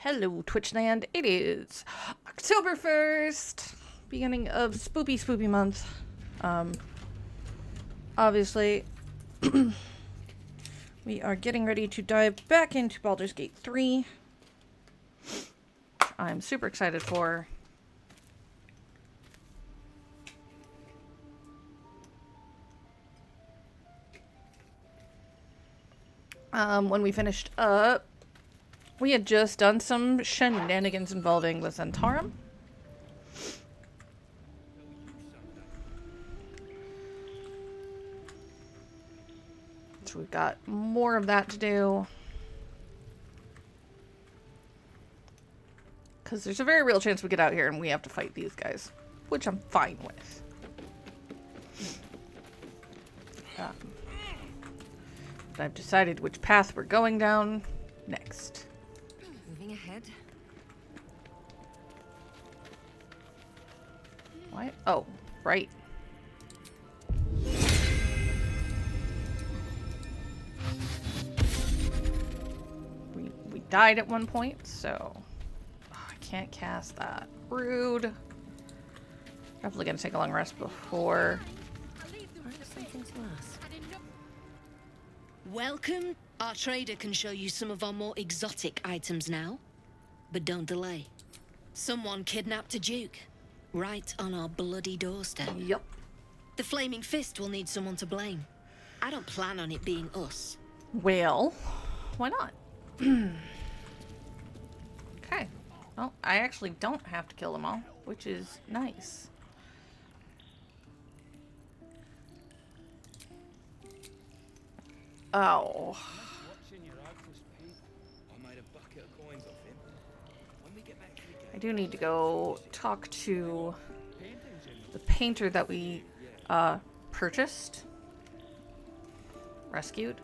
Hello, Twitchland. It is October 1st, beginning of spoopy month. Obviously, we are getting ready to dive back into Baldur's Gate 3. I'm super excited for. When we finished up, we had just done some shenanigans involving the Zentarum. So we've got more of that to do. Because there's a very real chance we get out here and we have to fight these guys. Which I'm fine with. But I've decided which path we're going down next. Moving ahead. What? Oh, right. We died at one point, so I can't cast that. Rude. Definitely gonna take a long rest before. Welcome. Our trader can show you some of our more exotic items now. But don't delay. Someone kidnapped a duke. Right on our bloody doorstep. Yup. The Flaming Fist will need someone to blame. I don't plan on it being us. Well, why not? Okay. Well, I actually don't have to kill them all, which is nice. Oh. I do need to go talk to the painter that we purchased. Rescued.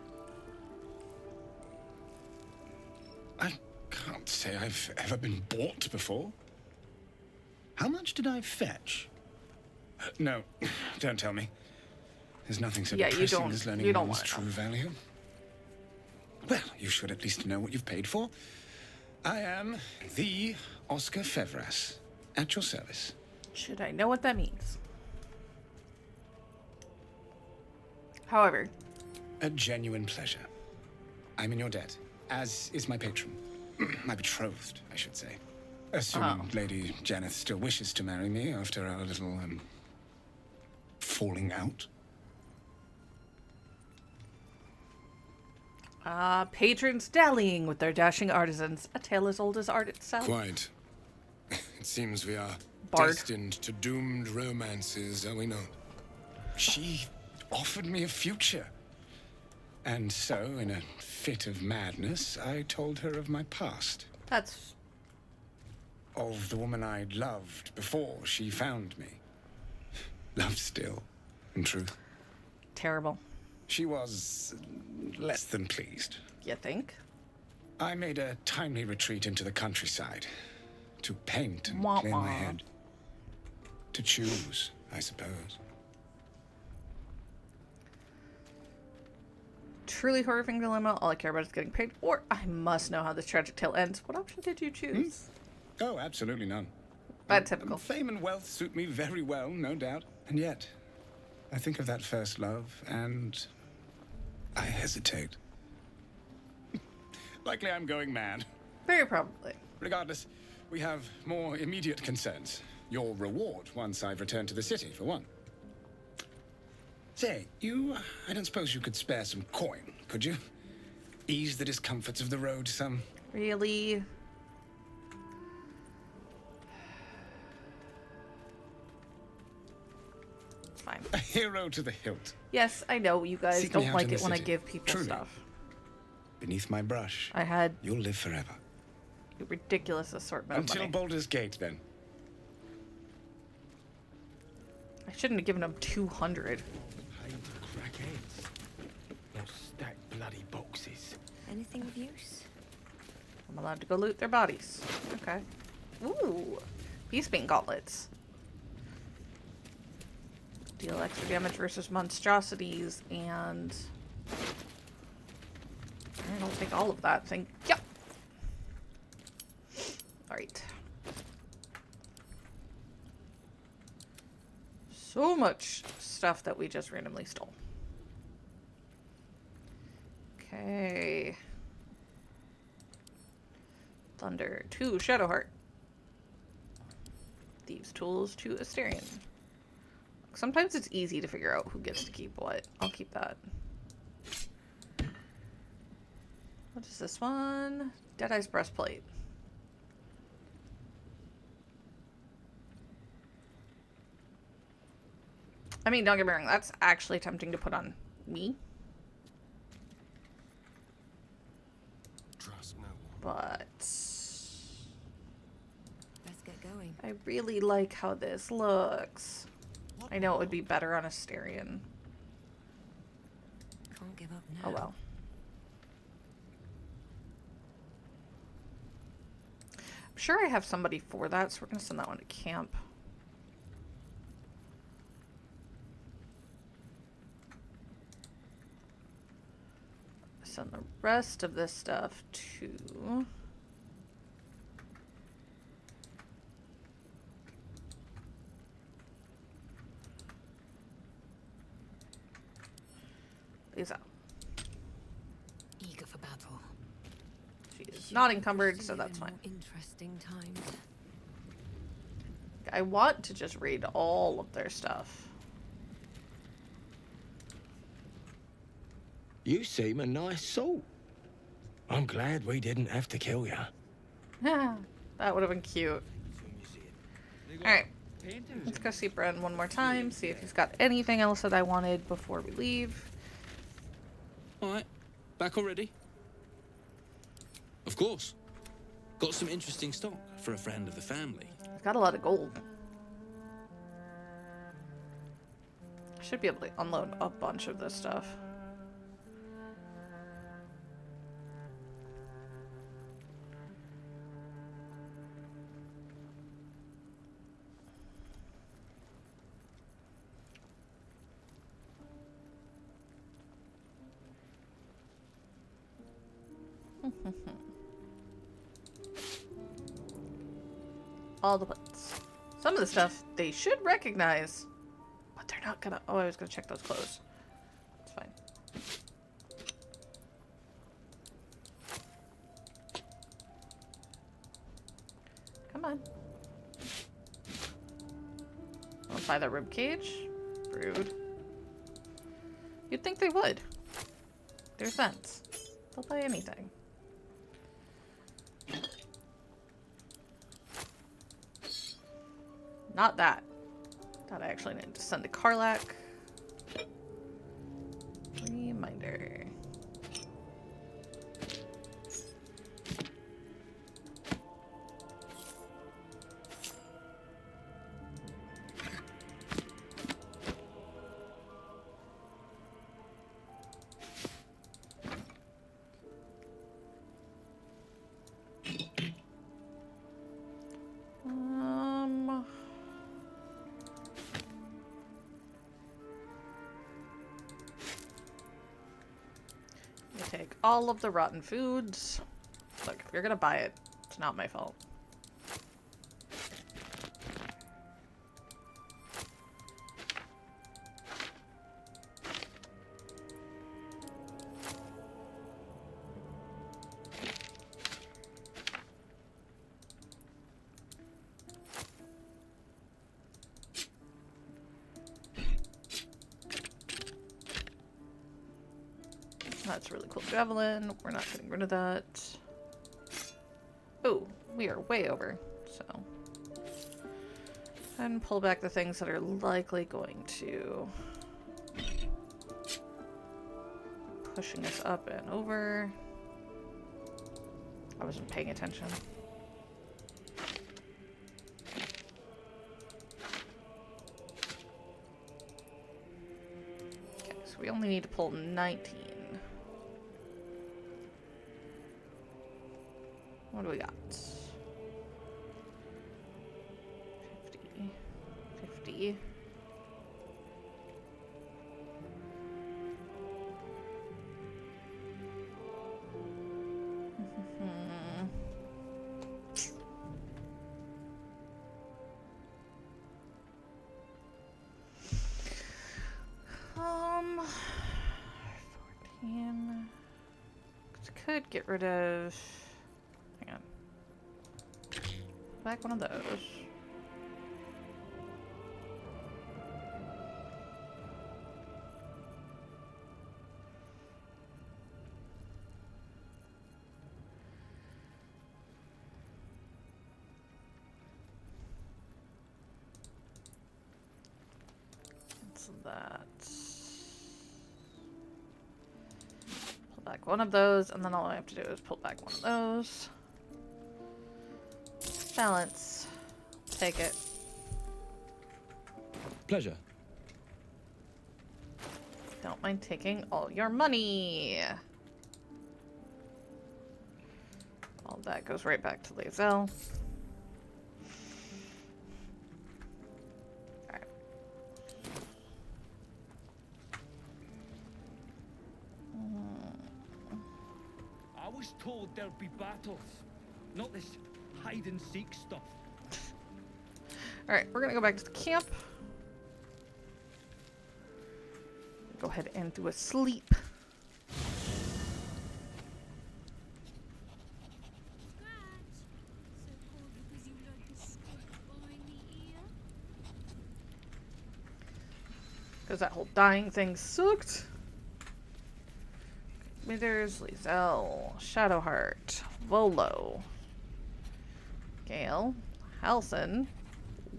I can't say I've ever been bought before. How much did I fetch? No, don't tell me. There's nothing so depressing as learning one's true value. Well, you should at least know what you've paid for. I am the Oscar Fevras, at your service. Should I know what that means? However, a genuine pleasure. I'm in your debt, as is my patron. My betrothed, I should say. Assuming Lady Janeth still wishes to marry me after our little, falling out. patrons dallying with their dashing artisans, a tale as old as art itself. Quite. It seems we are Bard. destined to doomed romances, are we not? She offered me a future. And so, in a fit of madness, I told her of my past. That's... Of the woman I'd loved before she found me. Loved still, in truth. terrible. She was less than pleased. You think? I made a timely retreat into the countryside. To paint and Wah, clear wah. my head. To choose, I suppose. Truly horrifying dilemma. All I care about is getting paid, or I must know how this tragic tale ends. What option did you choose? Oh, absolutely none. Typical. Fame and wealth suit me very well, no doubt. And yet, I think of that first love, and I hesitate. Likely I'm going mad. Very probably. Regardless, we have more immediate concerns. Your reward once I've returned to the city, for one. Say, I don't suppose you could spare some coin, could you? Ease the discomforts of the road some. Really? Fine. A hero to the hilt. Yes, I know you guys Seek me don't out like in the it when I city. give people Truly. stuff. Beneath my brush, I had you'll live forever. a ridiculous assortment of Until money. Baldur's Gate, then. I shouldn't have given them 200. Paid to crackheads. They'll stack bloody boxes. Anything of use? I'm allowed to go loot their bodies. Okay. Ooh. Beastbane gauntlets. Deal extra damage versus monstrosities, and I'll take all of that. Thank you. Alright. So much stuff that we just randomly stole. Okay. Thunder to Shadowheart. Thieves' tools to Asterion. Sometimes it's easy to figure out who gets to keep what. I'll keep that. What is this one? Deadeye's Breastplate. I mean, don't get me wrong, that's actually tempting to put on me. Trust no one. But Let's get going. I really like how this looks. I know it would be better on Asterion. Can't give up now. Oh well. I'm sure I have somebody for that, so we're gonna send that one to camp. Send the rest of this stuff to Lae'zel. Eager for battle. She is not encumbered, so that's fine. Interesting times. I want to just read all of their stuff. You seem a nice soul. I'm glad we didn't have to kill you. That would have been cute. Alright. Let's go see Bren one more time, see if he's got anything else that I wanted before we leave. Alright, back already? Of course. Got some interesting stock for a friend of the family. I've got a lot of gold. I should be able to unload a bunch of this stuff. All the plates. Some of the stuff they should recognize, but they're not gonna. Oh, I was gonna check those clothes. That's fine. Come on. I'll buy that rib cage. Rude. You'd think they would. They're sense. They'll buy anything. Not that. That I actually need to send to Kith'rak. Reminder. Take all of the rotten foods. Look, if you're gonna buy it, it's not my fault. That's a really cool javelin. We're not getting rid of that. Oh, we are way over. So, and pull back the things that are likely going to pushing us up and over. I wasn't paying attention. Okay, so we only need to pull 19. What do we got? 50. 50. could get rid of... Hang on. Back one of those. Cancel that. Pull back one of those, and then all I have to do is pull back one of those. Balance. Take it. Pleasure. Don't mind taking all your money. All that goes right back to Lae'zel. Alright. I was told there'd be battles, not this hide and seek stuff. Alright, we're gonna go back to the camp. Go ahead and do a sleep. Because that whole dying thing sucked. Withers, Lae'zel, Shadowheart, Volo, Gale, Halson,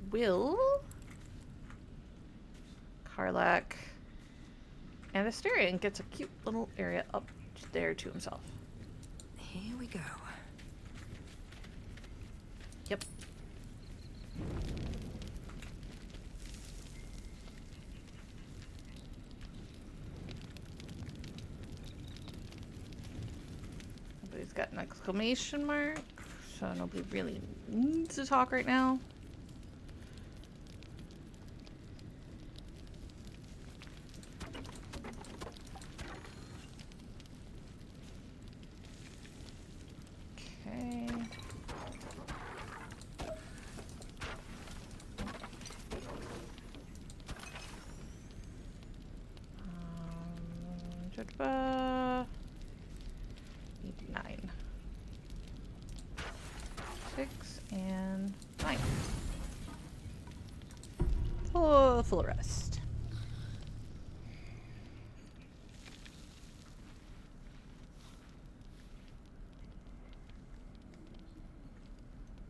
Will, Karlak, and Asterion gets a cute little area up there to himself. Here we go. Yep. Nobody's got an exclamation mark, so nobody really needs to talk right now. Okay. Da-da-da. 8, 9. 6 and 9. Full rest.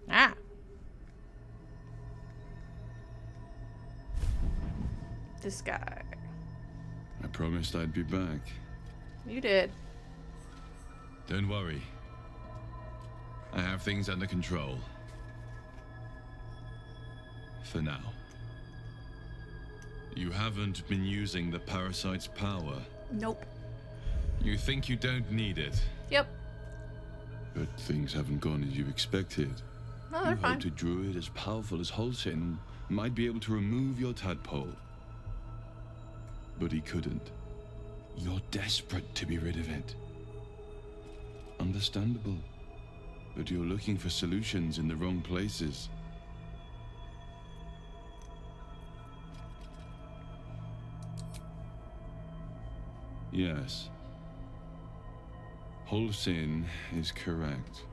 Ah. This guy. I promised I'd be back. You did. Don't worry. I have things under control. For now. You haven't been using the parasite's power. Nope. You think you don't need it. Yep. But things haven't gone as you expected. No, they're You fine. hoped a druid as powerful as Halsin might be able to remove your tadpole. But he couldn't. You're desperate to be rid of it. Understandable. But you're looking for solutions in the wrong places. Yes. Halsin is correct.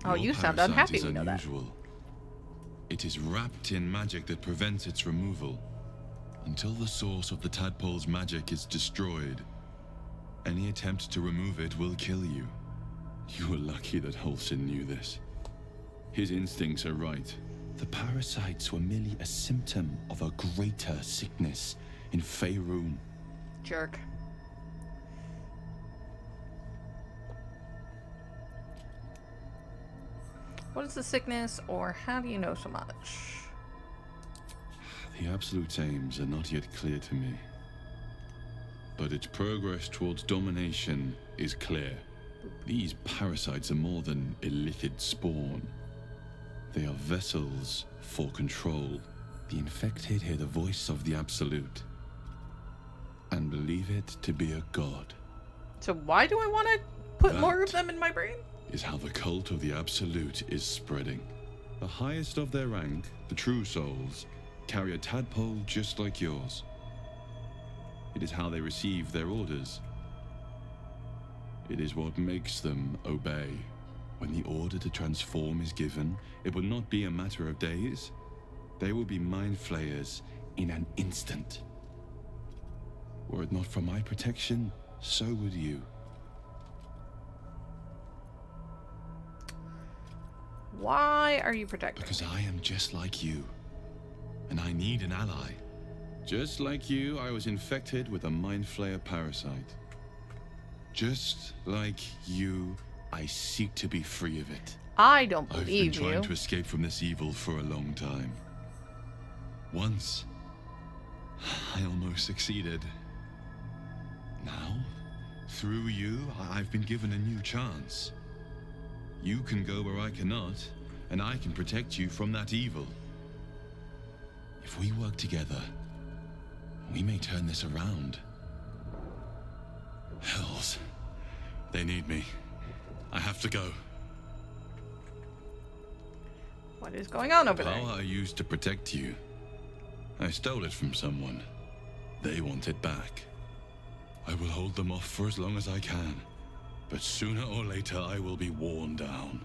Oh, Your you sound parasite unhappy is we know that. unusual. It is wrapped in magic that prevents its removal. Until the source of the tadpole's magic is destroyed, any attempt to remove it will kill you. You were lucky that Halsin knew this. His instincts are right. The parasites were merely a symptom of a greater sickness in Faerun. Jerk. What is the sickness, or how do you know so much? The Absolute's aims are not yet clear to me. But its progress towards domination is clear. These parasites are more than illithid spawn. They are vessels for control. The infected hear the voice of the Absolute and believe it to be a god. So why do I want to put more of That- them in my brain? Is how the cult of the Absolute is spreading. The highest of their rank, the True Souls, carry a tadpole just like yours. It is how they receive their orders. It is what makes them obey. When the order to transform is given, it will not be a matter of days. They will be mind flayers in an instant. Were it not for my protection, so would you. Why are you protecting Because me? I am just like you, and I need an ally. Just like you, I was infected with a mind flayer parasite. Just like you, I seek to be free of it. I don't I've been believe trying you. to escape from this evil for a long time. Once, I almost succeeded. Now, through you, I've been given a new chance. You can go where I cannot, and I can protect you from that evil. If we work together, we may turn this around. Hells. They need me. I have to go. What is going on over The there? power I used to protect you, I stole it from someone. They want it back. I will hold them off for as long as I can, but sooner or later I will be worn down.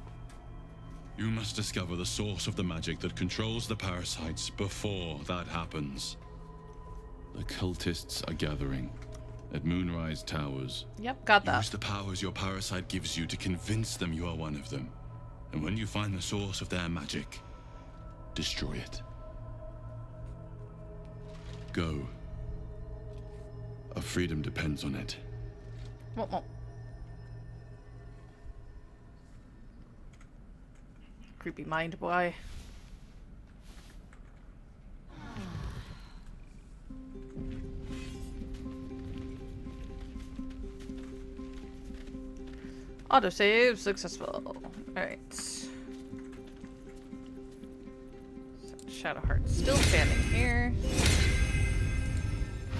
You must discover the source of the magic that controls the parasites before that happens. The cultists are gathering at Moonrise Towers. Yep, got that. Use the powers your parasite gives you to convince them you are one of them. And when you find the source of their magic, destroy it. Go. Our freedom depends on it. Won't, won't. Creepy mind boy. Autosave successful. Alright. So Shadowheart's still standing here.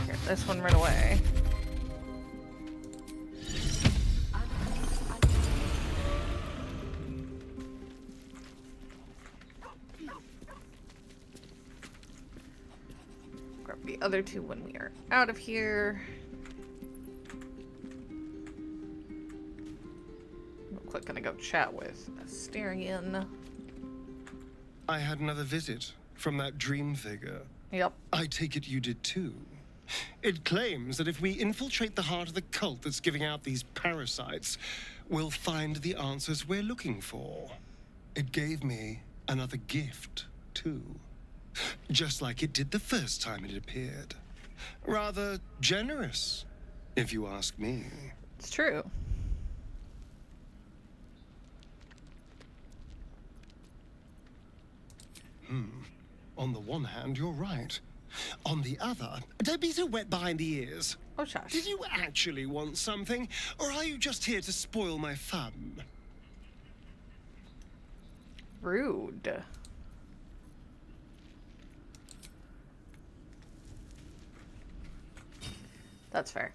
Here, this one right away. Grab the other two when we are out of here. Real quick, gonna go chat with Asterion. I had another visit from that dream figure. Yep. I take it you did too. It claims that if we infiltrate the heart of the cult that's giving out these parasites, we'll find the answers we're looking for. It gave me another gift, too. Just like it did the first time it appeared. Rather generous, if you ask me. It's true. On the one hand, you're right. On the other, don't be so wet behind the ears. Oh, shush. Did you actually want something, or are you just here to spoil my fun? Rude. That's fair.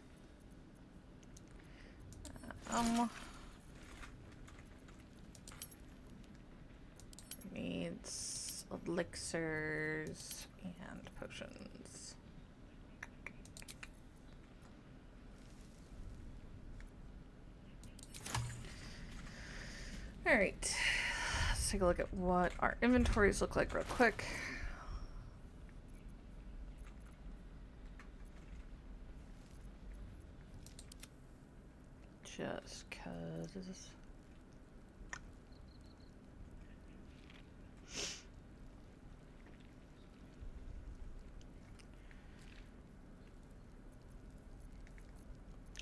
Needs elixirs and potions. All right, let's take a look at what our inventories look like real quick. Just cause.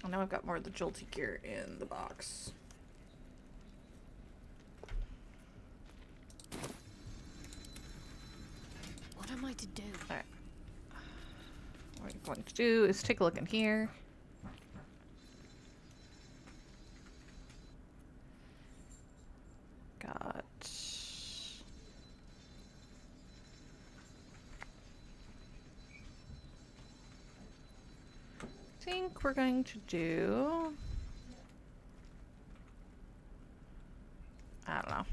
I know I've got more of the jolty gear in the box. What am I to do? Alright. What I'm going to do is take a look in here. Got... I think we're going to do... I don't know.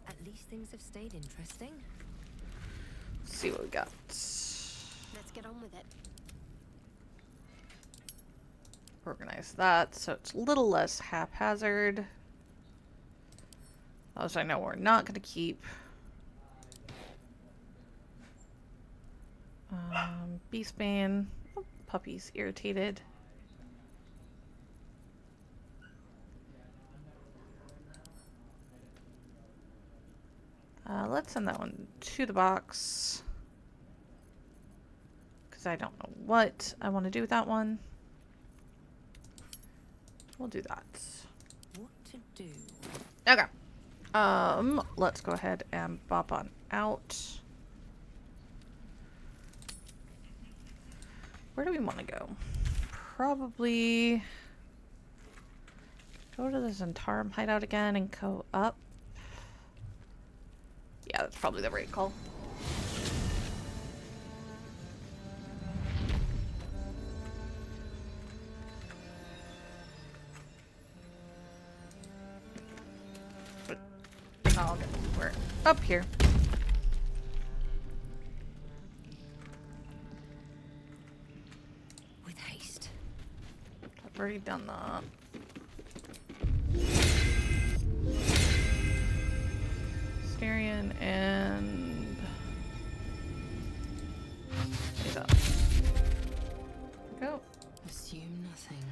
At least things have stayed interesting. Let's see what we got. Let's get on with it. organize that so it's a little less haphazard. Those I know we're not going to keep. Beastbane. Oh, puppy's irritated. Let's send that one to the box. Because I don't know what I want to do with that one. We'll do that. What to do? Okay. Let's go ahead and bop on out. Where do we want to go? Probably go to the Zentarum hideout again and go up. Yeah, that's probably the right call. Oh, okay. We're up here. With haste. I've already done that. Styrian and go. Assume nothing.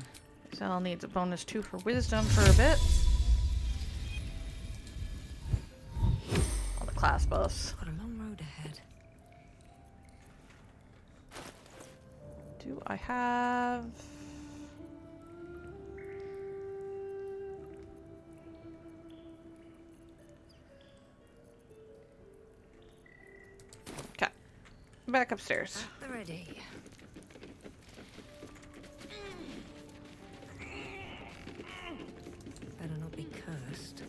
Lae'zel needs a bonus 2 for wisdom for a bit. On the class bus. Got a long road ahead. Do I have... Okay. Back upstairs. At the ready. Better not be cursed.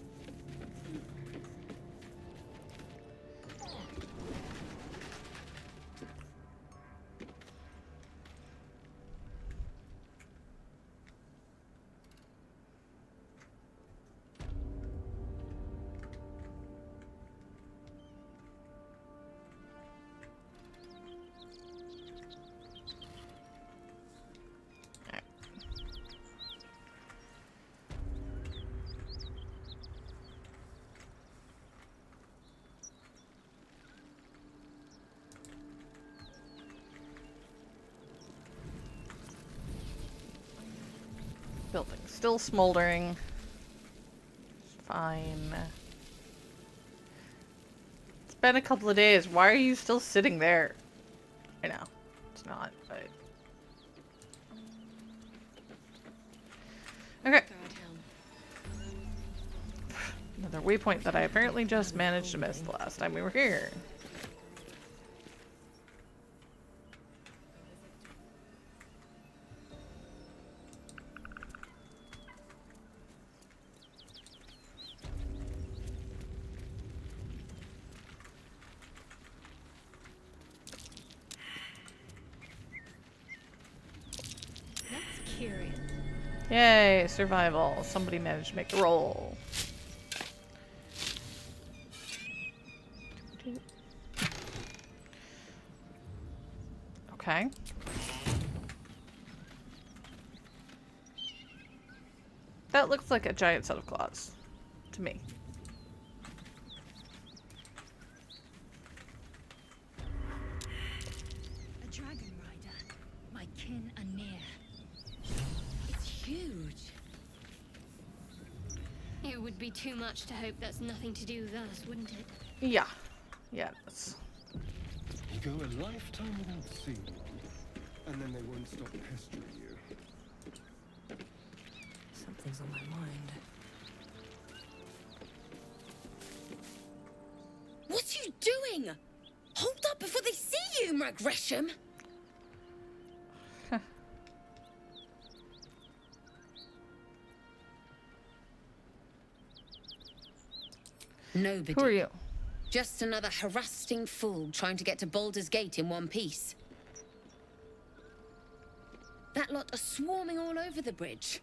Building still smoldering. Fine. It's been a couple of days. Why are you still sitting there? I know. It's not, but... Okay. Another waypoint that I apparently just managed to miss the last time we were here. Curious. Yay, survival. Somebody managed to make the roll. Okay. That looks like a giant set of claws to me. A dragon rider. My kin are near. It's huge. It would be too much to hope that's nothing to do with us, wouldn't it? Yeah. Yeah, that's... You go a lifetime without seeing them, and then they won't stop pestering you. Something's on my mind. What are you doing? Hold up before they see you, Gresham. Nobody. Who are you? Just another harassing fool trying to get to Baldur's Gate in one piece. That lot are swarming all over the bridge.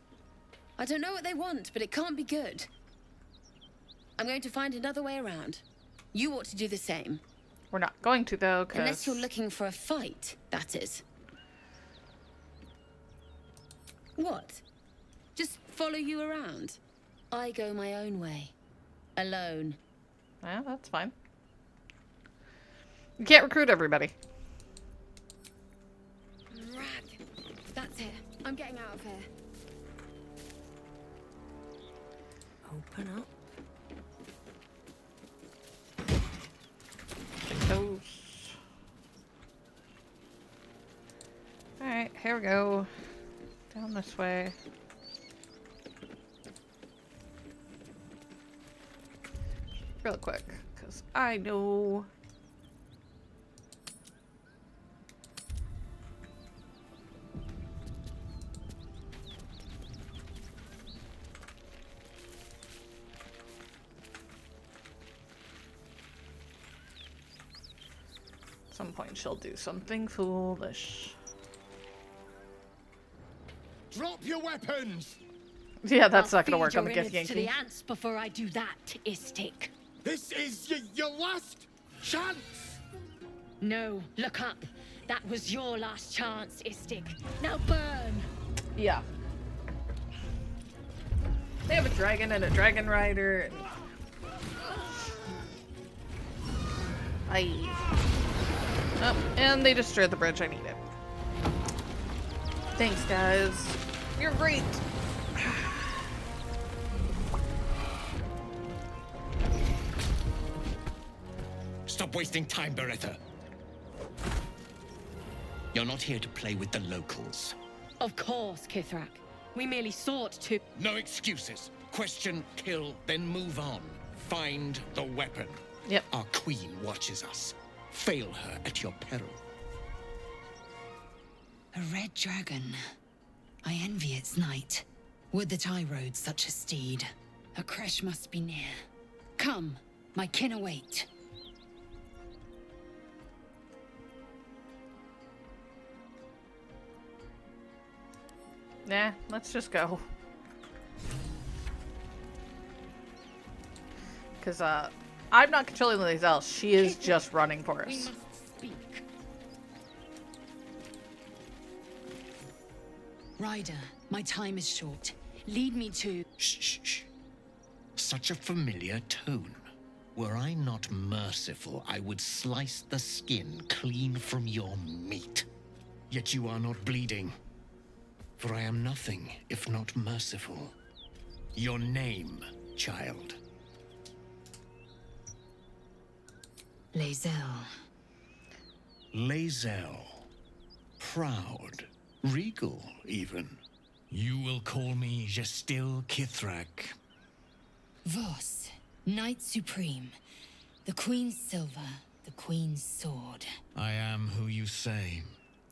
I don't know what they want, but it can't be good. I'm going to find another way around. You ought to do the same. We're not going to, though, because... Unless you're looking for a fight, that is. What? Just follow you around? I go my own way. Alone. Yeah, that's fine. You can't recruit everybody. Rag. That's it. I'm getting out of here. Open up. Take those. Alright, here we go. Down this way. Real quick, because I know. At some point she'll do something foolish. Drop your weapons! Yeah, that's I'll not gonna feed work on the your Gith innards to the Yankee. ants before I do that, Istik. This is your last chance! No, look up. That was your last chance, Istik. Now burn! Yeah. They have a dragon and a dragon rider. And... Oh, and they destroyed the bridge. I need it. Thanks, guys. You're great. Stop wasting time, Beretta. You're not here to play with the locals. Of course, Kith'rak. We merely sought to... No excuses. Question, kill, then move on. Find the weapon. Yep. Our queen watches us. Fail her at your peril. A red dragon. I envy its knight. Would that I rode such a steed. A Creche must be near. Come, my kin await. Nah, let's just go. Because, I'm not controlling Lae'zel. She is just running for We us. must speak. Rider, my time is short. Lead me to... Shh, shh, shh. Such a familiar tone. Were I not merciful, I would slice the skin clean from your meat. Yet you are not bleeding. For I am nothing if not merciful. Your name, child. Lae'zel. Lae'zel. Proud. Regal, even. You will call me Gestil Kith'rak. Vos, Knight Supreme. The Queen's silver, the Queen's sword. I am who you say.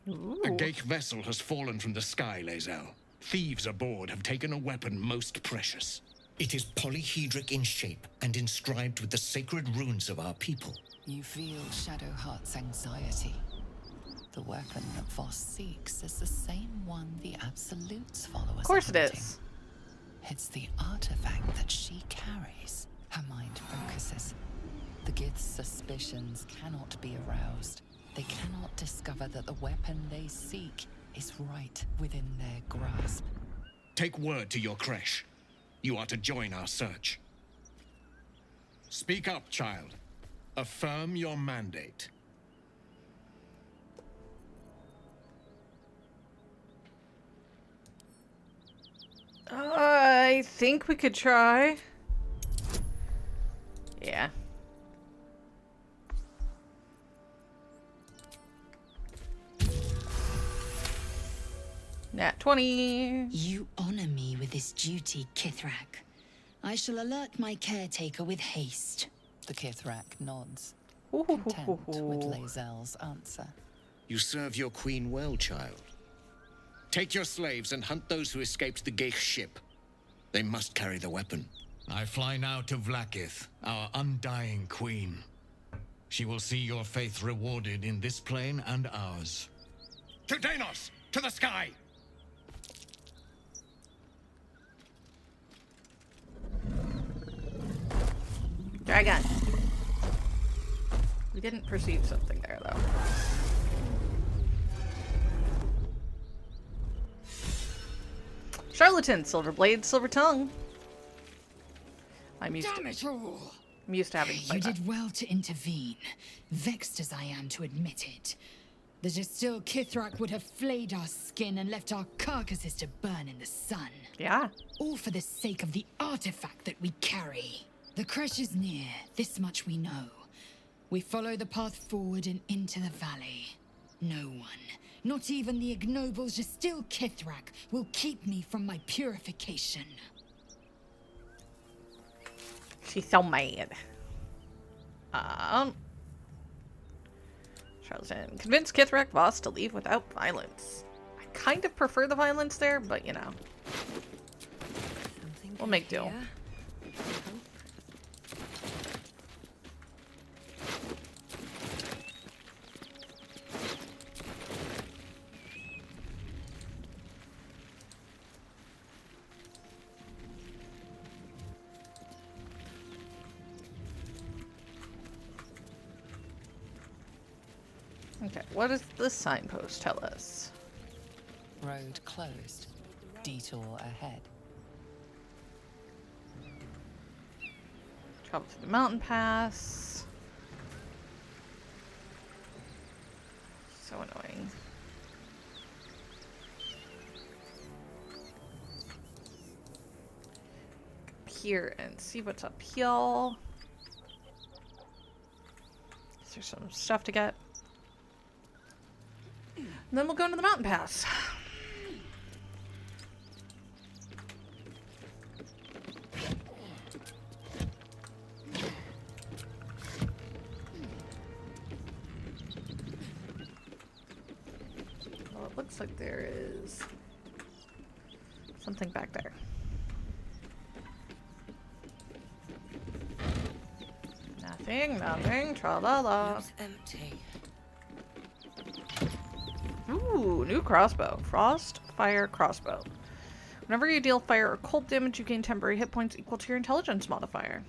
Ooh. A Geich vessel has fallen from the sky, Lae'zel. Thieves aboard have taken a weapon most precious. It is polyhedric in shape and inscribed with the sacred runes of our people. You feel Shadowheart's anxiety. The weapon that Voss seeks is the same one the Absolute's followers Of course are it hunting. is. It's the artifact that she carries. Her mind focuses. The Gith's suspicions cannot be aroused. They cannot discover that the weapon they seek is right within their grasp. Take word to your Creche. You are to join our search. Speak up, child. Affirm your mandate. I think we could try. Yeah. Nat 20. You honor me with this duty, Kith'rak. I shall alert my caretaker with haste. The Kith'rak nods, content with Lae'zel's answer. You serve your queen well, child. Take your slaves and hunt those who escaped the Geich ship. They must carry the weapon. I fly now to Vlaakith, our undying queen. She will see your faith rewarded in this plane and ours. To Danos! To the sky! Dragon. We didn't perceive something there, though. skeleton, silver blade, silver tongue. I'm used Damn it all! I'm used to having to You fight that. did well to intervene, vexed as I am to admit it. The still Kith'rak would have flayed our skin and left our carcasses to burn in the sun. Yeah. All for the sake of the artifact that we carry. The Creche is near, this much we know. We follow the path forward and into the valley. No one, not even the ignoble still Kith'rak, will keep me from my purification. She's so mad. Charlatan. Convince Kith'rak boss to leave without violence. I kind of prefer the violence there, but you know. We'll make do. Okay, what does this signpost tell us? Road closed. Detour ahead. Travel through the mountain pass. So annoying. Up here and see what's up here. Is there some stuff to get? And then we'll go into the mountain pass. Well, it looks like there is something back there. Nothing, tra-la-la. Looks empty. Ooh, new crossbow. Frost Fire Crossbow. Whenever you deal fire or cold damage, you gain temporary hit points equal to your intelligence modifier.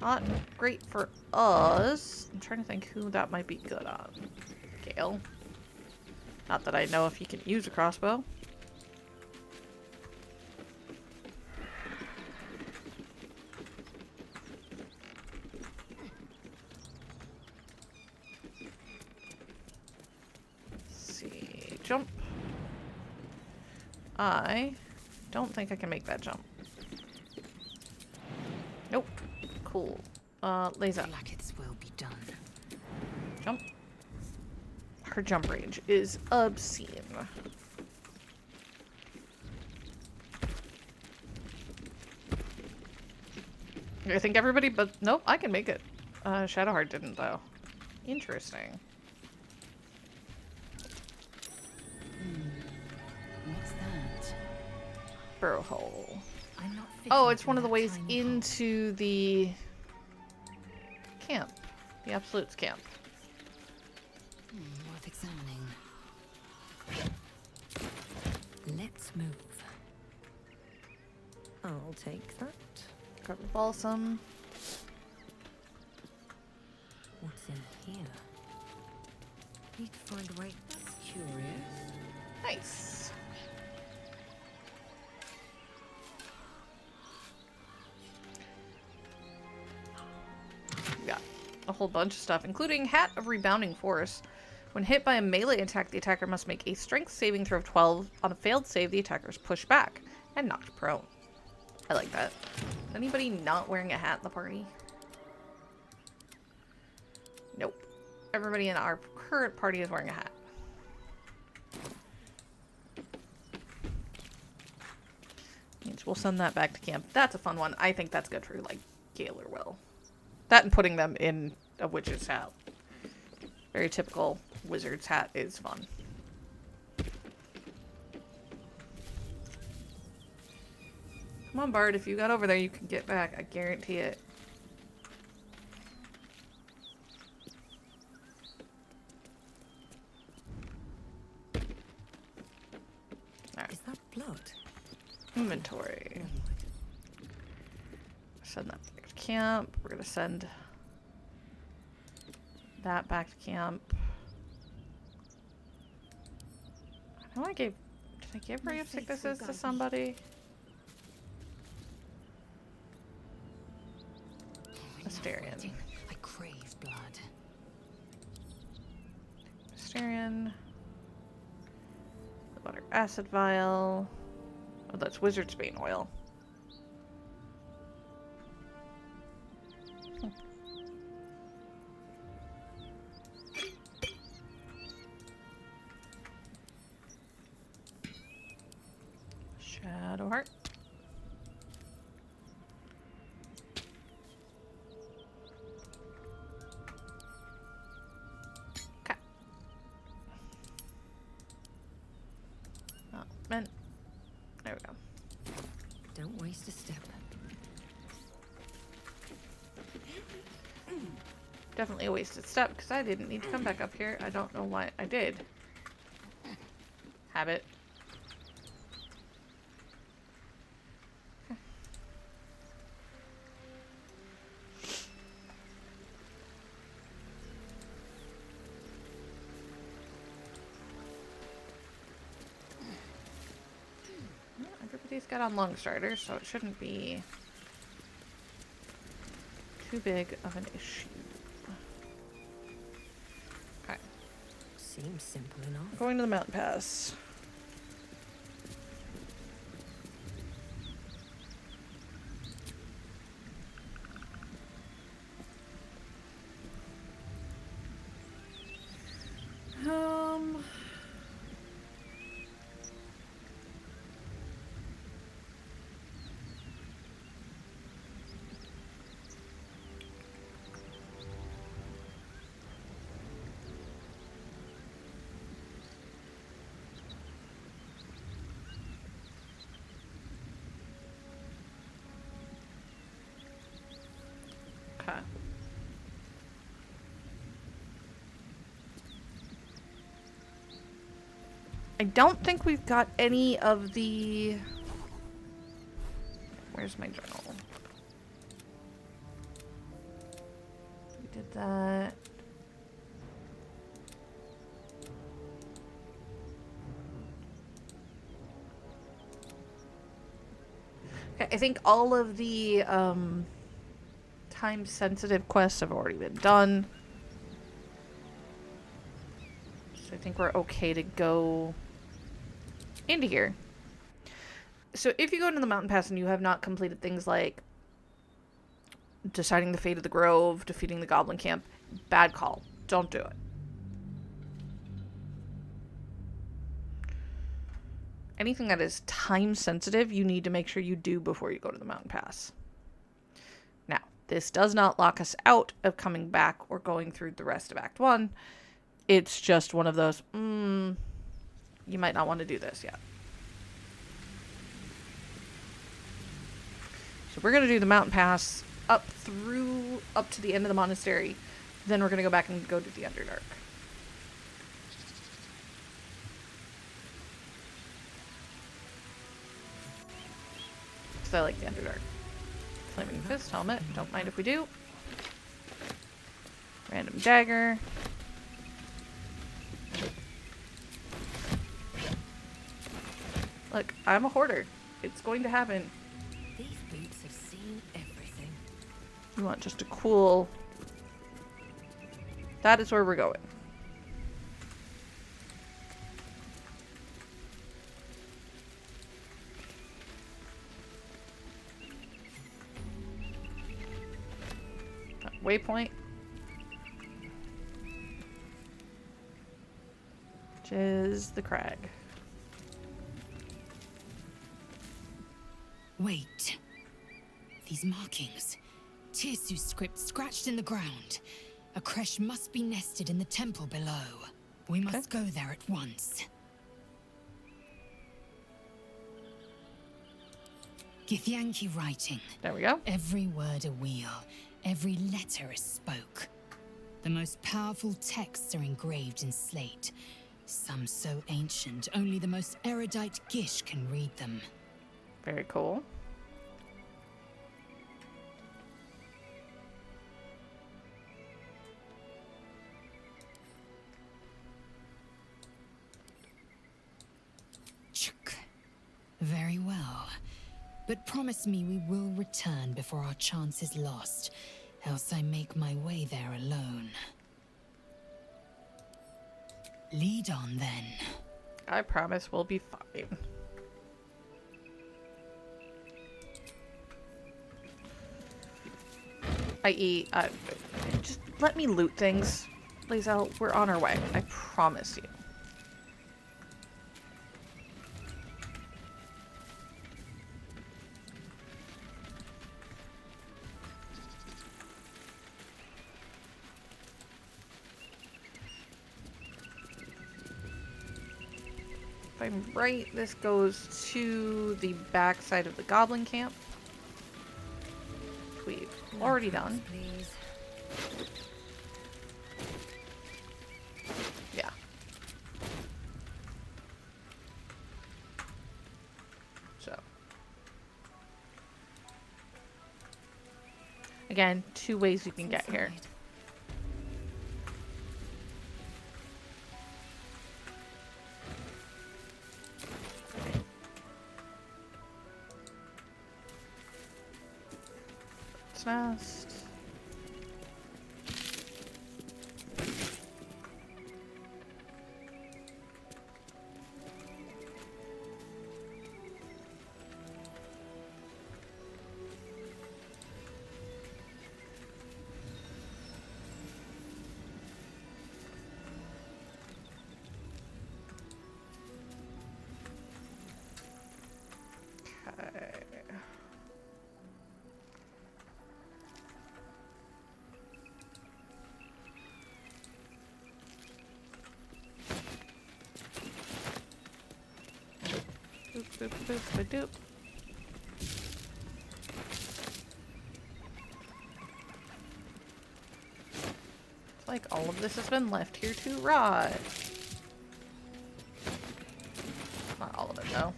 Not great for us. I'm trying to think who that might be good on. Gale. Not that I know if he can use a crossbow. Jump. I don't think I can make that jump. Nope. Cool. Lae'zel. Lae'zel will be done. Jump. Her jump range is obscene. I think everybody, but nope, I can make it. Shadowheart didn't though. Interesting. What's that? Burrow hole. I'm not Oh, it's one of the ways into the camp. The Absolute's camp. Worth examining. Let's move. I'll take that. Grab the balsam. What's in here? Need to find a way. That's curious. Nice. We got a whole bunch of stuff, including Hat of Rebounding Force. When hit by a melee attack, the attacker must make a strength saving throw of 12. On a failed save, the attacker is pushed back and knocked prone. I like that. Is anybody not wearing a hat in the party? Nope. Everybody in our current party is wearing a hat. Means we'll send that back to camp. That's a fun one. I think that's good for, like, Galer will. That and putting them in a witch's hat. Very typical wizard's hat is fun. Come on, Bard. If you got over there, you can get back. I guarantee it. Alright. Is that blood? Inventory. Send that back to camp. We're gonna send that back to camp. I know I gave Can I give ray of sicknesses to somebody? Asterion. I crave blood. Asterion. The water acid vial. Oh, that's Wizard's Bane oil. Shadow Heart. Okay. Oh, man. There we go. Don't waste a step. Definitely a wasted step because I didn't need to come back up here. I don't know why I did. Habit. Everybody's got on long starters, so it shouldn't be too big of an issue. Okay. Seems simple enough. Going to the mountain pass. Okay. I don't think we've got any of the... Where's my journal? We did that. Okay, I think all of the time-sensitive quests have already been done. So I think we're okay to go into here. So if you go into the mountain pass and you have not completed things like deciding the fate of the grove, defeating the goblin camp, bad call. Don't do it. Anything that is time sensitive, you need to make sure you do before you go to the mountain pass. Now, this does not lock us out of coming back or going through the rest of Act 1. It's just one of those, you might not want to do this yet. So we're going to do the mountain pass up to the end of the monastery. Then we're going to go back and go to the Underdark. Because I like the Underdark. Flaming Fist helmet. Don't mind if we do. Random dagger. Look, I'm a hoarder. It's going to happen. These boots have seen everything. You want just a cool... That is where we're going. Waypoint. Which is the crag. Wait. These markings. Tirsu script scratched in the ground. A creche must be nested in the temple below. We must go there at once. Githyanki writing. There we go. Every word a wheel. Every letter a spoke. The most powerful texts are engraved in slate. Some so ancient, only the most erudite Gish can read them. Very cool. But promise me we will return before our chance is lost, else I make my way there alone. Lead on, then. I promise we'll be fine. Just let me loot things. Lae'zel, we're on our way. I promise you. If I'm right, this goes to the back side of the goblin camp. We've already done. Please. Yeah. So. Again, 2 ways you can get here. Nest. Boop, boop, boop, doop. It's like all of this has been left here to rot. Not all of it, though.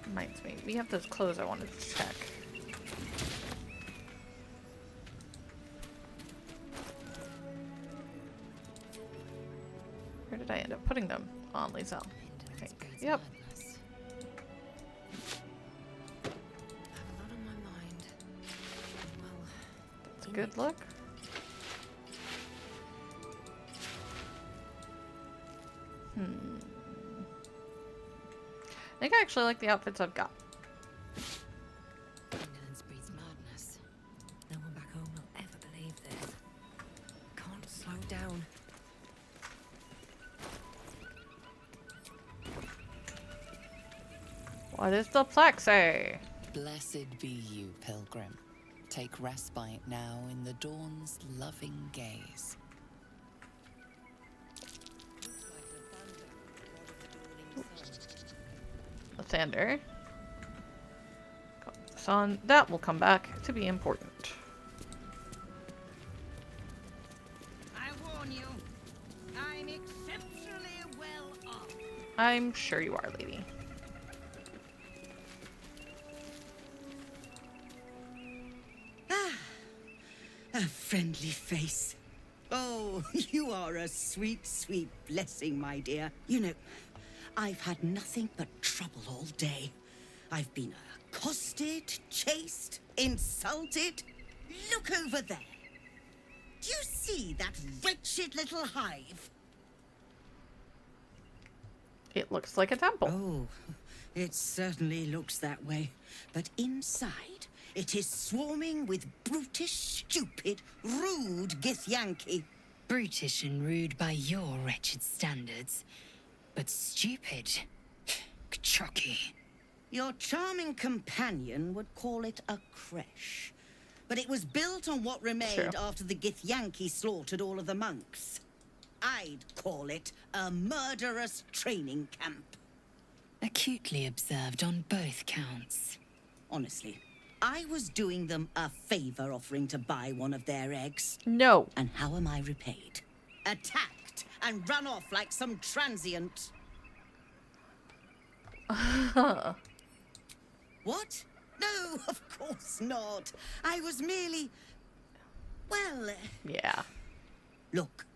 Reminds me, we have those clothes I wanted to check. Where did I end up putting them? On Lae'zel. I think. Yep. That's a good look. I think I actually like the outfits I've got. Indolence breeds madness. No one back home will ever believe this. Can't slow down. What does the plaque say? Blessed be you, pilgrim. Take respite now in the dawn's loving gaze. Lathander. Sun. That will come back to be important. I warn you, I'm exceptionally well off. I'm sure you are, lady. A friendly face. Oh, you are a sweet, sweet blessing, my dear. You know, I've had nothing but trouble all day. I've been accosted, chased, insulted. Look over there. Do you see that wretched little hive? It looks like a temple. Oh, it certainly looks that way. But inside, it is swarming with brutish, stupid, rude Gith'yanki. Brutish and rude by your wretched standards, but stupid. Kith'rak. Your charming companion would call it a creche. But it was built on what remained after the Gith'yanki slaughtered all of the monks. I'd call it a murderous training camp. Acutely observed on both counts. Honestly, I was doing them a favor offering to buy one of their eggs. No. And how am I repaid? Attacked and run off like some transient. What? No, of course not. I was merely... well... Yeah. Look,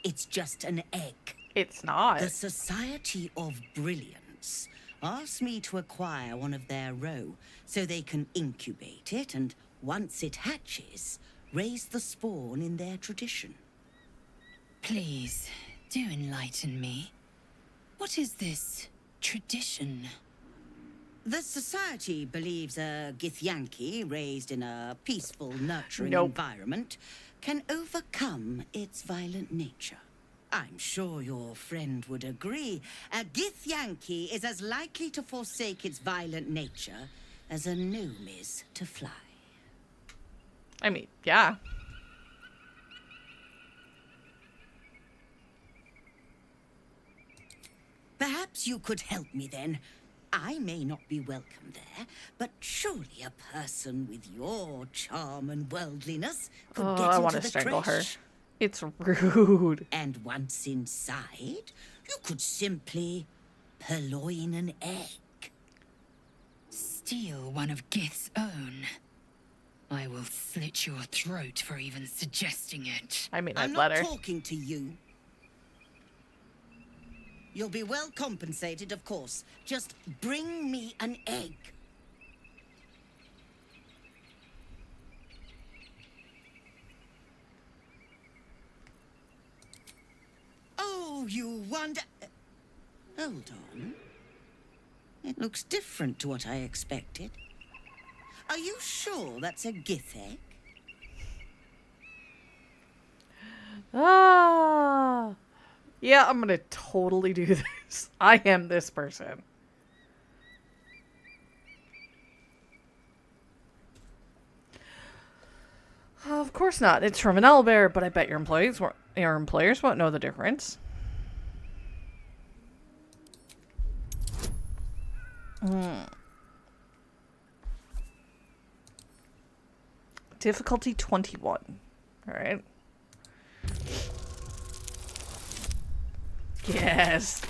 it's just an egg. It's not. The Society of Brilliance asked me to acquire one of their roe so they can incubate it and, once it hatches, raise the spawn in their tradition. Please, do enlighten me. What is this tradition? The society believes a Githyanki raised in a peaceful, nurturing Nope. environment can overcome its violent nature. I'm sure your friend would agree. A Githyanki is as likely to forsake its violent nature as a gnome is to fly. I mean, yeah. Perhaps you could help me then. I may not be welcome there, but surely a person with your charm and worldliness could Oh, get I into want to the strangle her. creche. It's rude. And once inside, you could simply purloin an egg. Steal one of Gith's own. I will slit your throat for even suggesting it. I mean, I'm I'd not let her. talking to you. You'll be well compensated, of course. Just bring me an egg. Oh, you wonder... Hold on. It looks different to what I expected. Are you sure that's a Gith egg? Ah. Yeah, I'm gonna totally do this. I am this person. Of course not. It's from an owlbear, but I bet your employers won't know the difference. Difficulty 21. All right. Yes.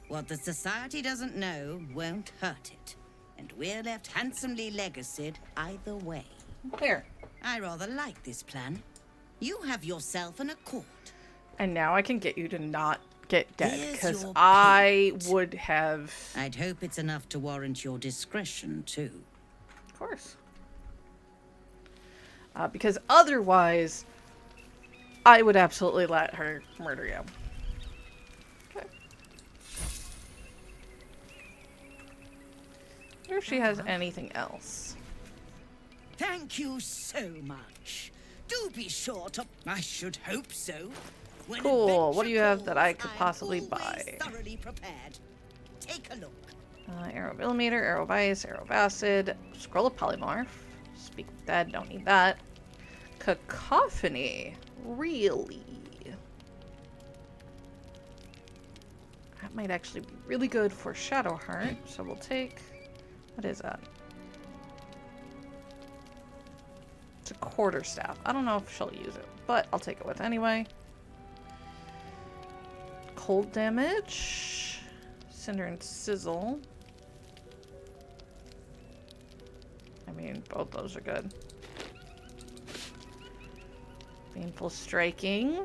What the society doesn't know won't hurt it. And we're left handsomely legacied either way. Here. I rather like this plan. You have yourself an accord. And now I can get you to not get dead, Here's because your I payment. would have... I'd hope it's enough to warrant your discretion, too. Of course. Because otherwise, I would absolutely let her murder you. Okay. Wonder if she has anything else. Thank you so much. Do be sure to... I should hope so. When Cool. What do you have that I adventure could calls, possibly I'm buy? always thoroughly prepared. Take a look. Arrow millimeter, arrow vice, arrow of acid, scroll of polymorph. Speak of dead, don't need that. Cacophony. Really? That might actually be really good for Shadowheart, so we'll take... What is that? It's a quarterstaff. I don't know if she'll use it, but I'll take it with anyway. Cold damage. Cinder and Sizzle. I mean, both those are good. Painful Striking.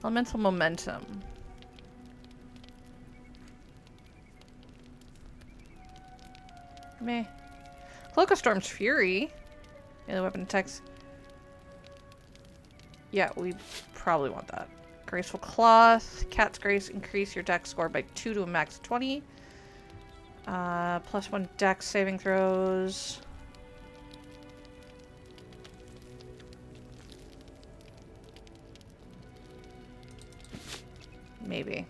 Elemental Momentum. Meh. Cloak of Storm's Fury. Melee weapon attacks. Yeah, we probably want that. Graceful Cloth. Cat's Grace. Increase your dex score by 2 to a max of 20. +1 dex saving throws. Maybe.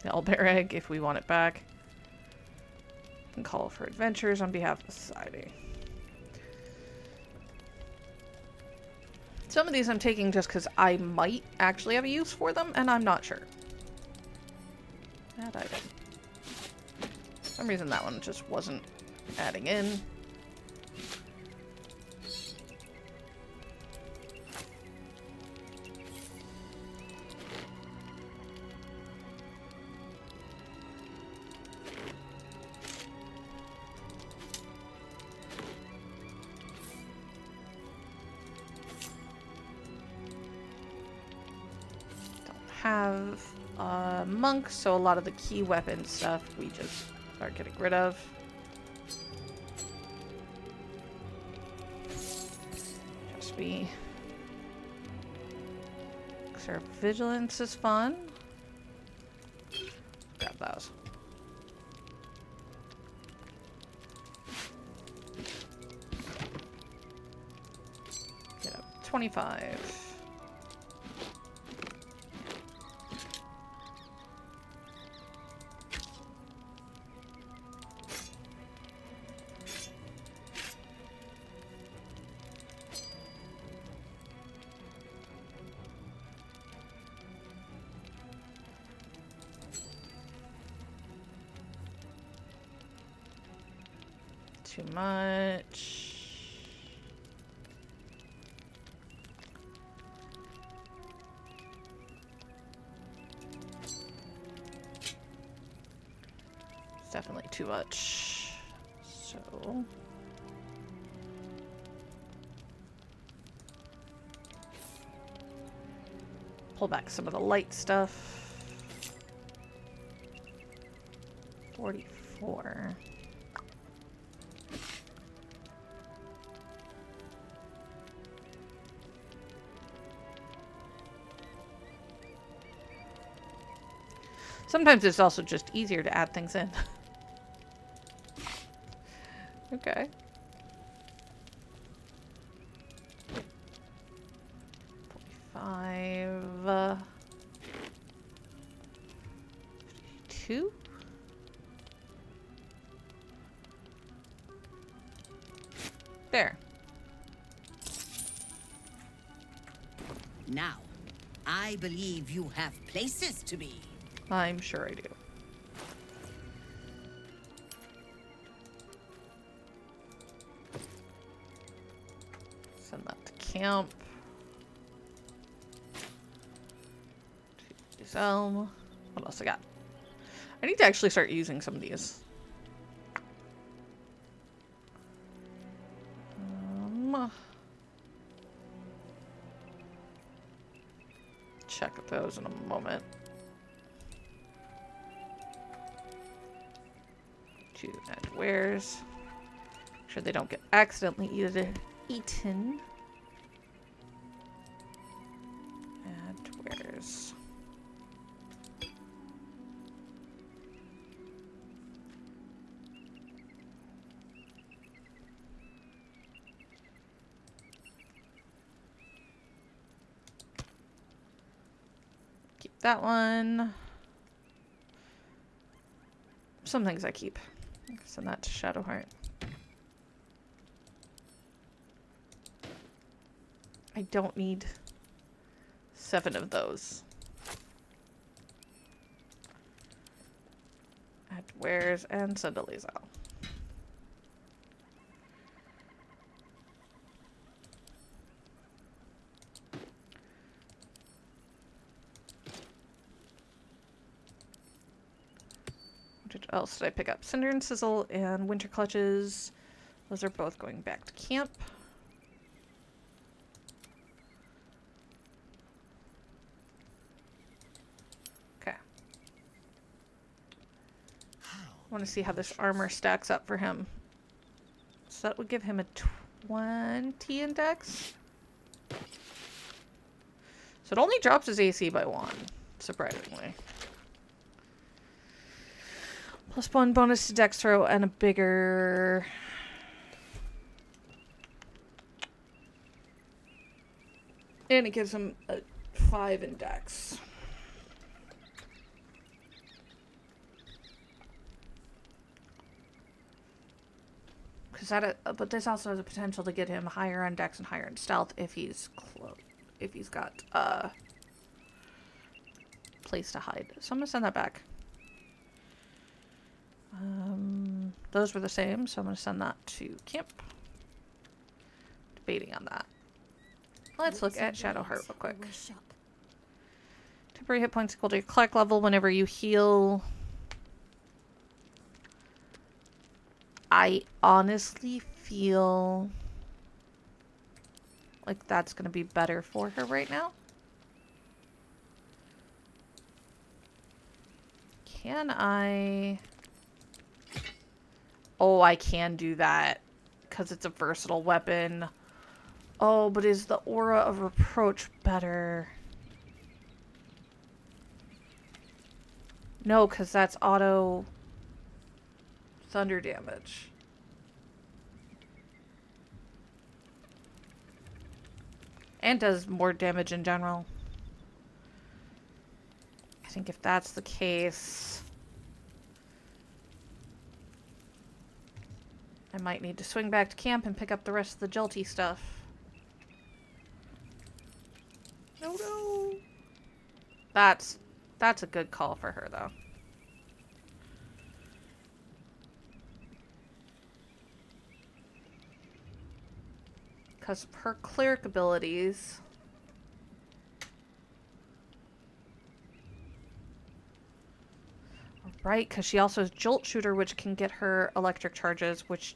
The Owlbear Egg, if we want it back. And call for adventures on behalf of the society. Some of these I'm taking just because I might actually have a use for them, and I'm not sure. That item. For some reason that one just wasn't adding in. have a monk, so a lot of the key weapon stuff we just are getting rid of. Just be. Our vigilance is fun. Grab those. Get up 25. Too much. It's definitely too much. So pull back some of the light stuff. 44. Sometimes it's also just easier to add things in. Okay. $45. 52. There. Now, I believe you have places to be. I'm sure I do. Send that to camp. Lae'zel. What else I got? I need to actually start using some of these. Check those in a moment. To add wares. Make sure they don't get accidentally eaten. Add wares. Keep that one. Some things I keep. Send that to Shadowheart. I don't need 7 of those. Add wares and send to Lae'zel. What else did I pick up? Cinder and Sizzle and Winter Clutches. Those are both going back to camp. Okay. I want to see how this armor stacks up for him. So that would give him a 20 index. So it only drops his AC by 1, surprisingly. +1 bonus to dex throw and a bigger... And it gives him a 5 in dex. But this also has a potential to get him higher on dex and higher in stealth if he's got place to hide. So I'm gonna send that back. Those were the same, so I'm going to send that to camp. Debating on that. Let's look at Shadowheart real quick. Temporary hit points equal to your Kith'rak level whenever you heal. I honestly feel like that's going to be better for her right now. Can I... Oh, I can do that. Because it's a versatile weapon. Oh, but is the Aura of Reproach better? No, because that's auto thunder damage. And does more damage in general. I think if that's the case, I might need to swing back to camp and pick up the rest of the jolty stuff. No. That's a good call for her, though. Because of her cleric abilities... Right, because she also has Jolt Shooter, which can get her electric charges, which...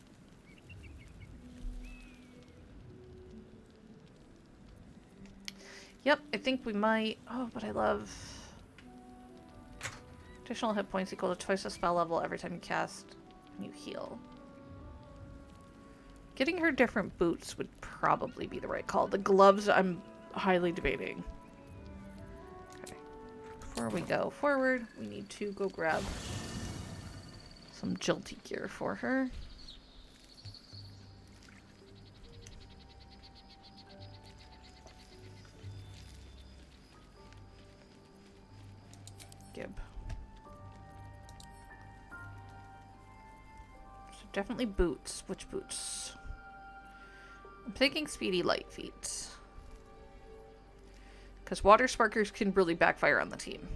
Yep, I think we might... Oh, but I love... Additional hit points equal to twice the spell level every time you cast and you heal. Getting her different boots would probably be the right call. The gloves, I'm highly debating. Okay. Before we go forward, we need to go grab some jilty gear for her. Gib. So definitely boots. Which boots? I'm thinking speedy light feet. Because water sparkers can really backfire on the team.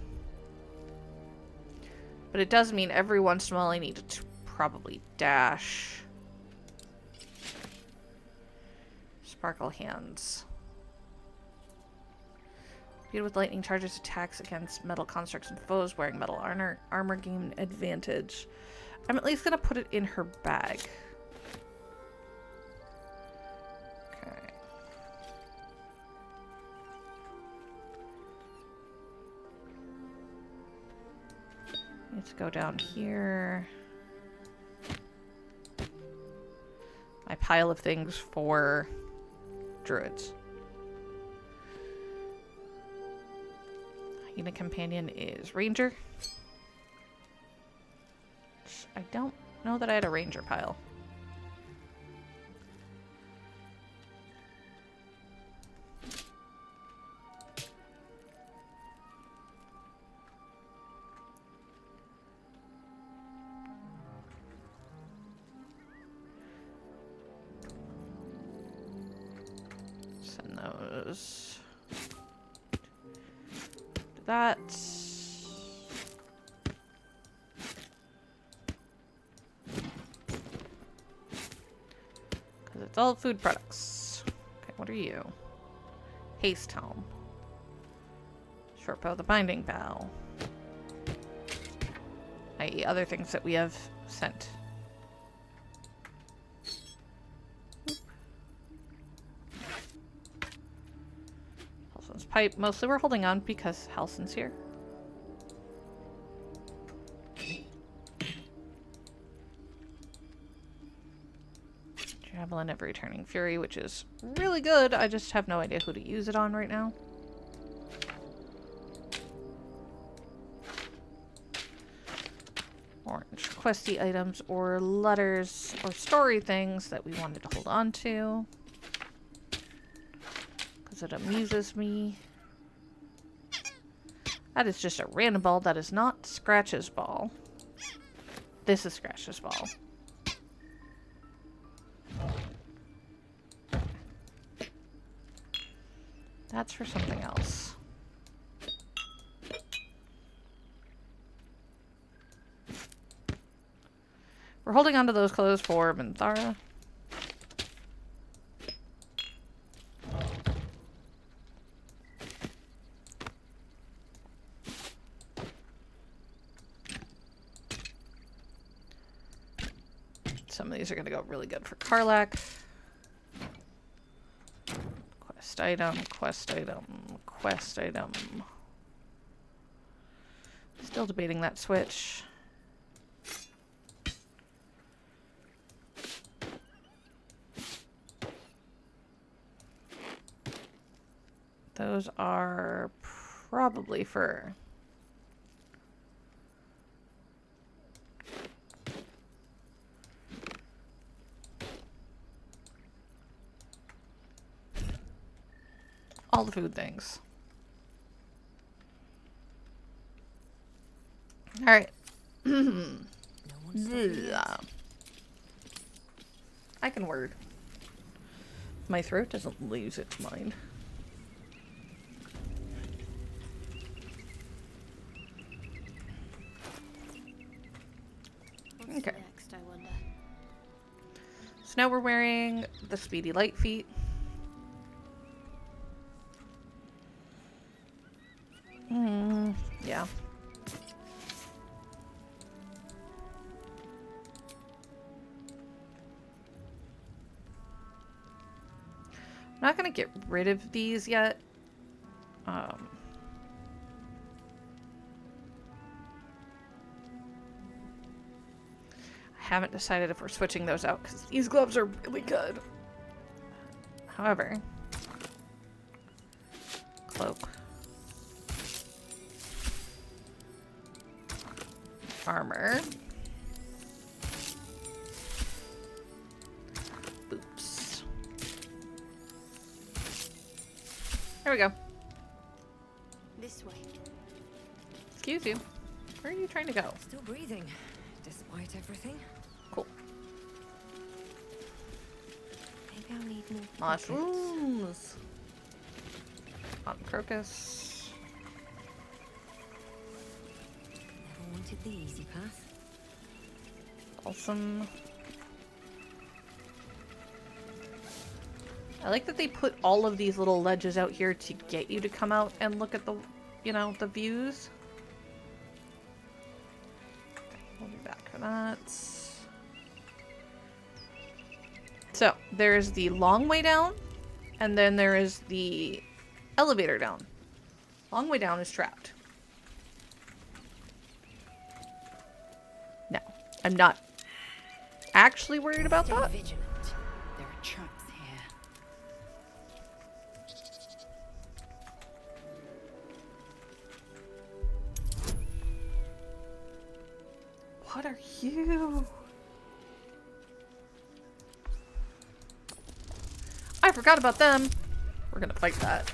But it does mean every once in a while I need to probably dash. Sparkle hands. Beat with lightning charges attacks against metal constructs and foes wearing metal armor gain advantage. I'm at least going to put it in her bag. Okay. Let's go down here. My pile of things for druids. Unit companion is ranger. I don't know that I had a ranger pile. Send those. That. Because it's all food products. Okay, what are you? Haste helm. Short bow, the binding bow. I.e. other things that we have sent. Halson's pipe. Mostly we're holding on because Halson's here. Javelin of Returning Fury, which is really good. I just have no idea who to use it on right now. Orange questy items or letters or story things that we wanted to hold on to. Because it amuses me. That is just a random ball. That is not Scratch's ball. This is Scratch's ball. That's for something else. We're holding on to those clothes for Minthara. Some of these are going to go really good for Karlach. Quest item, quest item, quest item. Still Still debating that switch. Those are probably fur. All the food things. All right. I can word. My throat doesn't lose its mind. Okay. Next, I wonder. So now we're wearing the Speedy Light feet. Yeah. I'm not gonna get rid of these yet. I haven't decided if we're switching those out because these gloves are really good. However, cloak, armor, boots. There we go. This way. Excuse you. Where are you trying to go? Still breathing, despite everything. Cool. Maybe I'll need more Mushrooms. On crocus. Never wanted the easy path. Awesome. I like that they put all of these little ledges out here to get you to come out and look at the, you know, the views. Okay, we'll be back for that. So, there's the long way down, and then there is the elevator down. Long way down is trapped. Now, I'm not actually worried about Stay that. vigilant. There are traps here. What are you? I forgot about them. We're gonna fight that.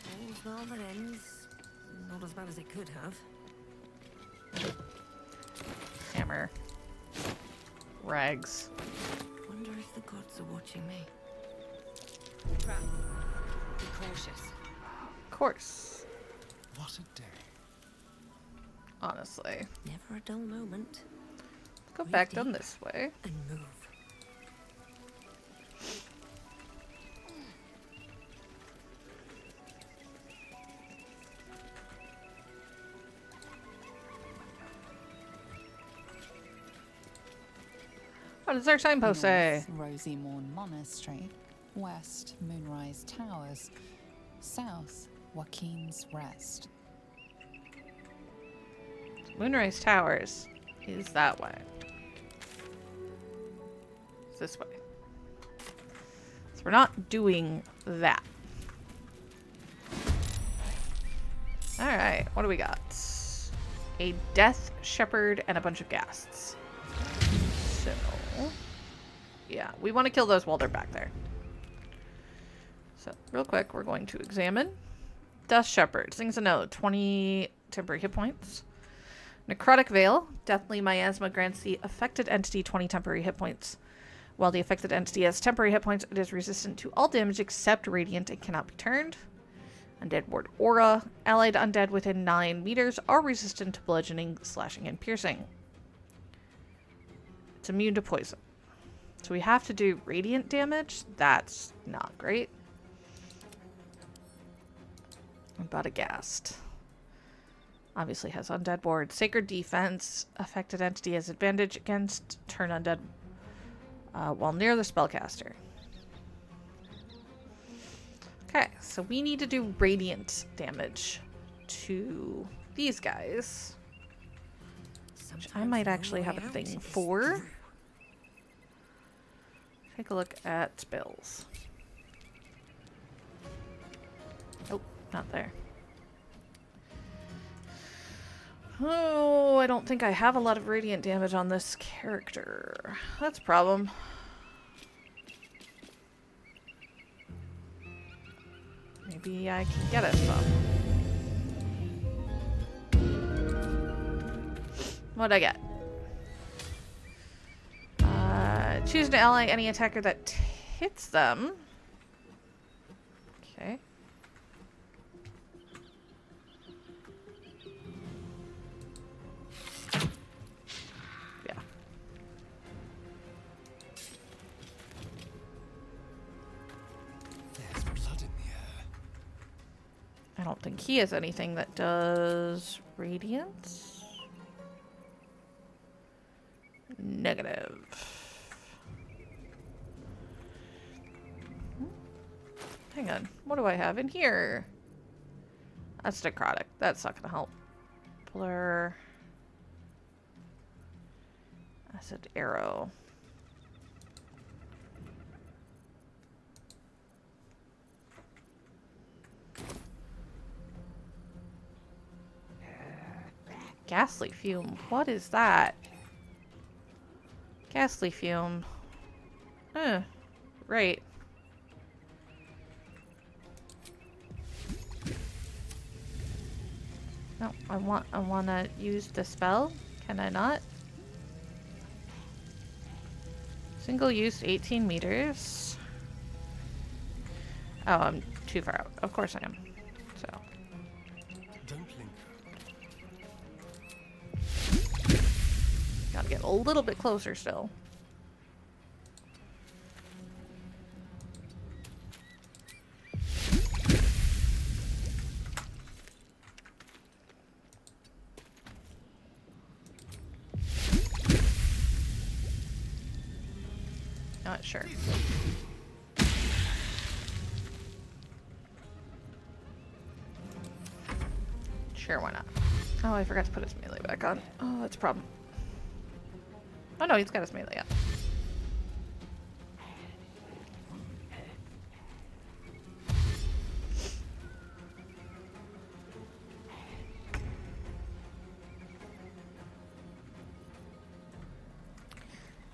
All's well that ends. Not as bad as it could have. Hammer. Rags. Wonder if the gods are watching me. Trap. Be cautious. Of course. What a day. Honestly. Never a dull moment. Go Breathe back down deep this way. and move. What does our signpost say? North, Rosy Morn Monastery. West, Moonrise Towers. South, Joaquin's Rest. Moonrise Towers is that way. It's this way. So we're not doing that. Alright, what do we got? A Death Shepherd and a bunch of ghasts. So, yeah, we want to kill those while they're back there. So, real quick, we're going to examine. Death Shepherd. Things to know. 20 temporary hit points. Necrotic Veil. Deathly Miasma grants the affected entity 20 temporary hit points. While the affected entity has temporary hit points, it is resistant to all damage except radiant and cannot be turned. Undead Ward Aura. Allied undead within 9 meters are resistant to bludgeoning, slashing, and piercing. It's immune to poison. So we have to do radiant damage. That's not great. About a ghast. Obviously has undead ward. Sacred defense. Affected entity has advantage against turn undead while near the spellcaster. Okay, so we need to do radiant damage to these guys. Which I might actually have a thing for. Take a look at spells. Oh, not there. Oh, I don't think I have a lot of radiant damage on this character. That's a problem. Maybe I can get it some. What'd I get? Choose to ally any attacker that hits them. Okay. Yeah. There's blood in the air. I don't think he has anything that does radiance. Negative. Hang on. What do I have in here? That's necrotic. That's not gonna help. Blur. Acid arrow. Ghastly fume. What is that? Ghastly fume. Right. No, I wanna use the spell. Can I not? Single use 18 meters. Oh, I'm too far out. Of course I am. So. Don't linger. Gotta get a little bit closer still. Not sure. Sure, why not? Oh, I forgot to put his melee back on. Oh, that's a problem. Oh no, he's got his melee up.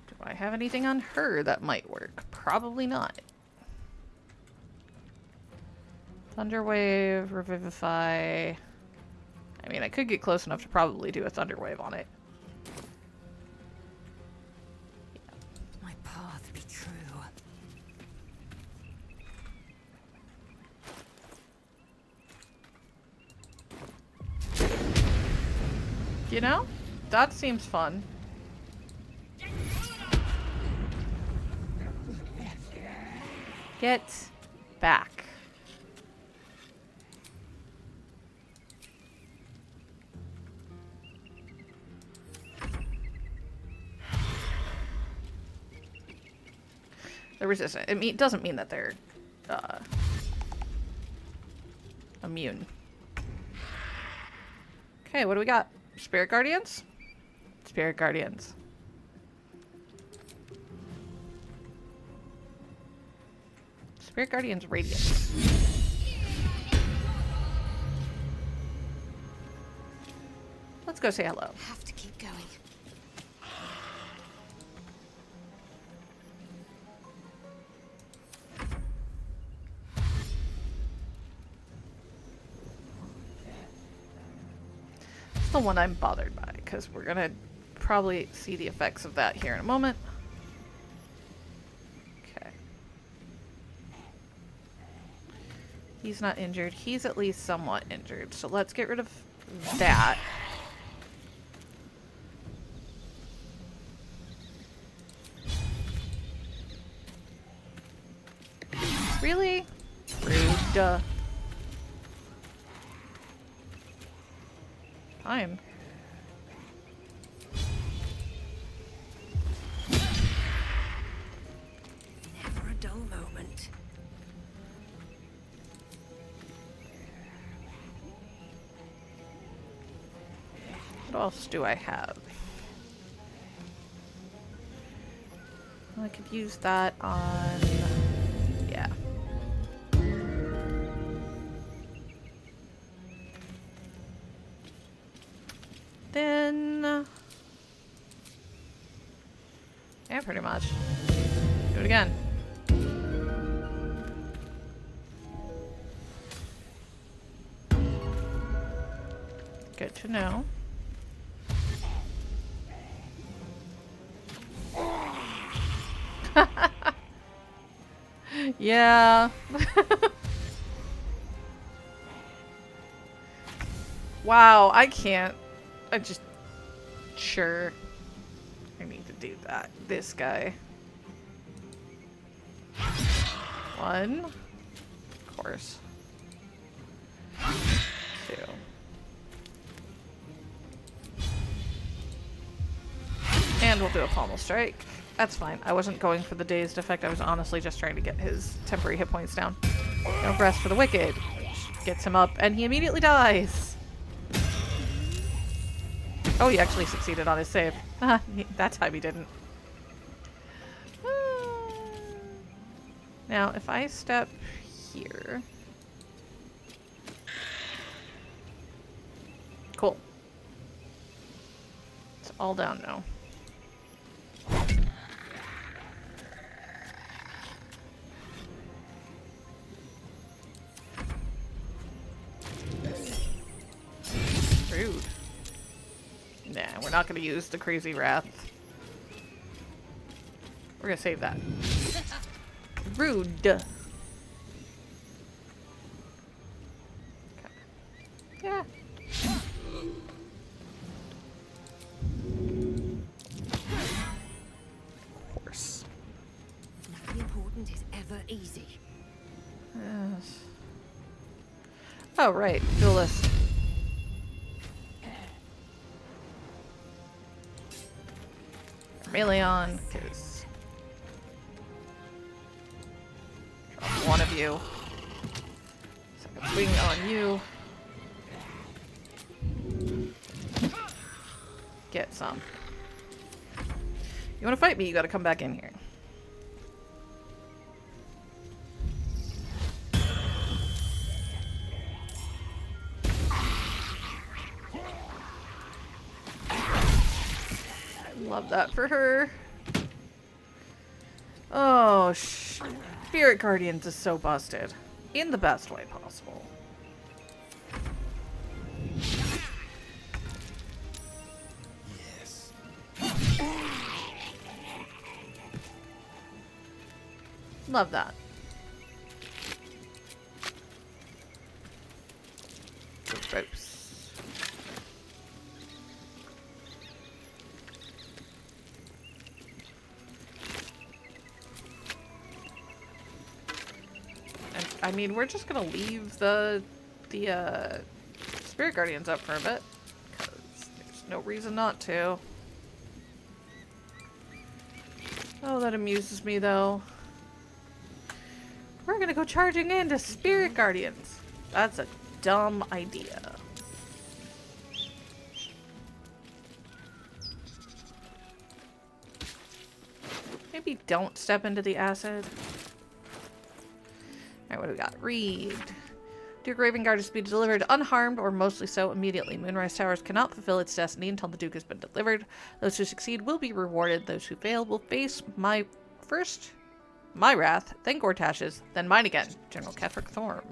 Do I have anything on her that might work? Probably not. Thunderwave, Revivify. I mean, I could get close enough to probably do a Thunderwave on it. My path be true. You know? That seems fun. Get back. They're resistant. It doesn't mean that they're immune. Okay, what do we got? Spirit Guardians? Spirit Guardians. Spirit Guardians Radiance. Let's go say hello. Have to keep going. It's the one I'm bothered by, because we're gonna probably see the effects of that here in a moment. Okay. He's not injured. He's at least somewhat injured, so let's get rid of that. Really? Rude. fine. Never a dull moment. What else do I have? I could use that on... yeah. Then... yeah, pretty much. Do it again. Good to know. Yeah. Wow, I can't. I just... sure. I need to do that. This guy. One. Of course. Two. And we'll do a pommel strike. That's fine. I wasn't going for the dazed effect. I was honestly just trying to get his temporary hit points down. No rest for the wicked. Gets him up, and he immediately dies. Oh, he actually succeeded on his save. That time he didn't. Now, if I step here... cool. It's all down now. Rude. Nah, we're not going to use the crazy wrath. We're going to save that. Rude. Okay. Yeah. Of course. Nothing important is ever easy. Yes. Oh, right. Duelist. Melee on, because drop one of you. Second swing on you. Get some. You want to fight me, you gotta come back in here. Love that for her. Oh, Spirit Guardians is so busted. In the best way possible. Yes. Love that. Gross. I mean, we're just gonna leave the Spirit Guardians up for a bit, because there's no reason not to. Oh, that amuses me, though. We're gonna go charging into Spirit Guardians. That's a dumb idea. Maybe don't step into the acid. Alright, what do we got? Read. Duke Raven Guard is to be delivered unharmed or mostly so immediately. Moonrise Towers cannot fulfill its destiny until the Duke has been delivered. Those who succeed will be rewarded. Those who fail will face my wrath, then Gortash's, then mine again. General Kith'rak Thorm.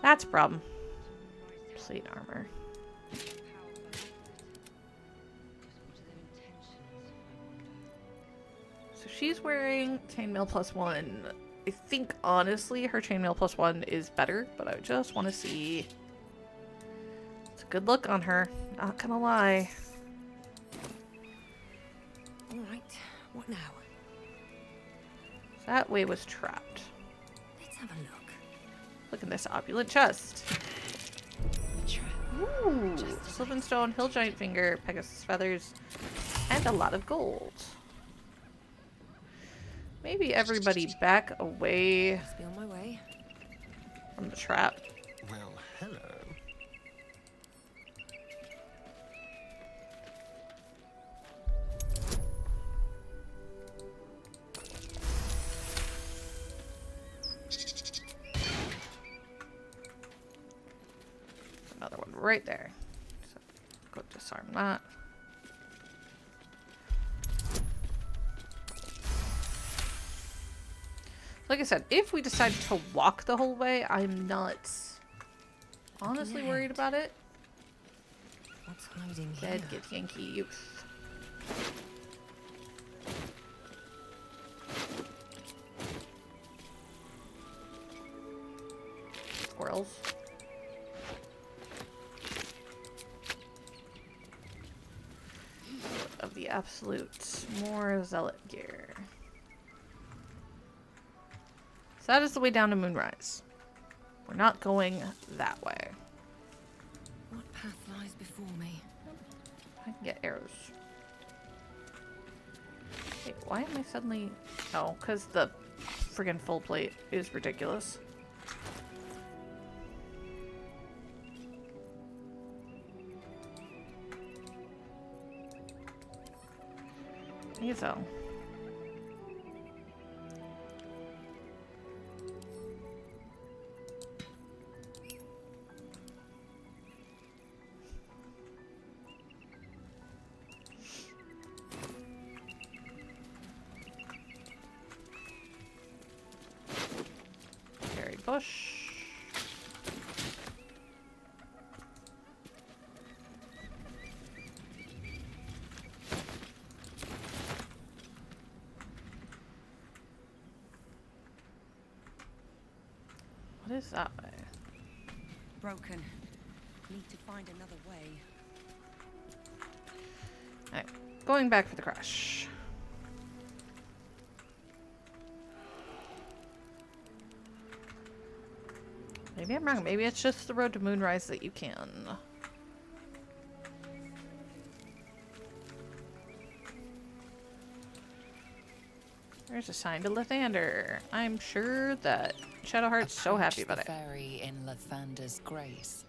That's a problem. Plate armor. So she's wearing chainmail +1. I think, honestly, her chainmail +1 is better, but I just want to see. It's a good look on her, not gonna lie. Alright, what now? That way was trapped. Let's have a look. Look at this opulent chest. A trap. Ooh, Sylvan Stone, Hill Giant Finger, Pegasus Feathers, and a lot of gold. Maybe everybody back away Must be on my way. from the trap. Well, hello. Another one right there. So go disarm that. Like I said, if we decide to walk the whole way, I'm not honestly worried about it. What's hiding here? Dead get Yankee youth. Squirrels. Of the absolute more zealot gear. So that is the way down to Moonrise. We're not going that way. What path lies before me? I can get arrows. Wait, why am I suddenly... Oh, because the friggin' full plate is ridiculous. Lae'zel. Bush. What is that way? Broken. Need to find another way. Alright, going back for the crash. Maybe I'm wrong. Maybe it's just the road to Moonrise that you can. There's a sign to Lathander. I'm sure that Shadowheart's so happy about it. Fairy in Lathander's grace.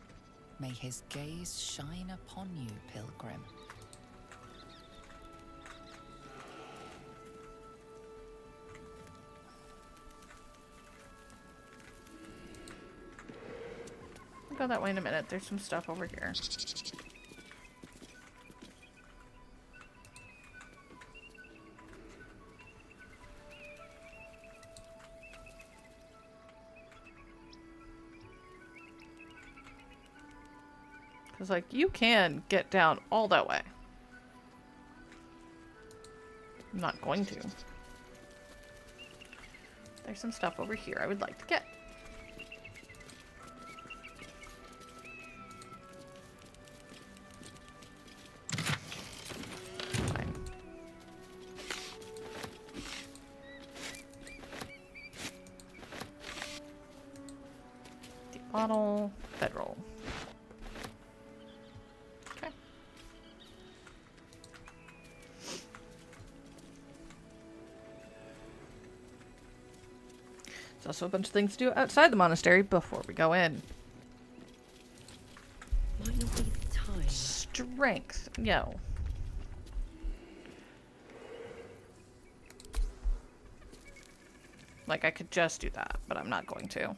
May his gaze shine upon you, pilgrim. I'll go that way in a minute. There's some stuff over here. Because, like, you can get down all that way. I'm not going to. There's some stuff over here I would like to get. Fine. Deep bottle, bedroll. There's also a bunch of things to do outside the monastery before we go in. Might not be the time. Strength. Yo. Like, I could just do that, but I'm not going to.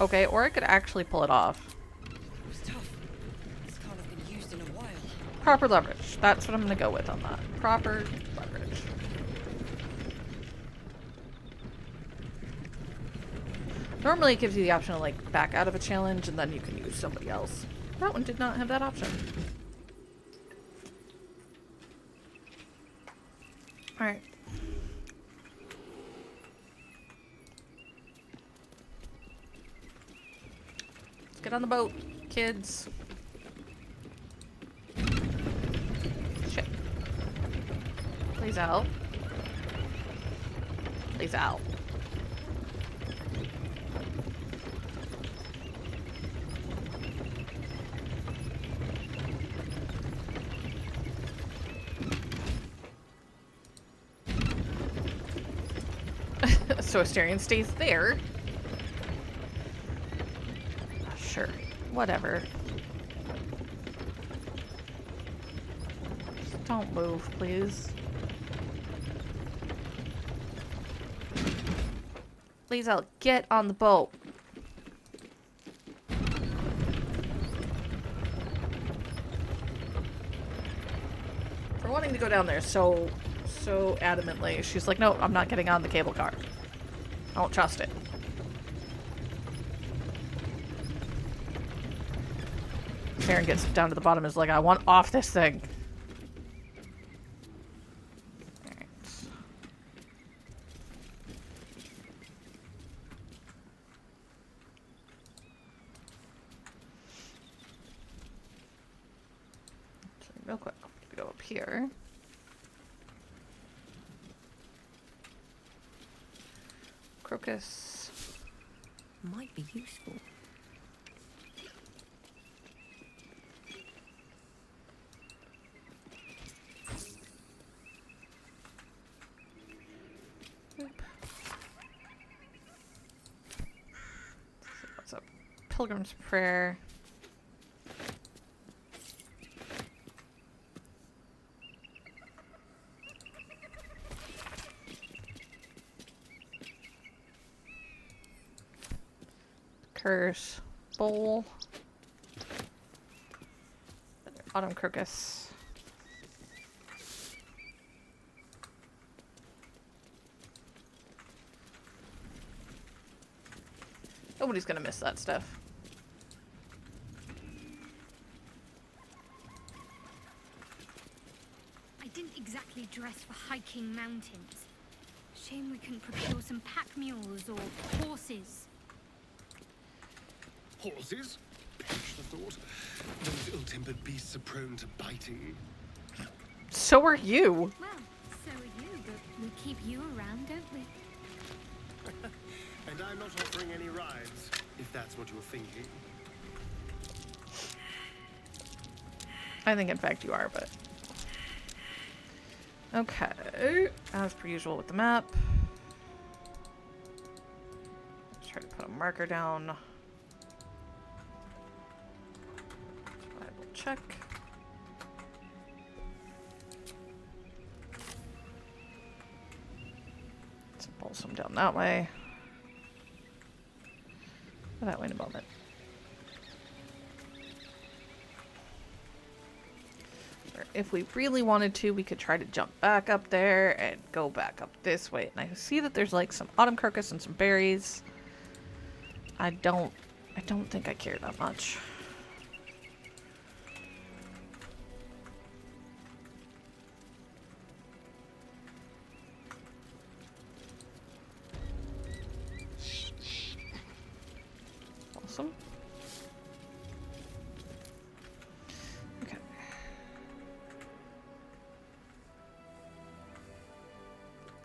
Okay, or I could actually pull it off. It was tough. This can't have been used in a while. Proper leverage. That's what I'm going to go with on that. Proper leverage. Normally it gives you the option to, like, back out of a challenge and then you can use somebody else. That one did not have that option. Alright. Let's get on the boat, kids. Shit. Lae'zel. Lae'zel. so Asterion stays there. Sure. Whatever. Just don't move, please. Lae'zel, get on the boat. For wanting to go down there so adamantly, she's like, no, I'm not getting on the cable car. I don't trust it. Karen gets down to the bottom and is like, I want off this thing. Alright. So real quick, we go up here. Crocus. Might be useful. What's up? Pilgrim's Prayer. Curse. Bowl. Autumn Crocus. Nobody's gonna miss that stuff. I didn't exactly dress for hiking mountains. Shame we couldn't procure some pack mules or horses. Horses? Perish the thought. Those ill-tempered beasts are prone to biting. So are you. Well, so are you, but we keep you around, don't we? And I'm not offering any rides, if that's what you're thinking. I think in fact you are, but... Okay. As per usual with the map. Let's try to put a marker down. Survival check. Let's pull some down that way. Go that way in a moment. Or if we really wanted to, we could try to jump back up there and go back up this way. And I see that there's like some autumn crocus and some berries. I don't think I care that much. Awesome. Okay.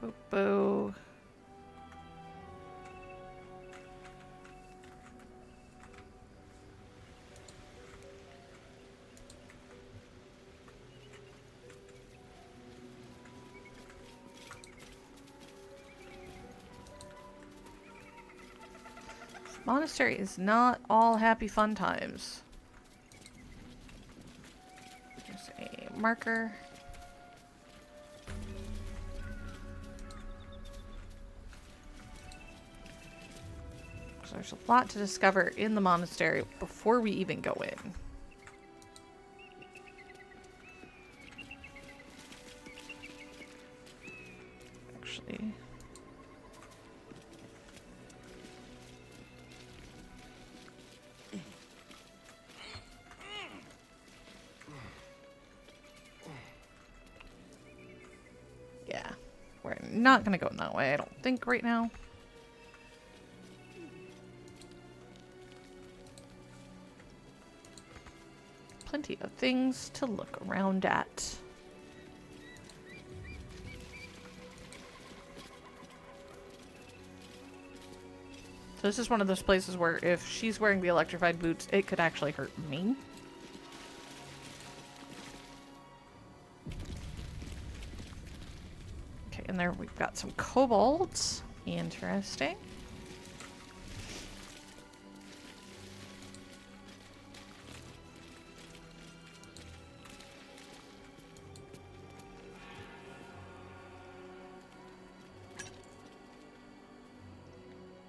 Boo boo. Monastery is not all happy fun times. There's a marker. So there's a lot to discover in the monastery before we even go in. Actually... We're not going to go in that way, I don't think, right now. Plenty of things to look around at. So this is one of those places where if she's wearing the electrified boots, it could actually hurt me. And there we've got some kobolds. Interesting.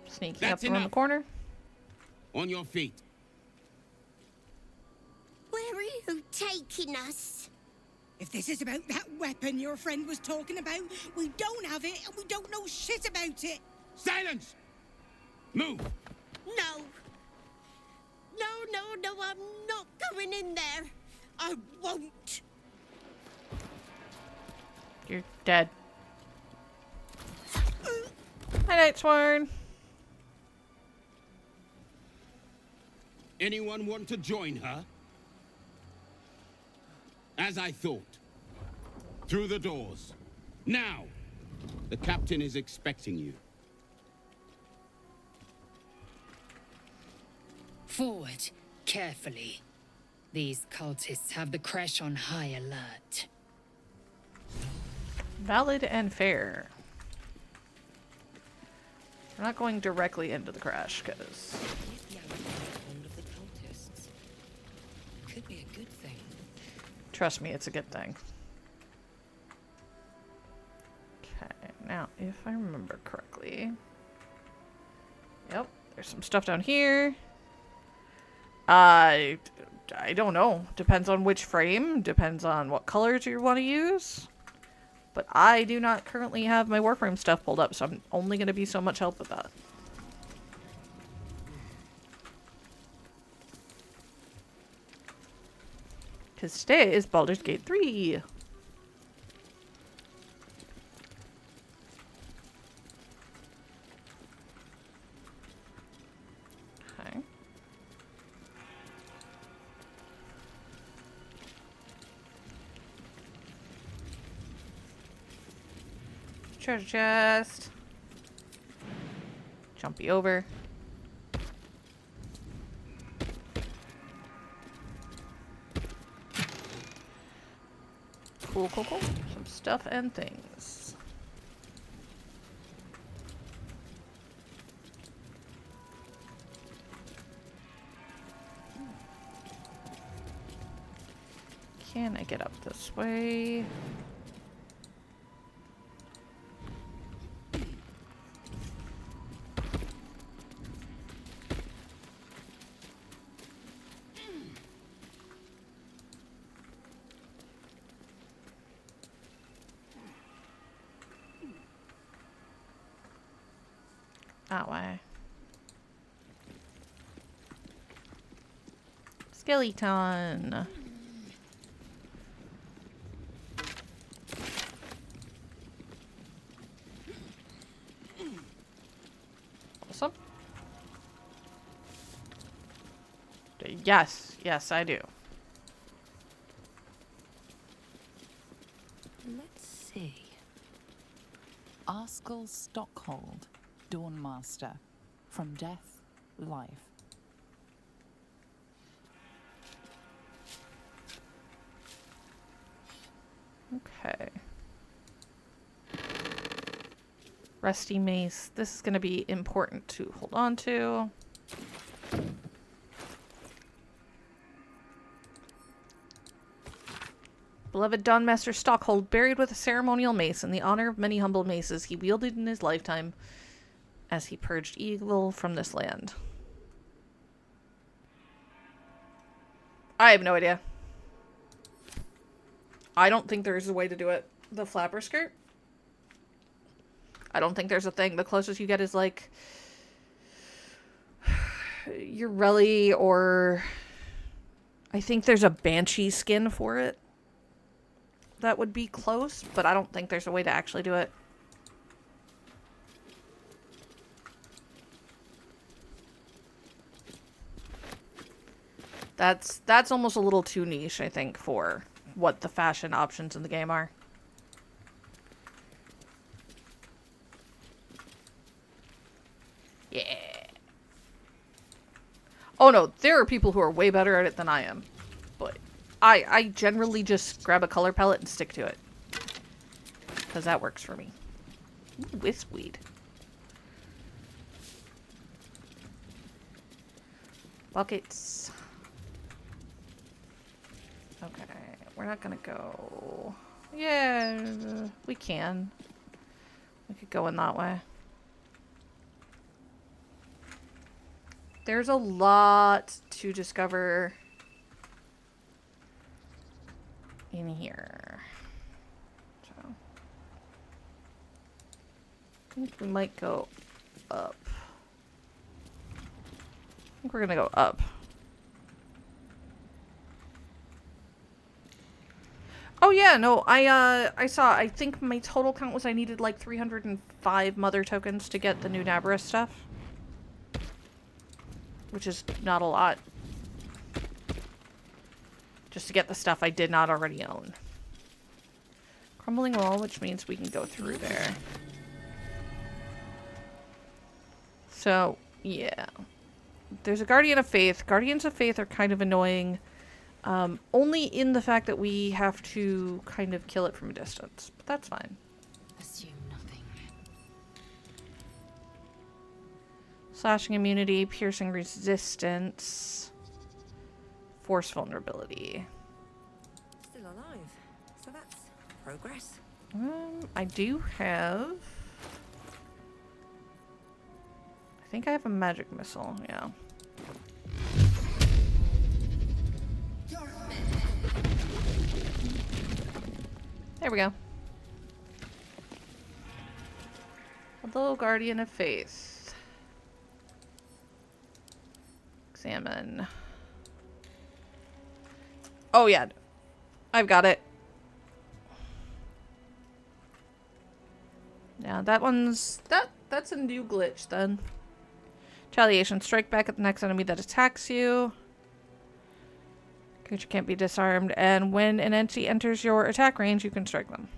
Sneaking up around the corner. On your feet. Where are you taking us? If this is about that weapon your friend was talking about, we don't have it and we don't know shit about it. Silence! Move! No. No, I'm not going in there. I won't. You're dead. Hi, Nightsworn. Anyone want to join her? As I thought. Through the doors. Now! The captain is expecting you. Forward, carefully. These cultists have the Creche on high alert. Valid and fair. We're not going directly into the Creche, because... Could be a good thing. Trust me, it's a good thing. Okay, now, if I remember correctly... Yep, there's some stuff down here. I don't know. Depends on which frame. Depends on what colors you want to use. But I do not currently have my Warframe stuff pulled up, so I'm only going to be so much help with that. Because today is Baldur's Gate 3. Okay. Treasure chest. Jumpy over. Cool. Some stuff and things. Can I get up this way? That way. Skeleton. Awesome. Yes, I do. Let's see. Arskel Stockhold, Dawnmaster. From death, life. Okay. Rusty mace. This is going to be important to hold on to. Beloved Dawnmaster Stockhold, buried with a ceremonial mace in the honor of many humble maces he wielded in his lifetime as he purged evil from this land. I have no idea. I don't think there's a way to do it. The flapper skirt? I don't think there's a thing. The closest you get is like your Relly, or I think there's a Banshee skin for it. That would be close, but I don't think there's a way to actually do it. That's almost a little too niche, I think, for what the fashion options in the game are. Yeah. Oh no, there are people who are way better at it than I am. But I generally just grab a color palette and stick to it. Because that works for me. Ooh, Wisp weed. Buckets. Okay, we're not gonna go... Yeah, we can. We could go in that way. There's a lot to discover in here. So, I think we might go up. I think we're gonna go up. Oh yeah, no, I saw, I think my total count was I needed like 305 mother tokens to get the new Nabarus stuff. Which is not a lot. Just to get the stuff I did not already own. Crumbling wall, which means we can go through there. So, yeah. There's a Guardian of Faith. Guardians of Faith are kind of annoying. Only in the fact that we have to kind of kill it from a distance. But that's fine. Assume nothing. Slashing immunity, piercing resistance, force vulnerability. Still alive. So that's progress. I do have... I think I have a magic missile, yeah. There we go. Hello, Guardian of Faith. Examine. Oh, yeah. I've got it. Yeah, that one's... That's a new glitch, then. Retaliation. Strike back at the next enemy that attacks you. Creature can't be disarmed, and when an entity enters your attack range, you can strike them.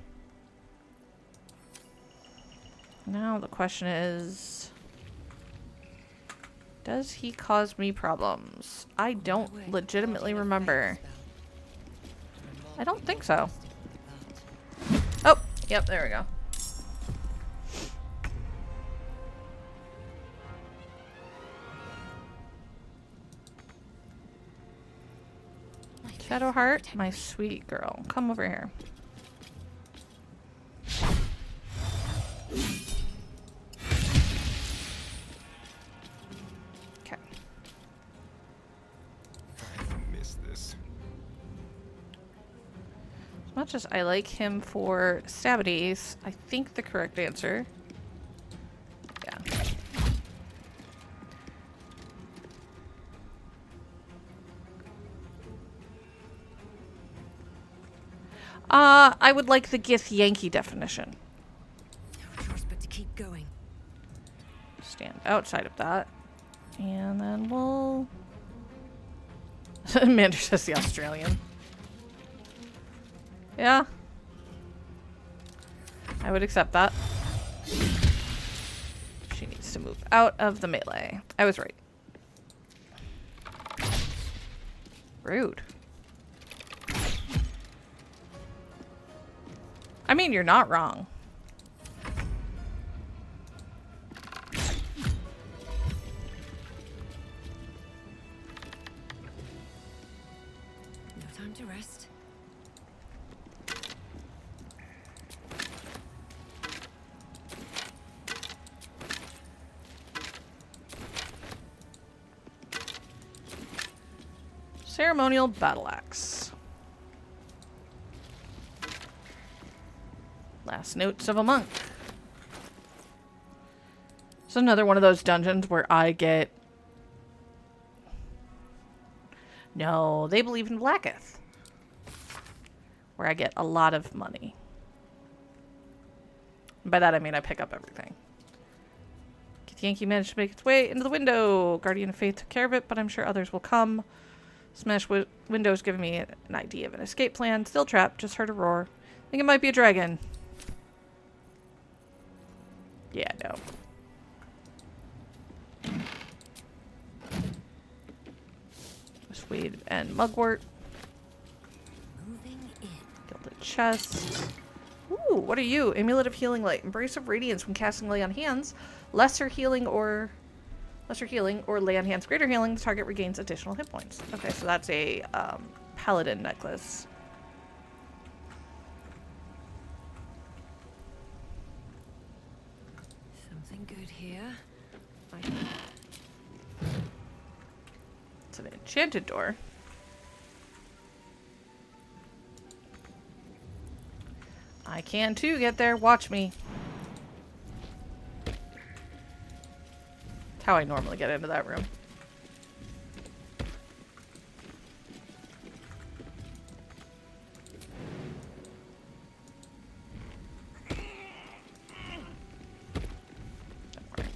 Now the question is... Does he cause me problems? I don't legitimately remember. I don't think so. Oh, yep, there we go. Shadowheart, my sweet girl. Come over here. Okay. I miss this. As much as I like him for stabbities, I think the correct answer... Yeah. I would like the Gith Yankee definition. No choice but to keep going. Stand outside of that. And then we'll... Mander says the Australian. Yeah. I would accept that. She needs to move out of the melee. I was right. Rude. I mean, you're not wrong. No time to rest. Ceremonial battle axe. Last notes of a monk. It's another one of those dungeons where I get... No, they believe in Blacketh. Where I get a lot of money. And by that I mean I pick up everything. Yankee managed to make its way into the window. Guardian of Faith took care of it, but I'm sure others will come. Smash windows giving me an idea of an escape plan. Still trapped, just heard a roar. Think it might be a dragon. Yeah, no. Swede and mugwort. Moving in. Gilded chest. Ooh, what are you? Amulet of Healing Light. Embrace of Radiance when casting lay on hands. Lesser healing or Lesser healing or lay on hands greater healing, the target regains additional hit points. Okay, so that's a paladin necklace. Something good here. It's an enchanted door. I can too get there. Watch me. That's how I normally get into that room.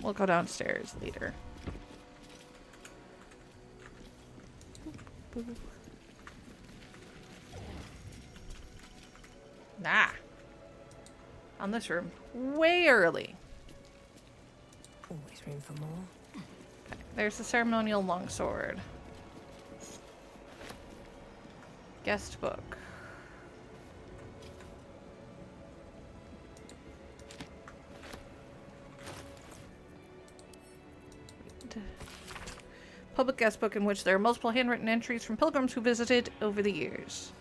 We'll go downstairs later. Nah. On this room. Way early. Always room for more. Okay, there's the ceremonial longsword. Guest book. Public guest book in which there are multiple handwritten entries from pilgrims who visited over the years.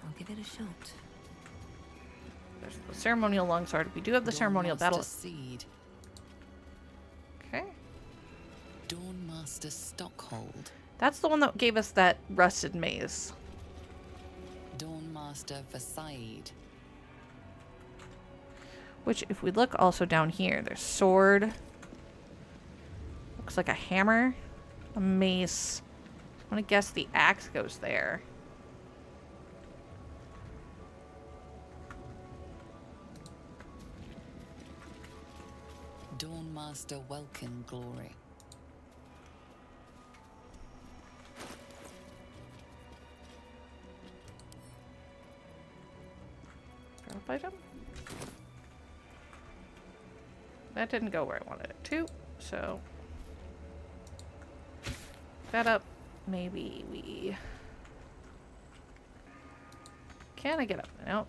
I'll give it a shot. There's the ceremonial longsword. We do have the ceremonial battle. Seed. Okay. Dawnmaster Stockhold. That's the one that gave us that rusted maze. Dawnmaster Versailles. Which, if we look also down here, there's sword. Looks like a hammer. A mace. I want to guess the axe goes there. Dawnmaster Welkin Glory. Drop item? That didn't go where I wanted it to, so that up. Maybe we can I get up? No.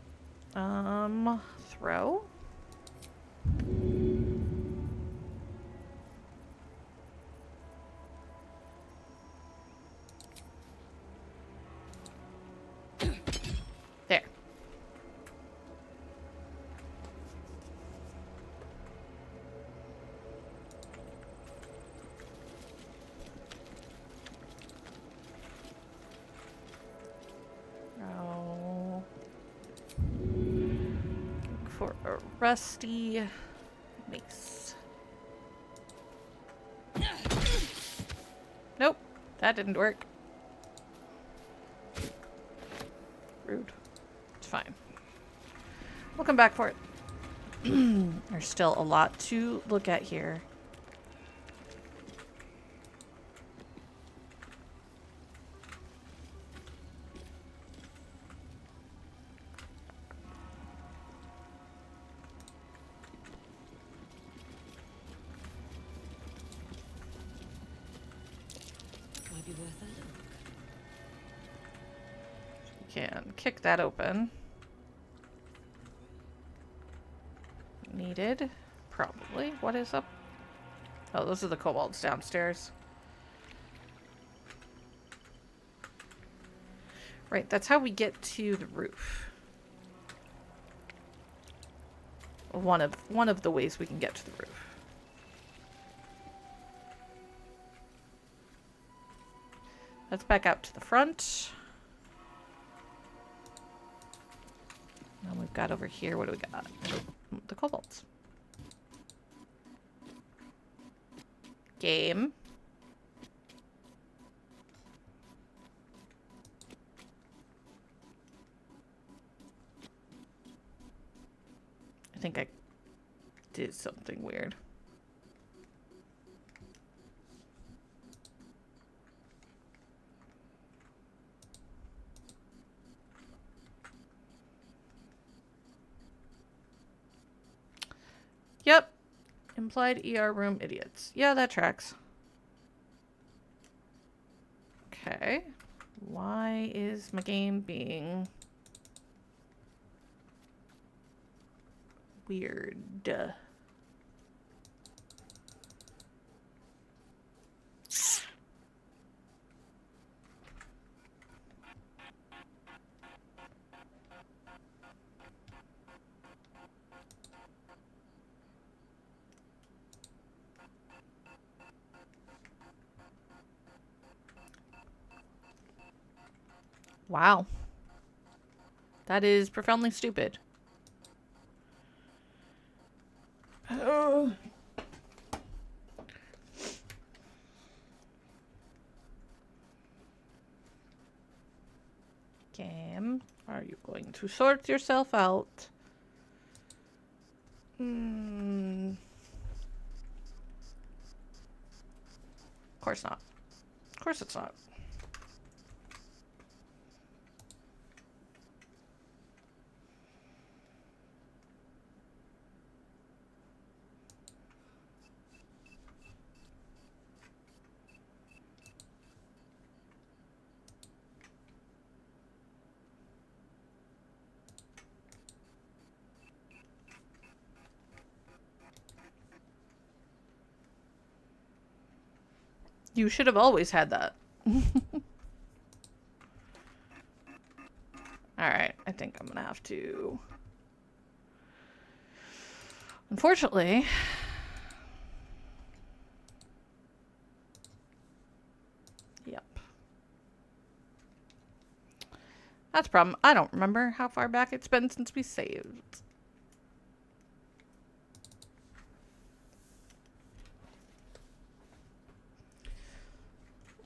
Throw. There. Oh. Look for a rusty mace. Nope, that didn't work. Rude. It's fine. We'll come back for it. There's still a lot to look at here. Might be worth a look. Can kick that open. Needed. Probably. What is up? Oh, those are the kobolds downstairs. Right, that's how we get to the roof. One of the ways we can get to the roof. Let's back out to the front. Now we've got over here, what do we got? The kobolds. Game. I think I did something weird. Yep. Implied ER room idiots. Yeah, that tracks. Okay. Why is my game being weird? Wow. That is profoundly stupid. Oh. Game, are you going to sort yourself out? Of course not. Of course it's not. You should have always had that. Alright, I think I'm gonna have to... Unfortunately... Yep. That's a problem. I don't remember how far back it's been since we saved.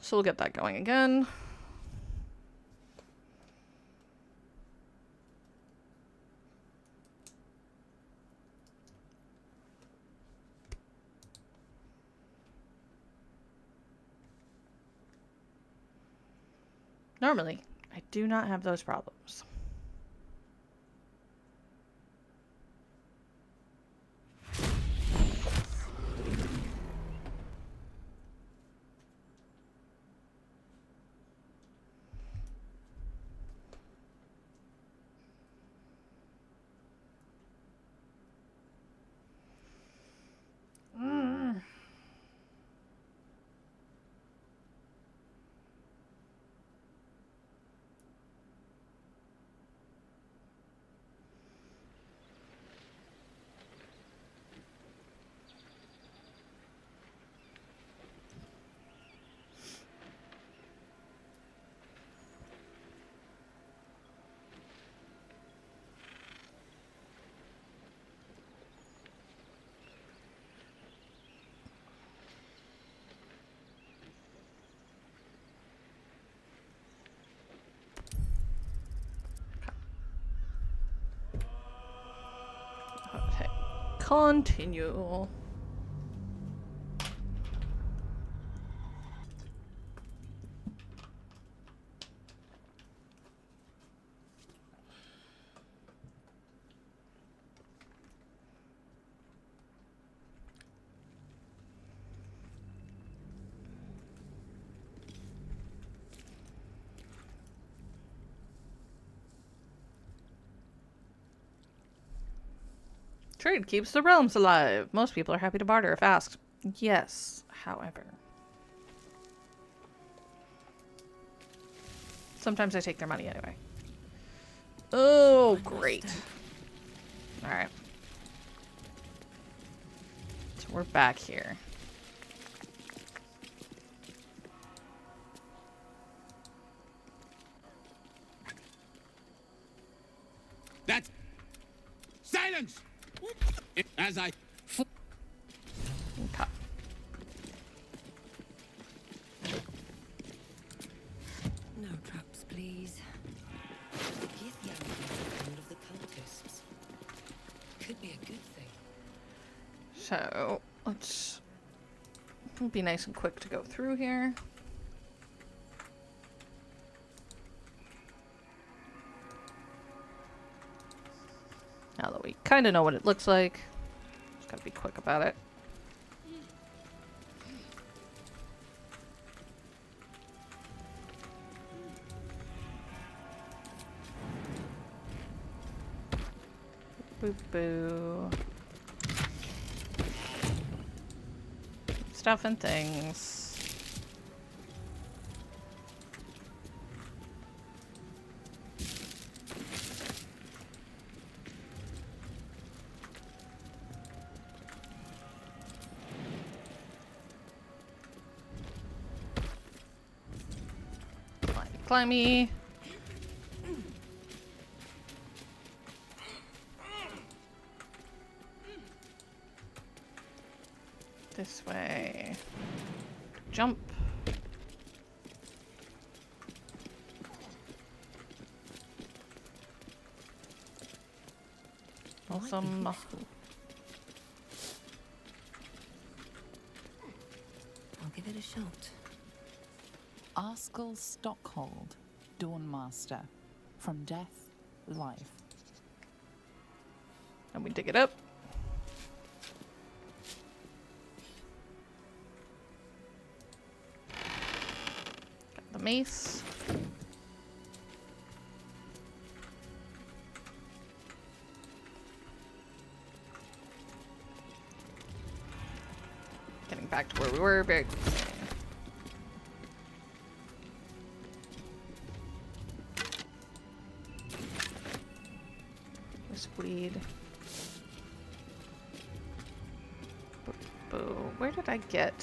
So we'll get that going again. Normally, I do not have those problems. Okay. Continue. Trade keeps the realms alive. Most people are happy to barter if asked. Yes, however. Sometimes I take their money anyway. Oh, great. Alright. So we're back here. That's... Silence! As I... Okay. No traps, please. The Kith'rak of the cultists. Could be a good thing. So, it'll be nice and quick to go through here. Now that we kind of know what it looks like, just gotta be quick about it. Boo boo. Stuff and things. Climby. This way. Jump. Awesome. I'll give it a shot. Arskel Stockhold, Dawnmaster. From death, life. And we dig it up. Got the mace. Getting back to where we were very quickly. Weed. Boo. Where did I get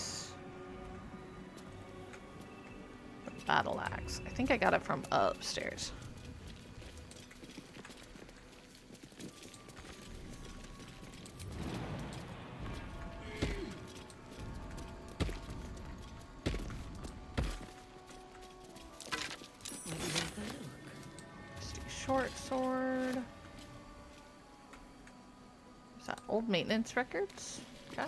the battle axe? I think I got it from upstairs. Short sword. Old maintenance records. Okay.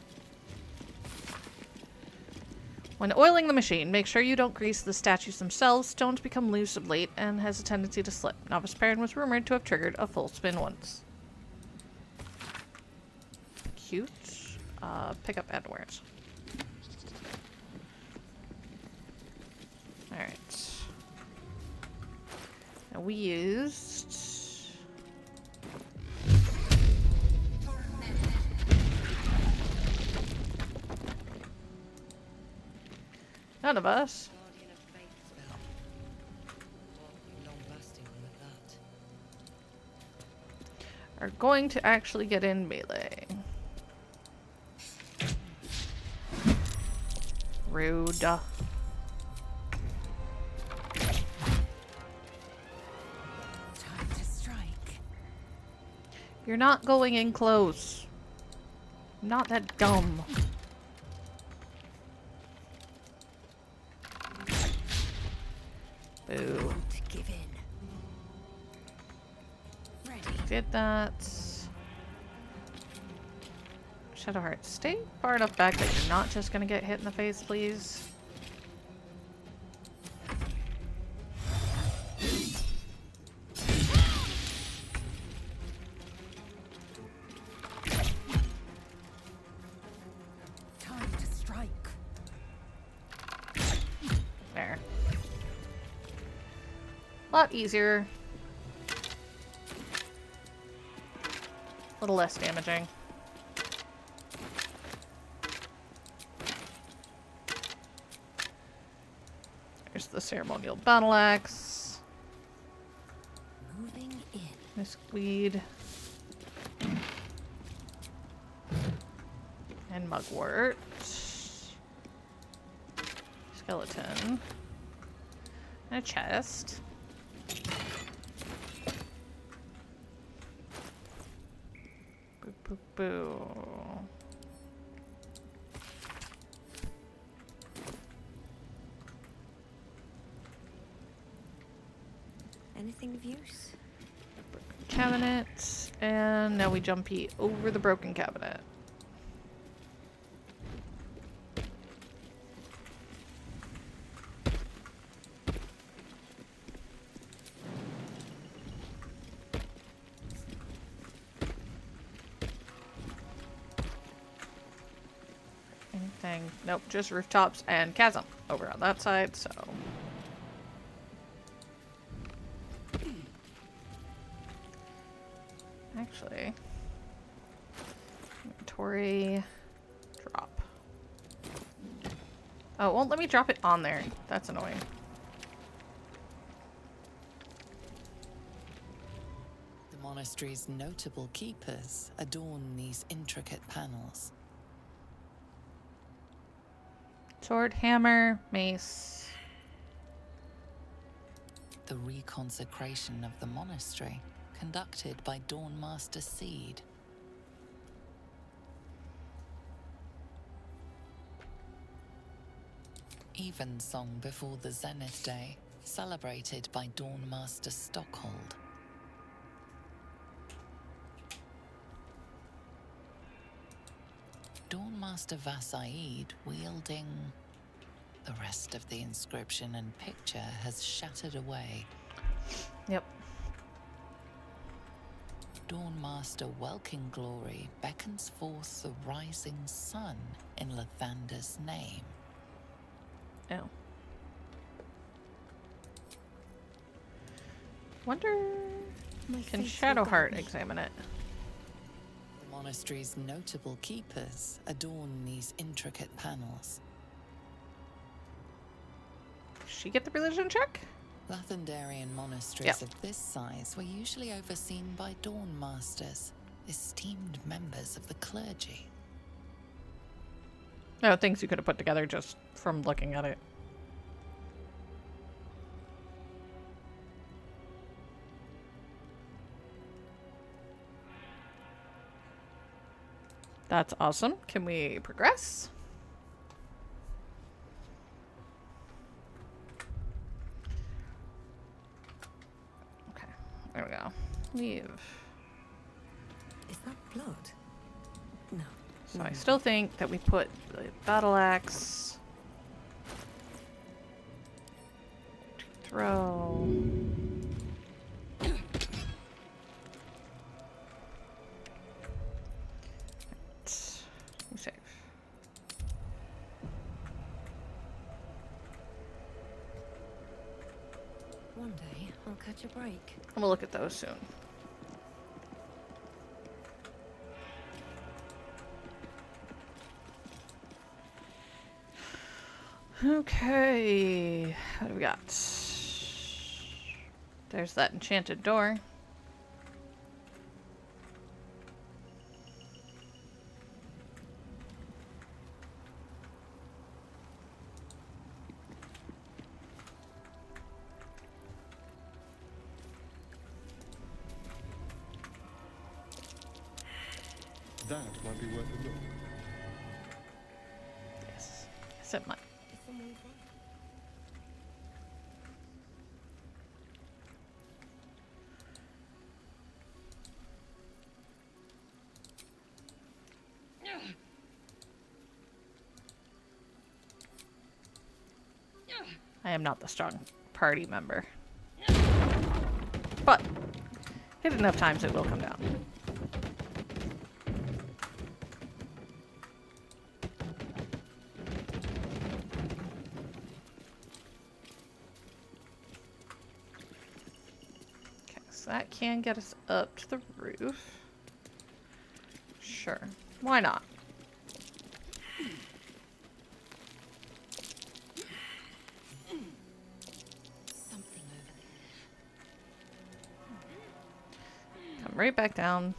When oiling the machine, make sure you don't grease the statues themselves. Stones become loose of late and has a tendency to slip. Novice Perrin was rumored to have triggered a full spin once. Cute. Pick up Edwards. Alright. Now we used... None of us are going to actually get in melee. Rude. Time to strike. You're not going in close. I'm not that dumb. Boo. Give in. Ready. Did that. Shadowheart, stay far enough back that you're not just gonna get hit in the face, please. Time to strike. There. A lot easier. A little less damaging. There's the ceremonial battle axe. Moving in. Miss Weed. And mugwort. Skeleton. And a chest. Boo boo boo. Anything of use? Cabinet, and now we jumpy over the broken cabinet. Anything? Nope, just rooftops and chasm over on that side, so. Actually, inventory. Drop. Oh, it won't let me drop it on there. That's annoying. The monastery's notable keepers adorn these intricate panels. Sword, hammer, mace. The reconsecration of the monastery, conducted by Dawnmaster Seed. Evensong before the Zenith Day, celebrated by Dawnmaster Stockhold. Dawnmaster Vassaid wielding... The rest of the inscription and picture has shattered away. Yep. Dawnmaster Welkin Glory beckons forth the rising sun in Lathander's name. Oh. Wonder... Can Shadowheart examine it? The monastery's notable keepers adorn these intricate panels. She get the religion check? Lathandarian monasteries of this size were usually overseen by Dawnmasters, esteemed members of the clergy. No, things you could have put together just from looking at it. That's awesome. Can we progress? Okay, there we go. Leave. Is that blood? No. So I still think that we put the battle axe. Throw. Save. One day I'll catch a break. And we'll look at those soon. Okay, what do we got? There's that enchanted door. That might be worth a look. Yes, yes it might. I am not the strong party member. But, hit enough times it will come down. Okay, so that can get us up to the roof. Sure. Why not? Right back down.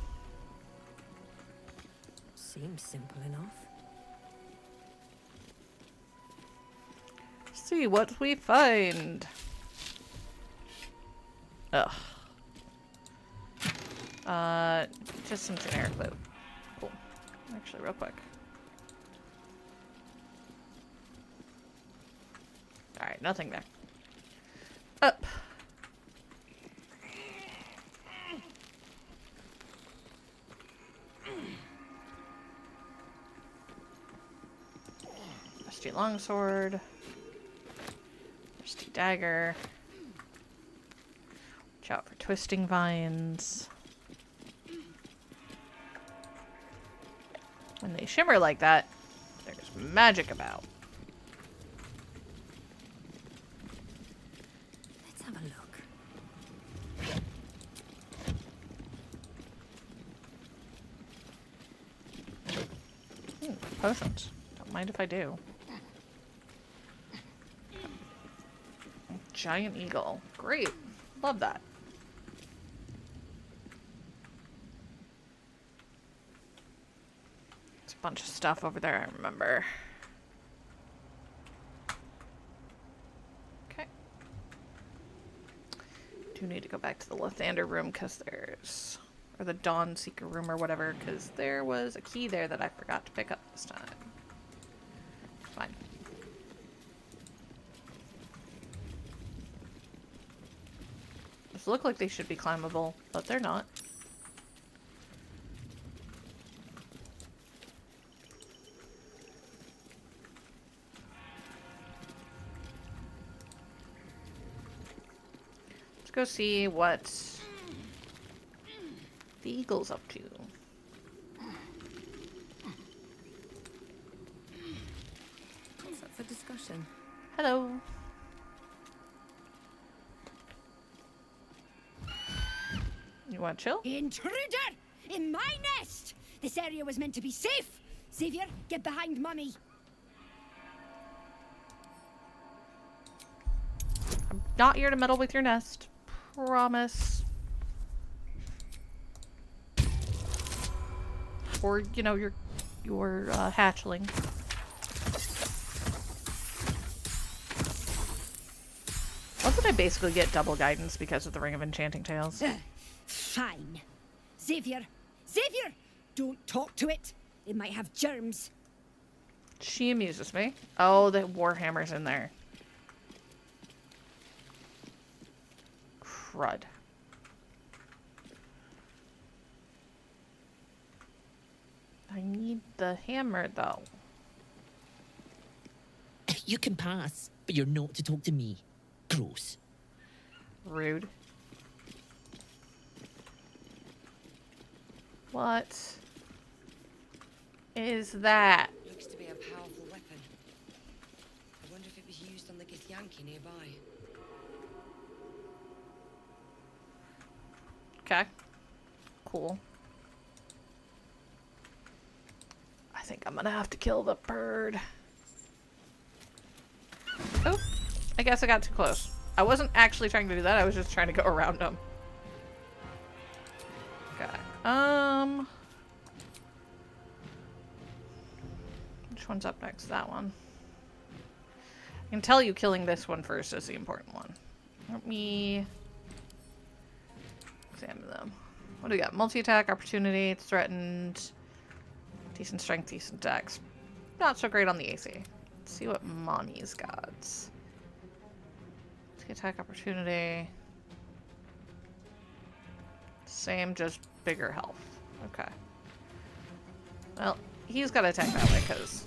Seems simple enough. See what we find. Ugh. Just some generic loot. Cool. Actually, real quick. Alright, nothing there. Up. Rusty longsword. Rusty dagger. Watch out for twisting vines. When they shimmer like that, there's magic about. Let's have a look. potions. Don't mind if I do. Giant eagle. Great. Love that. There's a bunch of stuff over there, I remember. Okay. Do need to go back to the Lathander room because there's... or the Dawn Seeker room or whatever, because there was a key there that I forgot to pick up this time. Fine. These look like they should be climbable, but they're not. Let's go see what the eagle's up to. What's up for discussion? Hello. You want to chill? Intruder! In my nest! This area was meant to be safe! Xavier, get behind Mummy! I'm not here to meddle with your nest. Promise. Or, you know, your hatchling. Wasn't I basically get double guidance because of the Ring of Enchanting Tales? Fine. Xavier! Xavier! Don't talk to it. It might have germs. She amuses me. Oh, the Warhammer's in there. Crud. I need the hammer, though. You can pass, but you're not to talk to me. Gross. Rude. What is that? Looks to be a powerful weapon. I wonder if it was used on the Githyanki nearby. Okay. Cool. I think I'm gonna have to kill the bird. Oh, I guess I got too close. I wasn't actually trying to do that. I was just trying to go around him. Okay. Which one's up next? That one. I can tell you killing this one first is the important one. Let me examine them. What do we got? Multi-attack, opportunity, it's threatened. Decent strength, decent dex. Not so great on the AC. Let's see what Mommy's got. Multi-attack, opportunity. Same, just bigger health. Okay. Well, he's got to attack that way, because...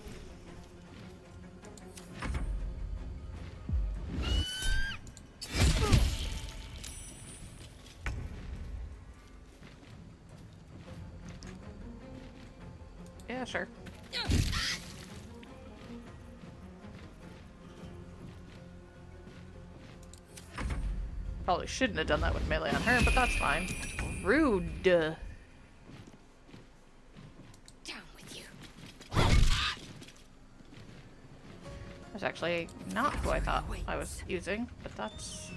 Yeah, sure. Probably shouldn't have done that with melee on her, but that's fine. Rude. Down with you. That's actually not who I thought I was using, but that's...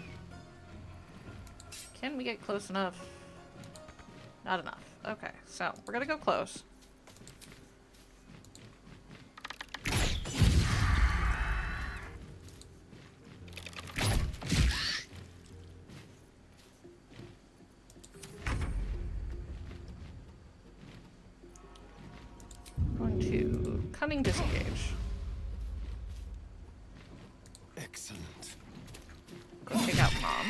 Can we get close enough? Not enough. Okay, so we're gonna go close. Going to cunning disengage. Excellent. Go take out Mom.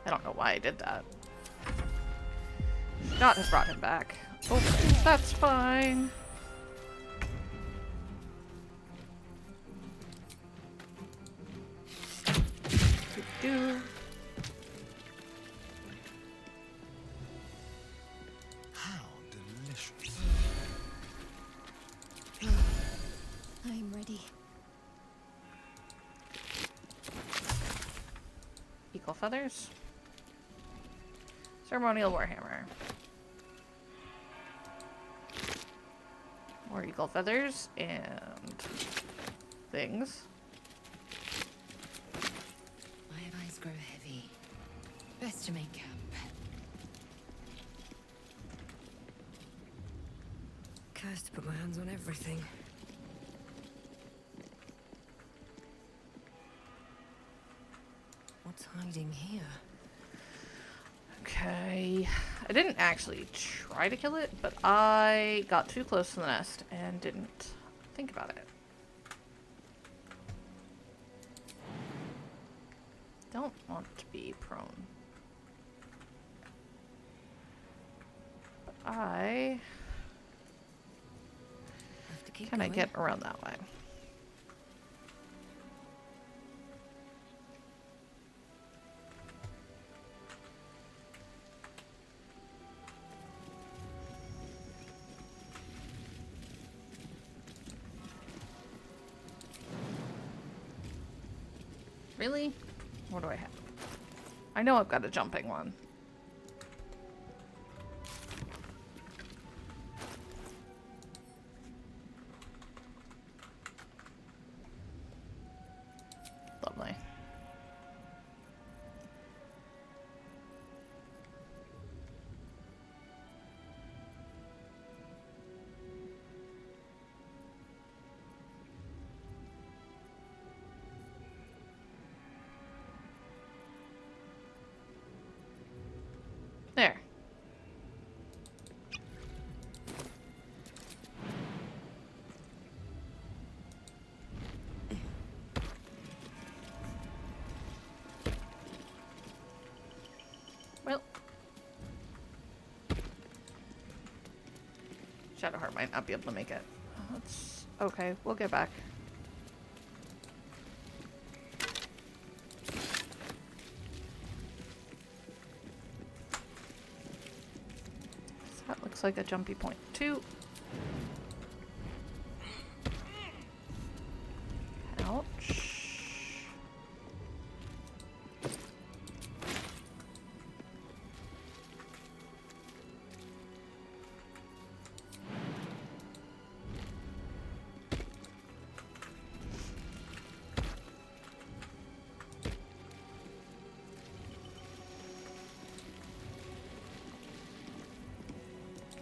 I don't know why I did that. Should not have brought him back. Oh, that's fine. Do. How delicious. I'm ready. Eagle feathers. Ceremonial Warhammer. More eagle feathers and things. My eyes grow heavy. Best to make camp. Cursed to put my hands on everything. What's hiding here? Okay. I didn't actually try to kill it, but I got too close to the nest and didn't think about it. Don't want to be prone. But can I get around that way? Really? What do I have? I know I've got a jumping one. Lovely. There. Well. Shadowheart might not be able to make it. That's okay. We'll get back. That looks like a jumpy point too. Ouch.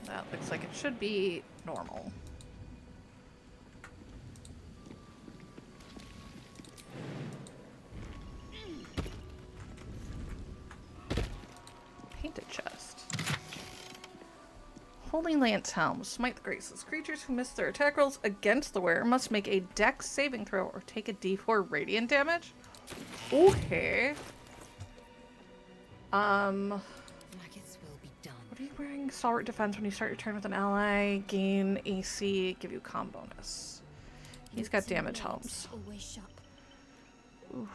That looks like it should be normal. Painted chest. Holy Lance Helm. Smite the graceless. Creatures who miss their attack rolls against the wearer must make a dex saving throw or take a d4 radiant damage. Okay. What are you wearing? Stalwart defense. When you start your turn with an ally, gain AC, give you comm bonus. He's got damage helms. Always sharp. Ooh.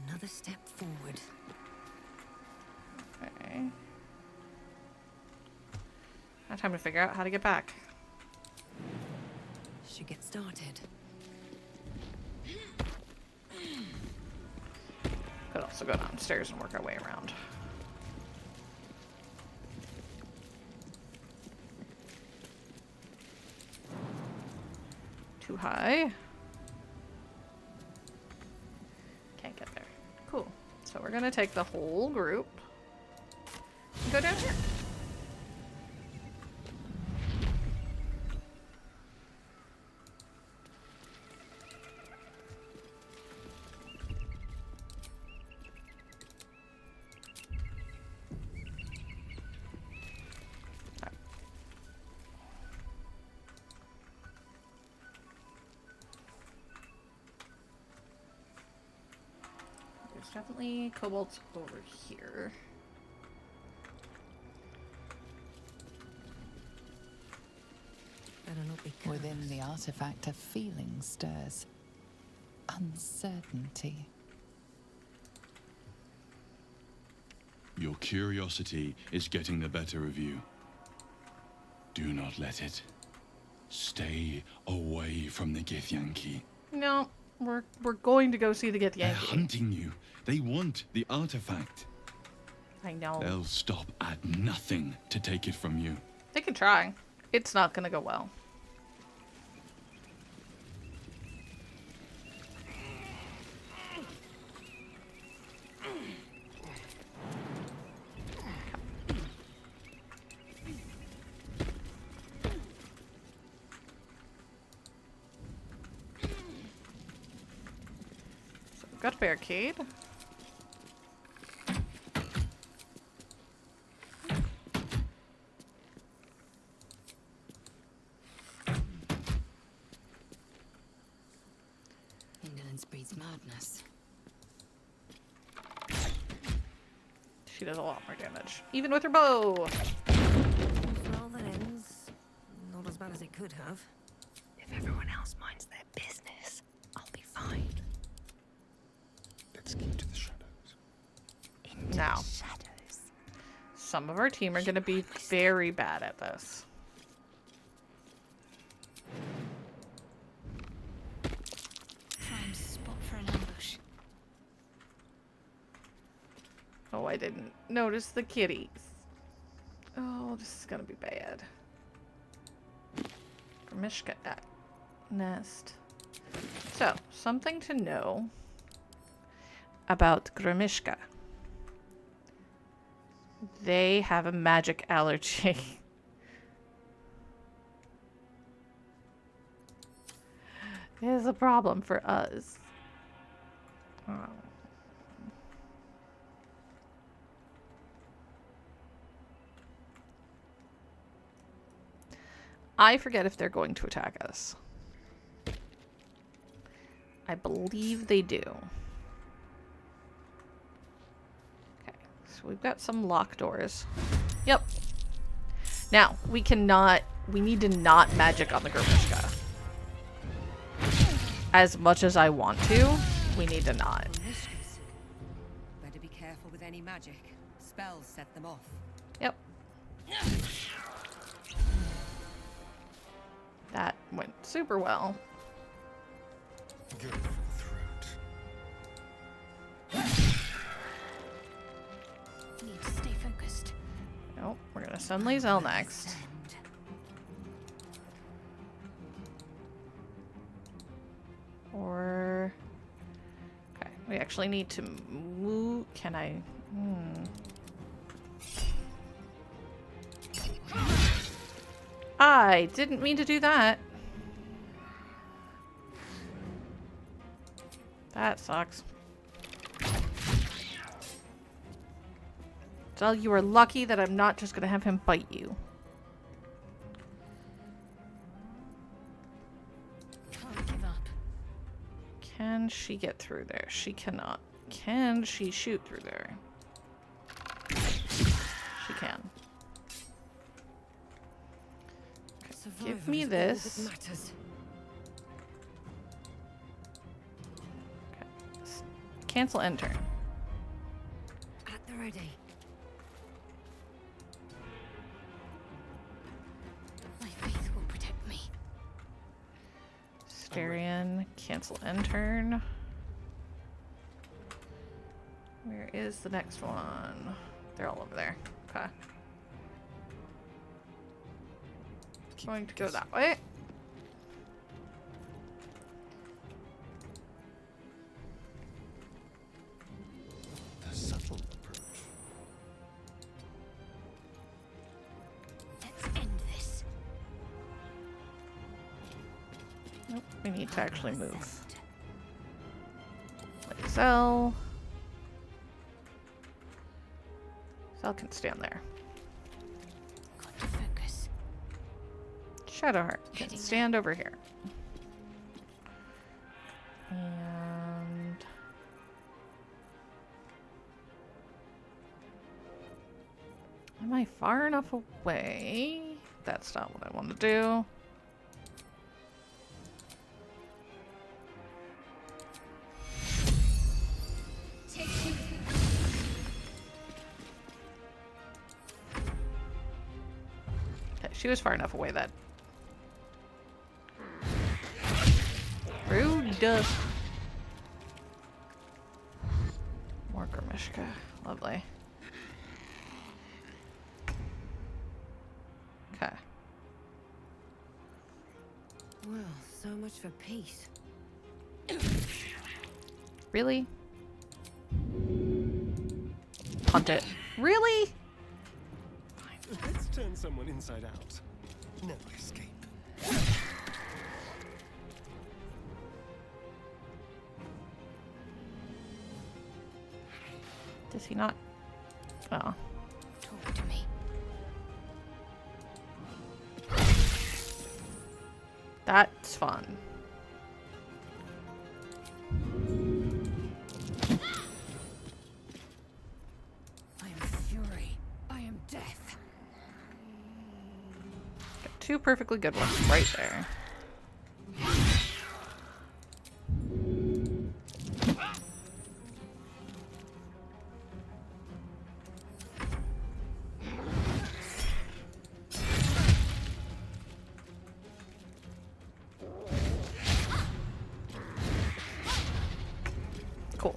Another step forward. Okay. Now time to figure out how to get back. Should get started. Could also go downstairs and work our way around. Too high. Can't get there. Cool. So we're gonna take the whole group and go down here. Definitely kobolds over here. Better not be Within the artifact, a feeling stirs. Uncertainty. Your curiosity is getting the better of you. Do not let it. Stay away from the Githyanki. No, we're going to go see the They're Githyanki. hunting you. They want the artifact. I know. They'll stop at nothing to take it from you. They can try. It's not gonna go well. So we've got a barricade. Indolence breeds madness. She does a lot more damage, even with her bow. Well, that ends not as bad as it could have. If everyone else minds their business, I'll be fine. Let's keep to the shadows. Now, some of our team are going to be very bad at this. Prime spot for an ambush. Oh, I didn't notice the kitties. Oh, this is going to be bad. Gromishka nest. So, something to know about Gromishka. They have a magic allergy. It is a problem for us. Oh. I forget if they're going to attack us. I believe they do. Okay, so we've got some locked doors. Yep. Now, we need to not magic on the Gromishka. As much as I want to, we need to not. Better be careful with any magic. Spells set them off. Yep. That went super well. Good for the throat. Need to stay focused. Nope, we're gonna send Lae'zel next. Or... Okay, we actually need to move... Can I... I didn't mean to do that. That sucks. So you are lucky that I'm not just gonna have him bite you. Can't give up. Can she get through there? She cannot. Can she shoot through there? She can. Okay, give me this. Okay. Cancel end turn. At the ready. My faith will protect me. Styrian, cancel end turn. Where is the next one? They're all over there. Okay. Going to go that way. The subtle approach. Let's end this. Nope, we need to actually move. Lae'zel. Lae'zel can stand there. Got to focus. Shadowheart can stand over here. And... Am I far enough away? That's not what I want to do. Okay, she was far enough away that... Rude. More Gromishka. Lovely. Well, so much for peace. Really? Punt it. Really? Let's turn someone inside out. No escape. Does he not? Oh. Talk to me. That's fun. I am fury. I am death. Got two perfectly good ones right there. Cool.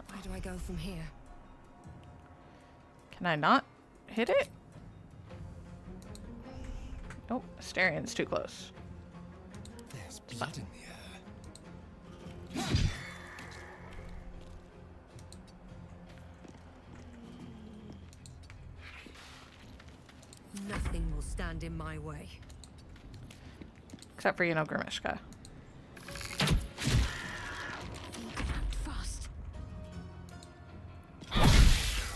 Where do I go from here? Can I not hit it? Nope, Asterian's too close. There's blood in the air. Nothing will stand in my way. Except for, you know, Grimishka. Fast.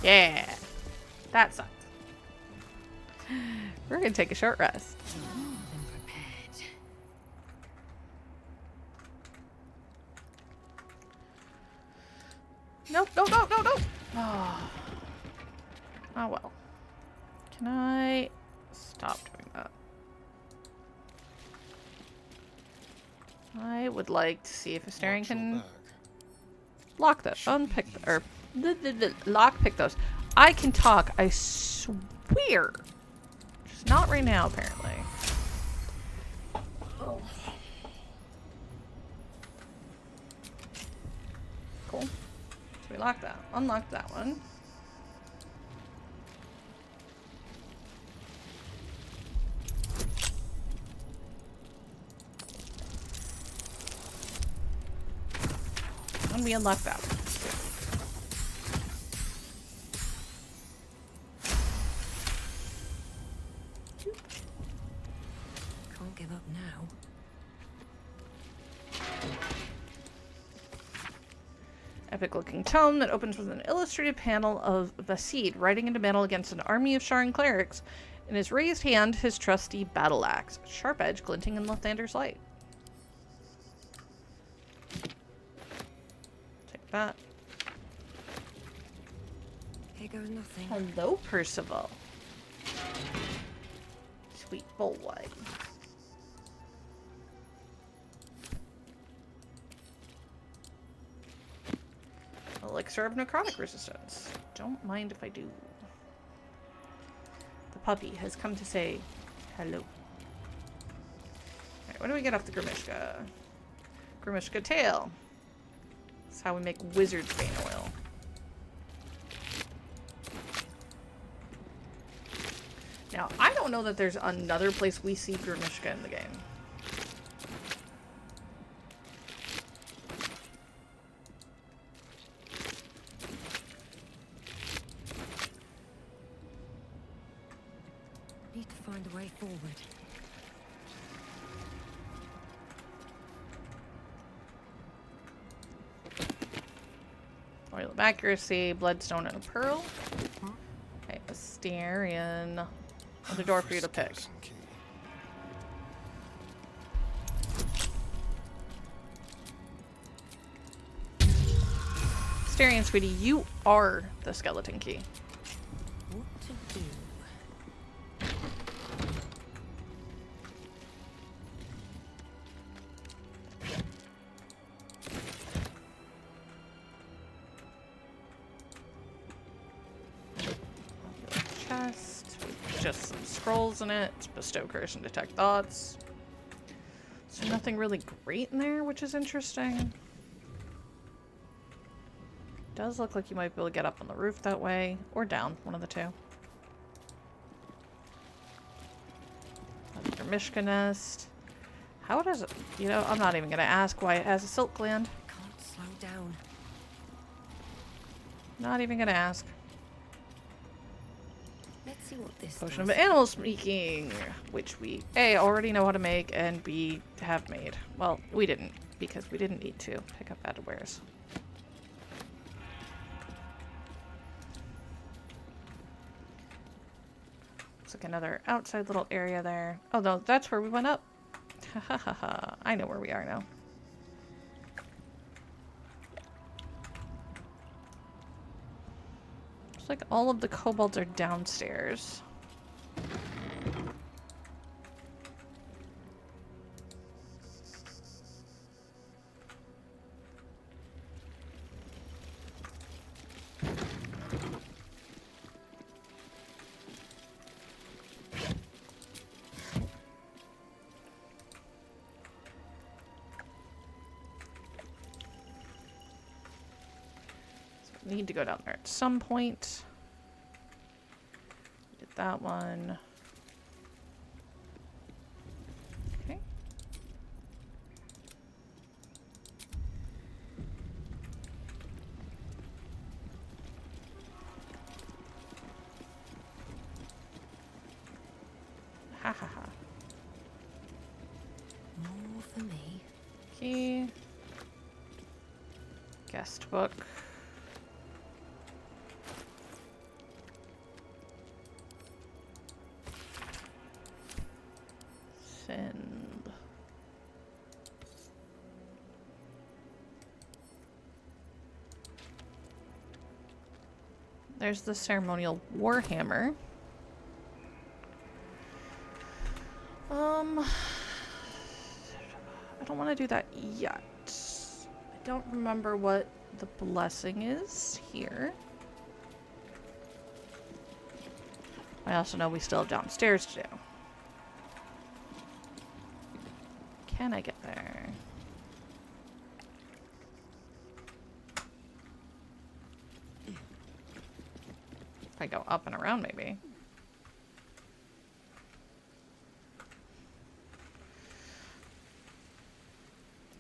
Yeah! That sucked. We're gonna take a short rest. Nope, no, no, no, no! Oh. Oh well. Can I stop doing that? I would like to see if Astarion can lock those, unpick, or lock pick those. I can talk, I swear. Just not right now, apparently. Oh. Cool. So we locked that, unlocked that one. And we unlocked that one. Can't give up now. Epic looking tome that opens with an illustrated panel of Vasid riding into battle against an army of Sharan clerics. In his raised hand, his trusty battle axe, sharp edge glinting in Lathander's light. Take that. Here goes nothing. Hello, Percival. Sweet boy. Elixir of necrotic resistance. Don't mind if I do. The puppy has come to say hello. Alright, what do we get off the Grimishka? Grimishka tail. That's how we make wizard's bane oil. Now, I don't know that there's another place we see Grimishka in the game. Need to find a way forward. Oil of accuracy, bloodstone, and a pearl. Okay, Asterion. Another door for you to pick. Asterion, sweetie, you are the skeleton key. What to do? Chest. Just some scrolls in it. Bestow curse and detect thoughts. So nothing really great in there, which is interesting. Does look like you might be able to get up on the roof that way, or down, one of the two. Mishka nest. How does it... You know, I'm not even going to ask why it has a silk gland. Can't slow down. Not even going to ask. Let's see what this Potion of does. animal speaking, which we A, already know how to make, and B, have made. Well, we didn't, because we didn't need to pick up added wares. Looks like another outside little area there. Oh, no, that's where we went up. Ha ha ha ha. I know where we are now. Looks like all of the kobolds are downstairs. Need to go down there at some point. Did that one. Okay. Ha ha ha. More for me. Key. Guest book. Send. There's the ceremonial warhammer. I don't want to do that yet. I don't remember what the blessing is here. I also know we still have downstairs to do. Can I get there? If I go up and around, maybe.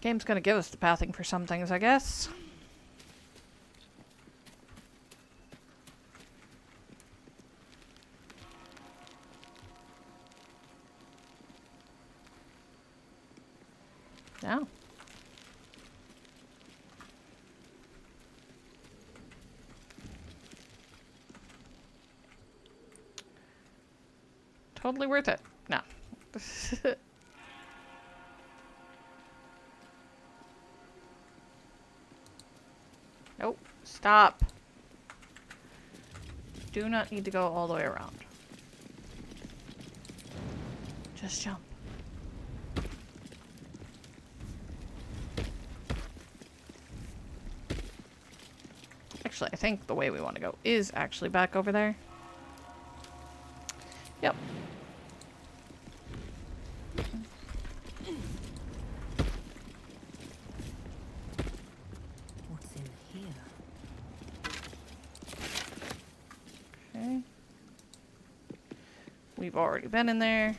Game's gonna give us the pathing for some things, I guess. No. Totally worth it. No. Nope. Stop. Do not need to go all the way around. Just jump. Actually, I think the way we want to go is actually back over there. Yep. What's in here? Okay. We've already been in there.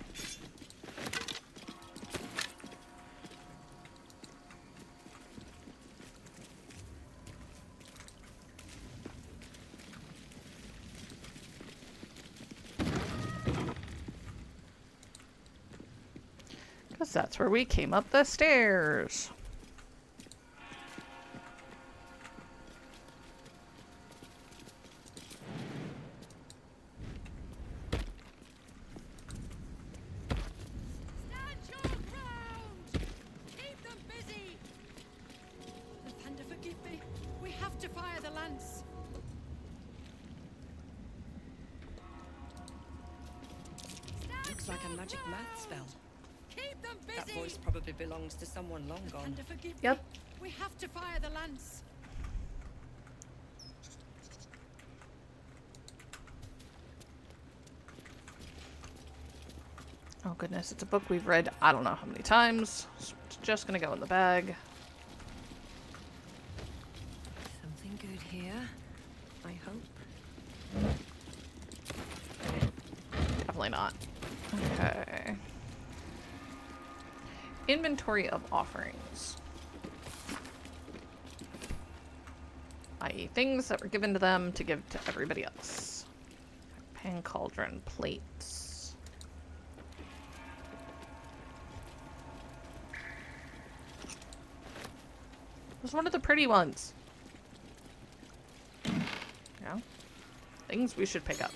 That's where we came up the stairs. Stand your ground! Keep them busy! Lathander, forgive me. We have to fire the lance. Looks like a magic math spell. Keep them busy! That voice probably belongs to someone long gone. Lathander, forgive Yep. me. We have to fire the lance. Oh goodness, it's a book we've read I don't know how many times. So it's just gonna go in the bag. Something good here, I hope. Definitely not. Okay. inventory of offerings. I.e. things that were given to them to give to everybody else. Pan cauldron plates. It was one of the pretty ones. Yeah. Things we should pick up.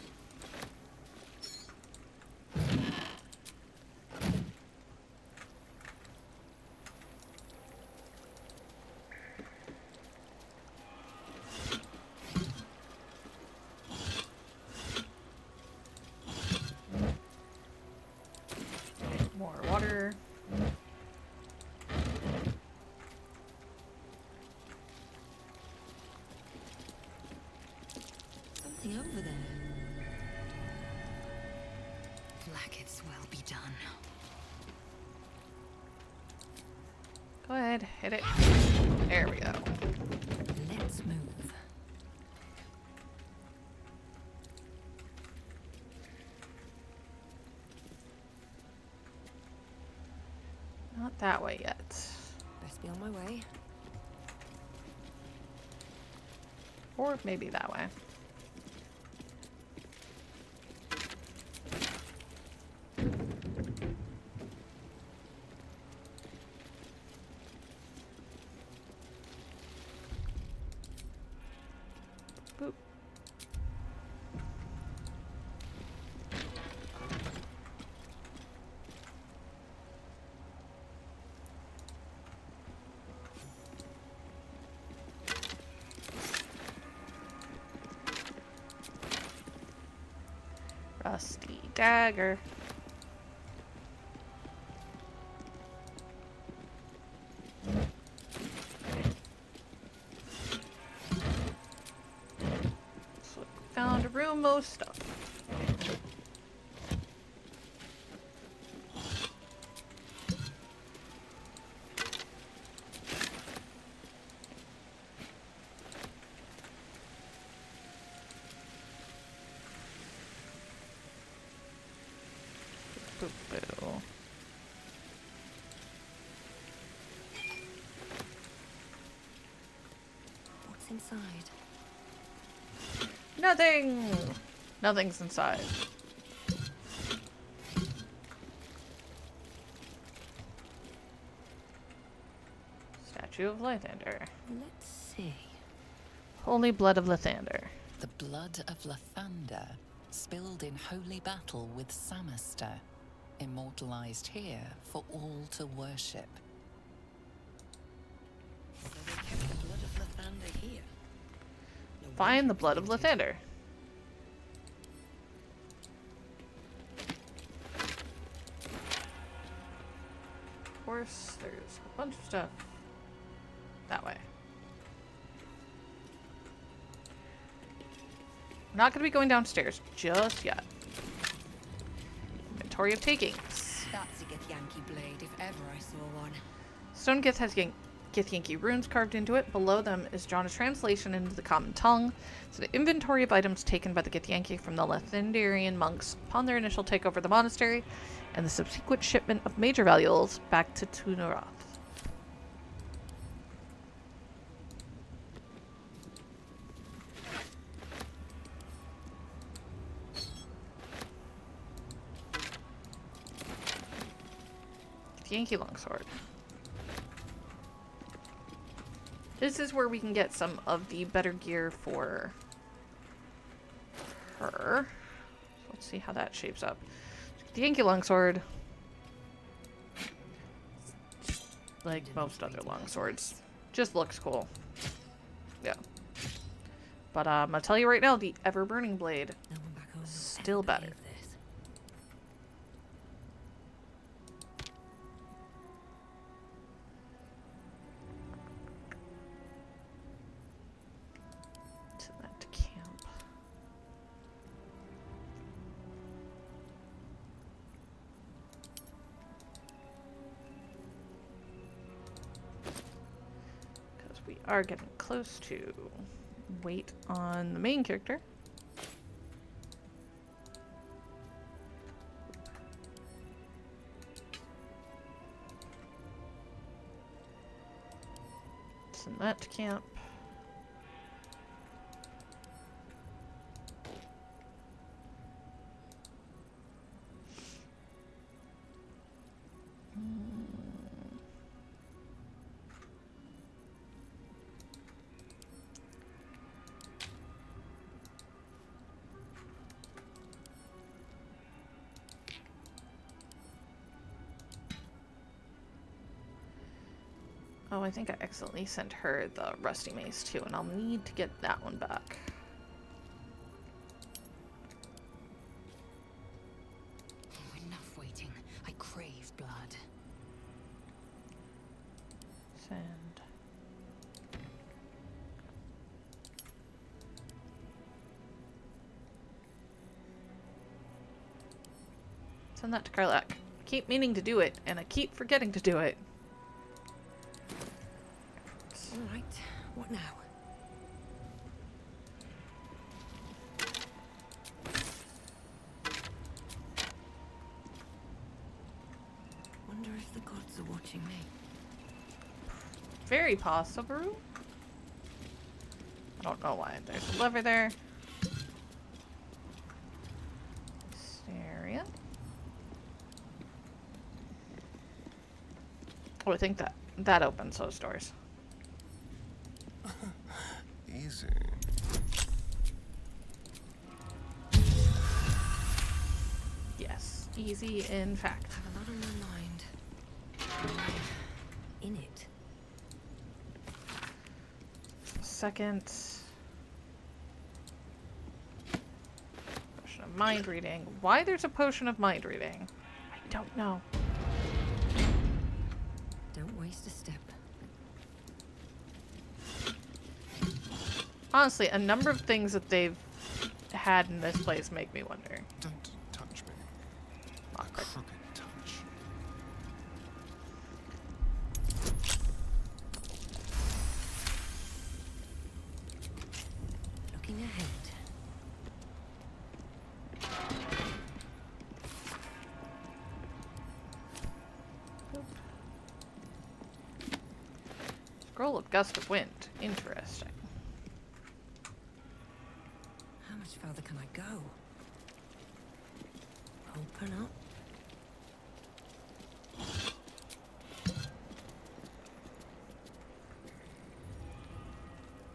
More water. Something over there. Blackets will be done. Go ahead, hit it. There we go. Let's move. Not that way yet. Best be on my way. Or maybe that way. Boop. Rusty dagger. So found a room, most stuff. Boo-boo. What's inside? Nothing! Nothing's inside. Statue of Lathander. Let's see. Holy blood of Lathander. The blood of Lathander, spilled in holy battle with Samaster, immortalized here for all to worship. So they kept the blood of Lathander here. Find the blood of Lathander. Of course, there's a bunch of stuff that way. We're not going to be going downstairs just yet. Inventory of takings. That's a Githyanki blade, if ever I saw one. Stone Gith has Githyanki runes carved into it. Below them is drawn a translation into the common tongue. So the inventory of items taken by the Githyanki from the Lathanderian monks upon their initial takeover of the monastery, and the subsequent shipment of major valuables back to Tu'narath. Githyanki longsword. This is where we can get some of the better gear for her. So let's see how that shapes up. The Yankee longsword, like most other longswords, just looks cool. Yeah. But I'm gonna tell you right now, the ever-burning blade is still better. Are getting close to wait on the main character. Send that to camp. Oh, I think I accidentally sent her the rusty mace too, and I'll need to get that one back. Oh, enough waiting. I crave blood. Send. Send that to Kith'rak. Keep meaning to do it, and I keep forgetting to do it. All right, what now? Wonder if the gods are watching me. Very possible. I don't know why. There's a lever there. Hysteria. Oh, I think that opens those doors. Easy. Yes, easy in fact. I have a lot on my mind. In it. Second. Potion of mind reading. Why there's a potion of mind reading? I don't know. Don't waste a step. Honestly, a number of things that they've had in this place make me wonder. Don't touch me. A crooked touch. Looking ahead. Scroll of Gust of Wind. Interesting. How much further can I go? Open up.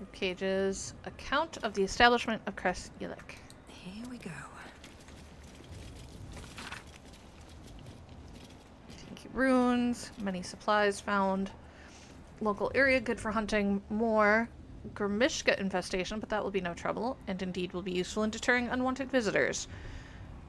Rib cages. Account of the establishment of Creche. Here we go. Tinky runes. Many supplies found. Local area good for hunting. More Grimishka infestation, but that will be no trouble, and indeed will be useful in deterring unwanted visitors.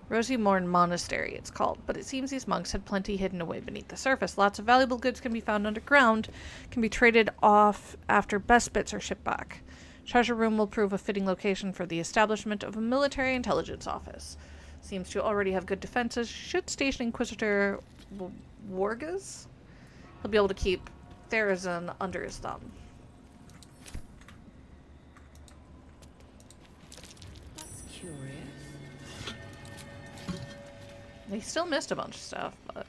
Rosy Morn Monastery, it's called, but it seems these monks had plenty hidden away beneath the surface. Lots of valuable goods can be found underground, can be traded off after best bits are shipped back. Treasure room will prove a fitting location for the establishment of a military intelligence office. Seems to already have good defenses. Should station Inquisitor Wargas? He'll be able to keep Therazin under his thumb. That's curious. They still missed a bunch of stuff, but...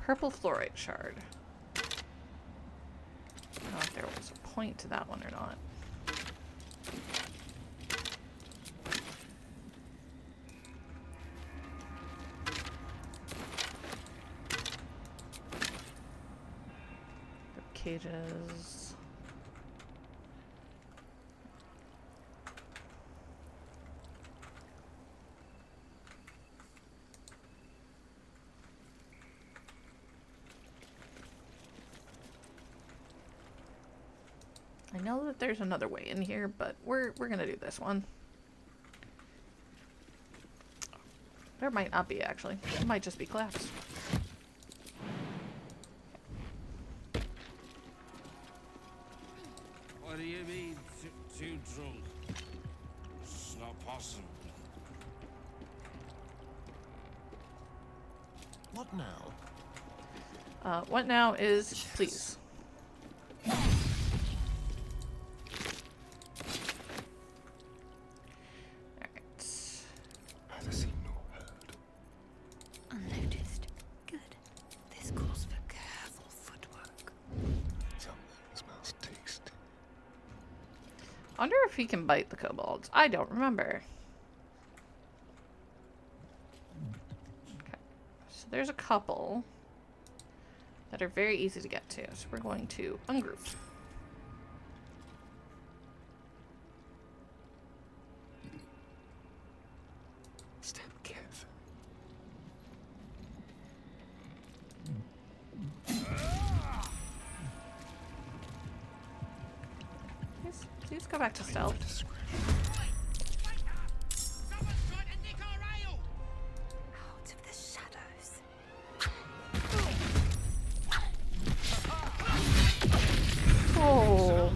Purple fluorite shard. I don't know if there was a point to that one or not. Cages. I know that there's another way in here, but we're gonna do this one. There might not be, actually. It might just be collapsed. What do you mean, too drunk? It's not possible. What now? What now is, please. Alright. wonder if he can bite the kobolds. I don't remember. Okay. So there's a couple that are very easy to get to. So we're going to ungroup. Step careful. Please go back to stealth. Out of the shadows. Oh.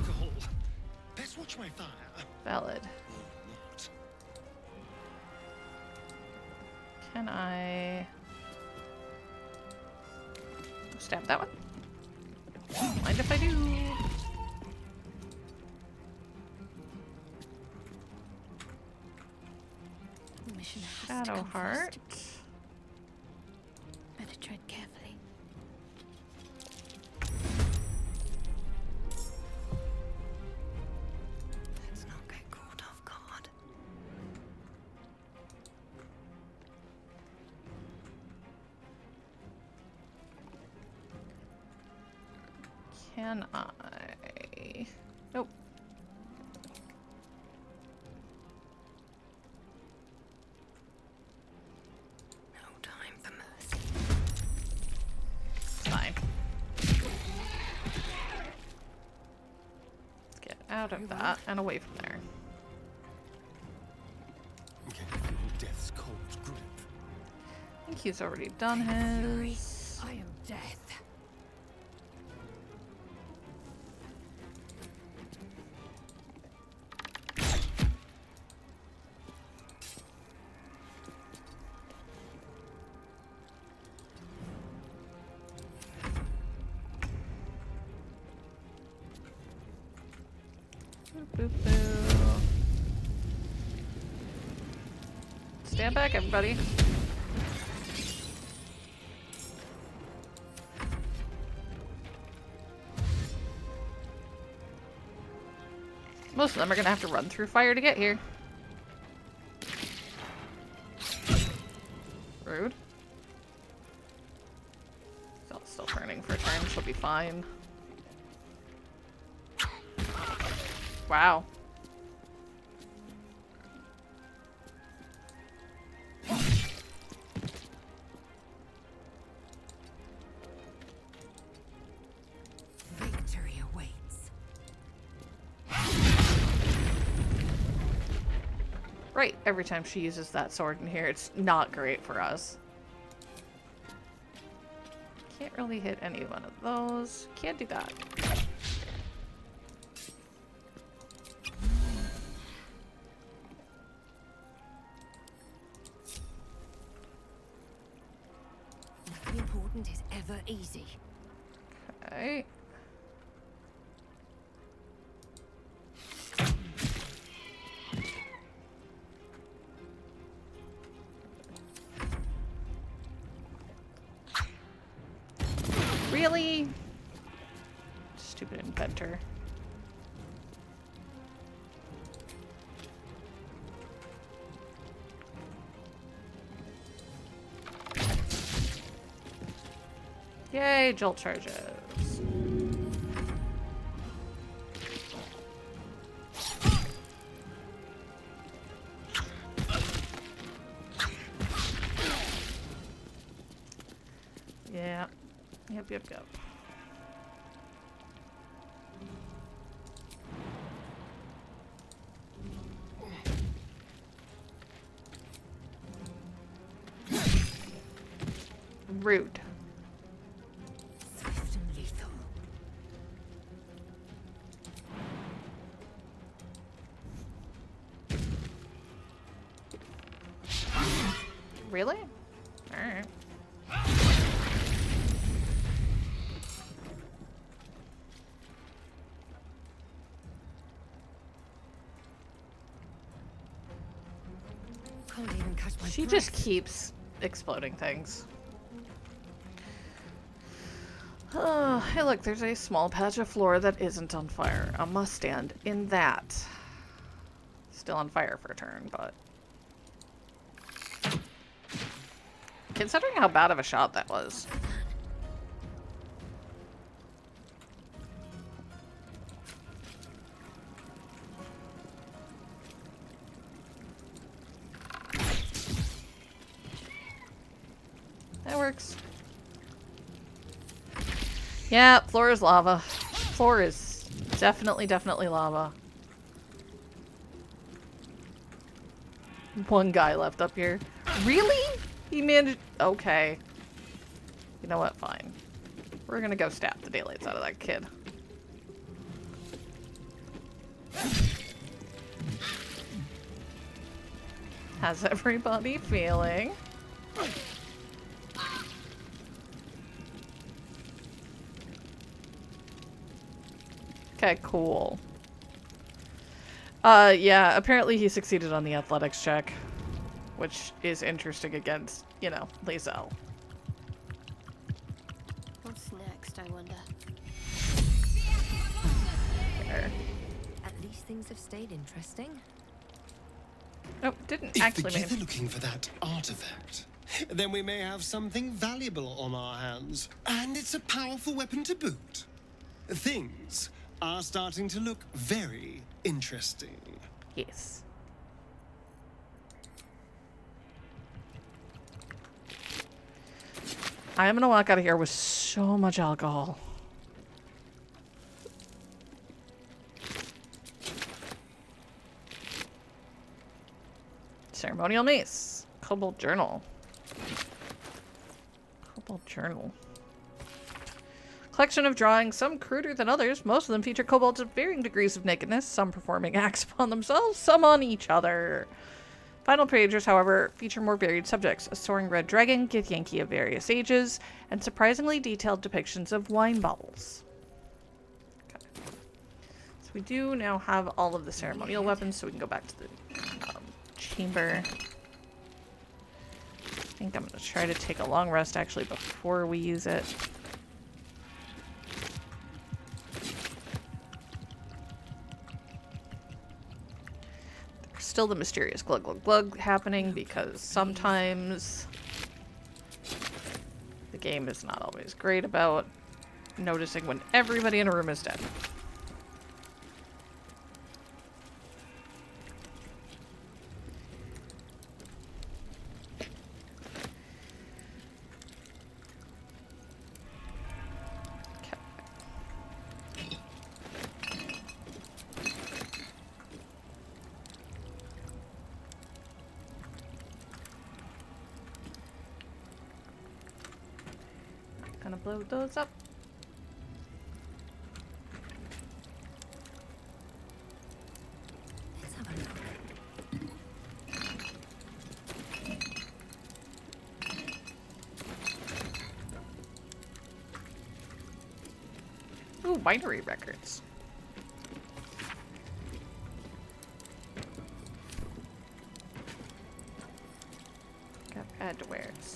Let's watch my fire. Valid. Can I stab that one? Mind if I do? Mission has to Shadow come Heart. first. Better tread carefully. Let's not get caught off guard. Can I? Nope. No time for mercy. Fine. Let's get out of that and away from there. Can you feel death's cold grip? I think he's already done his. I am death. Boop, boop, boop. Stand back, everybody. Most of them are gonna have to run through fire to get here. Rude. Zelt's still turning for a turn, she'll be fine. Wow. Victory awaits. Right, every time she uses that sword in here, it's not great for us. Can't really hit any one of those. Can't do that. Nothing important is ever easy. Okay. Really? Stupid inventor. Yay, jolt charges. Yeah. Yep. Rude. Swift and lethal. Really? Alright. Can't even catch my She breath. just keeps exploding things. Oh, hey look, there's a small patch of floor that isn't on fire. I must stand in that. still on fire for a turn, but... Considering how bad of a shot that was. That works. Yeah, floor is lava. Floor is definitely lava. One guy left up here. Really? He managed... Okay. You know what? Fine. We're gonna go stab the daylights out of that kid. How's everybody feeling? Okay, cool. Yeah, apparently he succeeded on the athletics check, which is interesting against, you know, Lae'zel. What's next, I wonder? There. At least things have stayed interesting. Oh, didn't If actually the Gith are looking for that artifact, then we may have something valuable on our hands. And it's a powerful weapon to boot. Things are starting to look very interesting. Yes. I am gonna walk out of here with so much alcohol. Ceremonial mace. Cobalt journal. Cobalt journal. Collection of drawings, some cruder than others. Most of them feature kobolds of varying degrees of nakedness, some performing acts upon themselves, some on each other. Final pages, however, feature more varied subjects. A soaring red dragon, Githyanki of various ages, and surprisingly detailed depictions of wine bottles. Okay. So we do now have all of the ceremonial weapons, so we can go back to the chamber. I think I'm going to try to take a long rest, actually, before we use it. Still the mysterious glug glug glug happening because sometimes the game is not always great about noticing when everybody in a room is dead. Gonna blow those up. Let's have a look. Ooh, winery records. Got add to wares.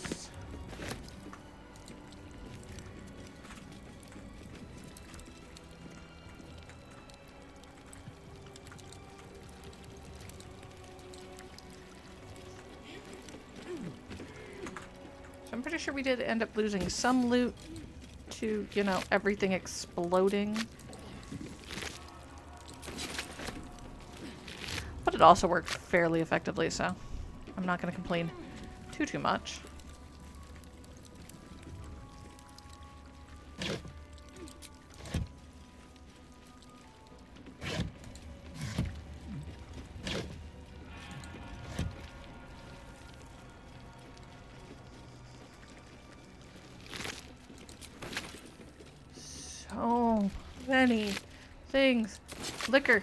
I'm pretty sure we did end up losing some loot to, you know, everything exploding. But it also worked fairly effectively, so I'm not going to complain too much. So many things. Liquor.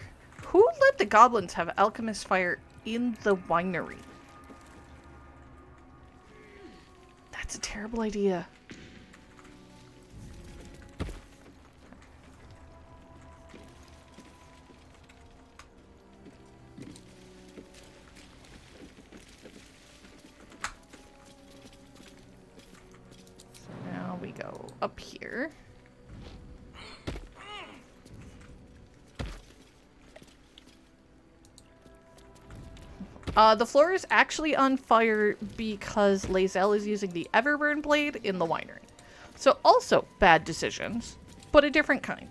Who let the goblins have alchemist fire in the winery? That's a terrible idea. So now we go up here. The floor is actually on fire because Lae'zel is using the Everburn blade in the winery. So also bad decisions, but a different kind.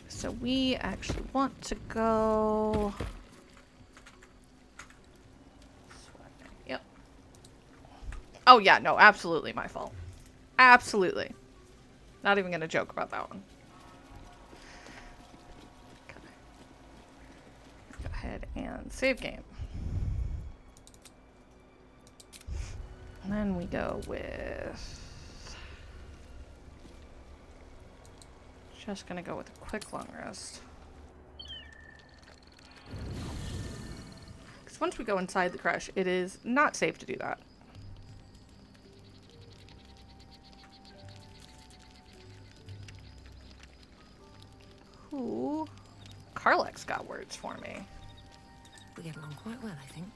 So we actually want to go... Yep. Oh yeah, no, absolutely my fault. Absolutely. Not even gonna joke about that one. Okay. Go ahead and save game. And then we go with... Just gonna go with a quick long rest. Because once we go inside the Creche, it is not safe to do that. Ooh. Karlach's got words for me. We get along quite well, I think.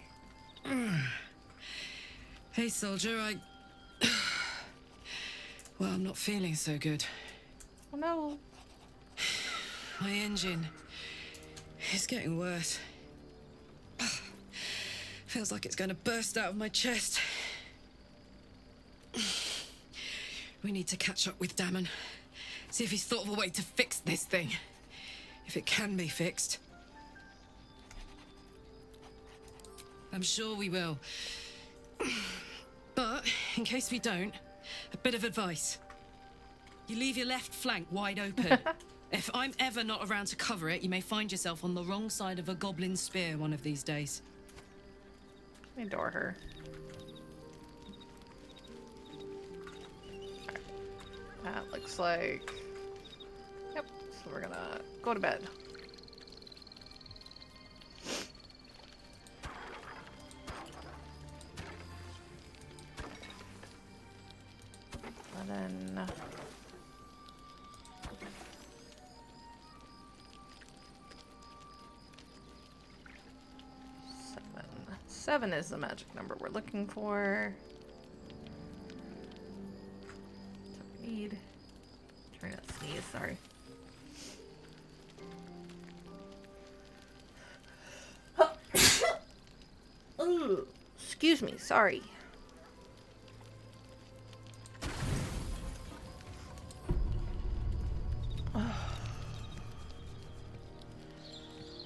Hey, soldier, well, I'm not feeling so good. Oh, no. My engine is getting worse. Feels like it's going to burst out of my chest. We need to catch up with Damon. See if he's thought of a way to fix this thing. If it can be fixed. I'm sure we will. But, in case we don't, a bit of advice. You leave your left flank wide open. If I'm ever not around to cover it, you may find yourself on the wrong side of a goblin spear one of these days. I adore her. That looks like... Yep, so we're gonna go to bed. And then... Seven is the magic number we're looking for. That's what we need. Try not to sneeze, sorry. Ooh, excuse me, sorry.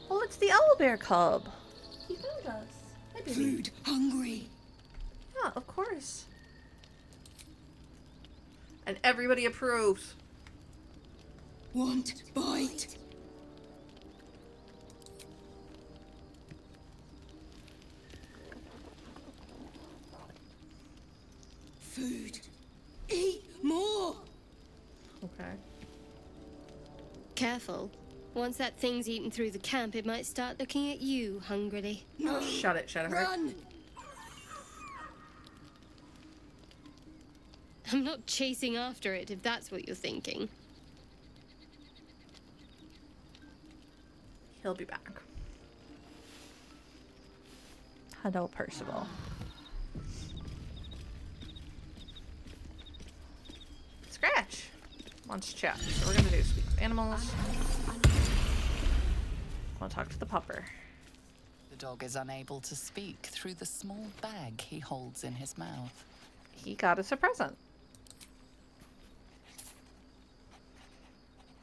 Well, it's the owlbear cub. He found us. Food hungry. Yeah, of course. And everybody approves. Want bite. Food. Eat more. Okay. Careful. Once that thing's eaten through the camp, it might start looking at you hungrily. No. Shut it, Shadowheart. Run. I'm not chasing after it, if that's what you're thinking. He'll be back. Hello, Percival. Scratch wants to chat, so we're gonna do speak with animals. I want to talk to the pupper. The dog is unable to speak through the small bag he holds in his mouth. He got us a present.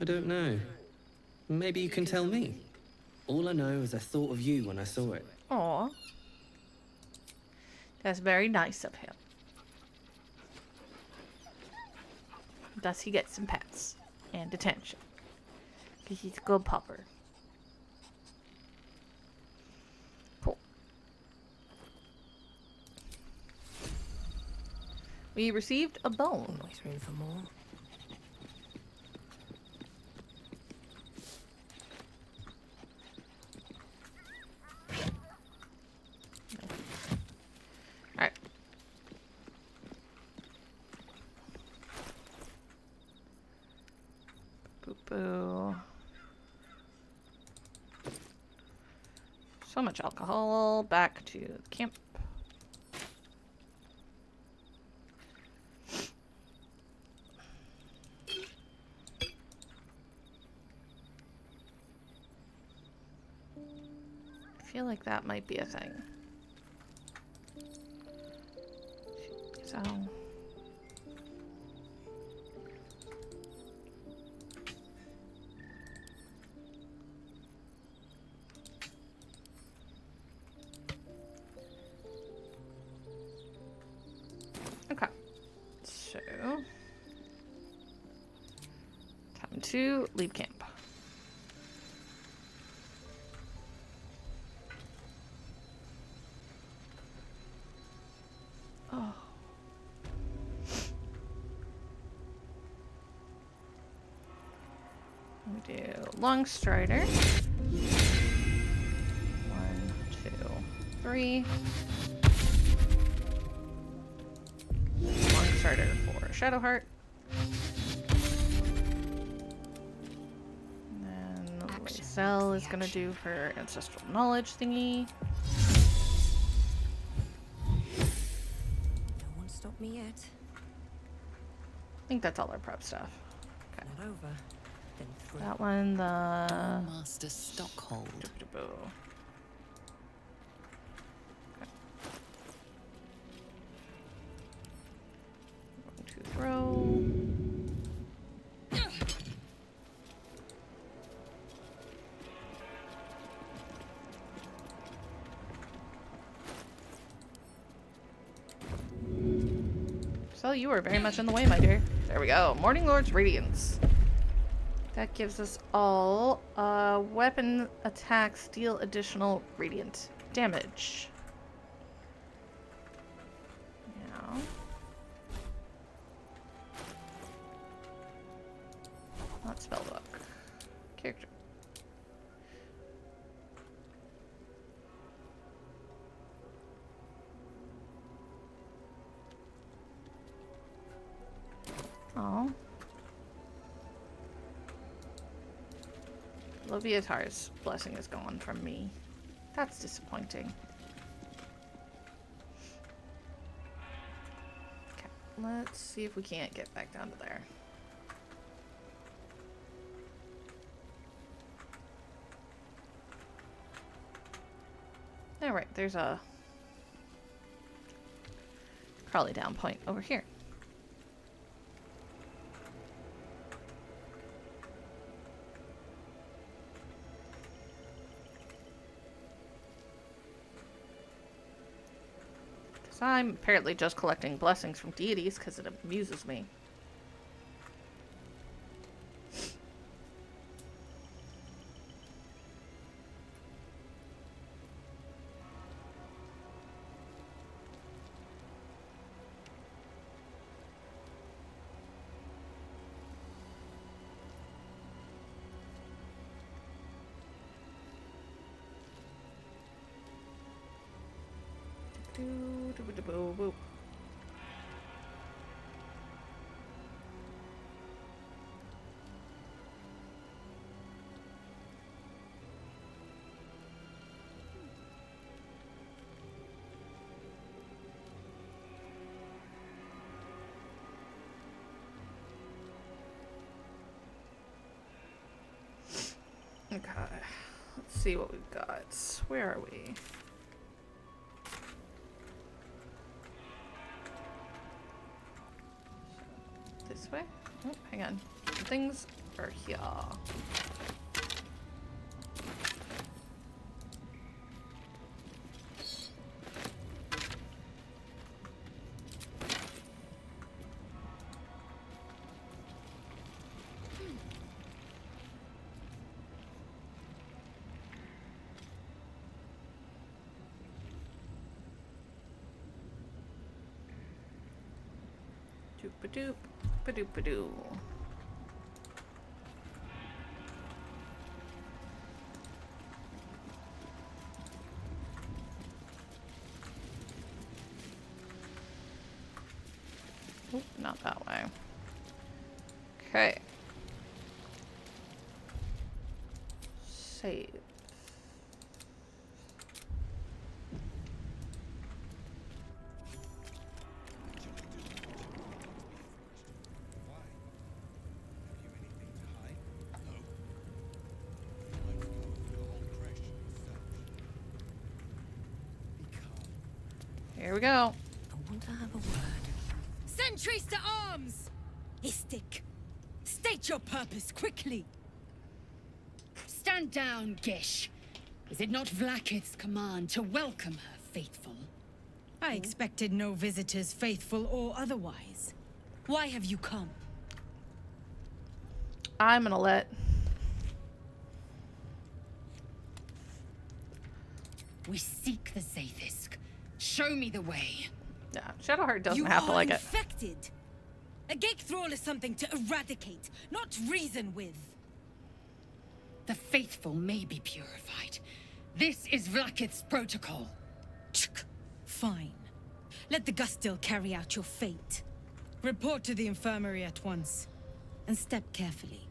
I don't know. Maybe you can tell me. All I know is I thought of you when I saw it. Aw. That's very nice of him. Thus he gets some pets and attention. Because he's a good pupper. Cool. We received a bone. Always room for more. Alright. Boo. So much alcohol. Back to the camp. feel like that might be a thing. So. Okay. So. Time to leave camp. Oh. We do long strider. 1, 2, 3. Long strider for Shadowheart. And then Lae'zel is gonna do her ancestral knowledge thingy. No one stopped me yet. I think that's all our prep stuff. Okay. Not over. Then through. That one, the Master Stockhold. Okay. Going to throw. So you are very much in the way, my dear. There we go. Morning Lord's Radiance. That gives us all weapon attacks deal additional radiant damage. Now, not spellbook. Character. Oh. Loviatar's blessing is gone from me. That's disappointing. Okay, let's see if we can't get back down to there. All right, there's a crawly down point over here. I'm apparently just collecting blessings from deities because it amuses me. Okay, let's see what we've got. Where are we? This way? Oh, hang on. Things are here. Doop-a-doop, ba-doop-a-doo. Oop, not that way. Okay. Save. Here we go. I want to have a word. Sentries to arms! Istik, state your purpose quickly. Stand down, Gish. Is it not Vlaakith's command to welcome her faithful? I expected no visitors, faithful or otherwise. Why have you come? I'm gonna let... We seek the Zaith'isk. Show me the way. Yeah, Shadowheart doesn't You have to are like it. infected. A gate thrall is something to eradicate, not reason with. The faithful may be purified. This is Vlaakith's protocol. Fine. Let the Gustil carry out your fate. Report to the infirmary at once. And step carefully.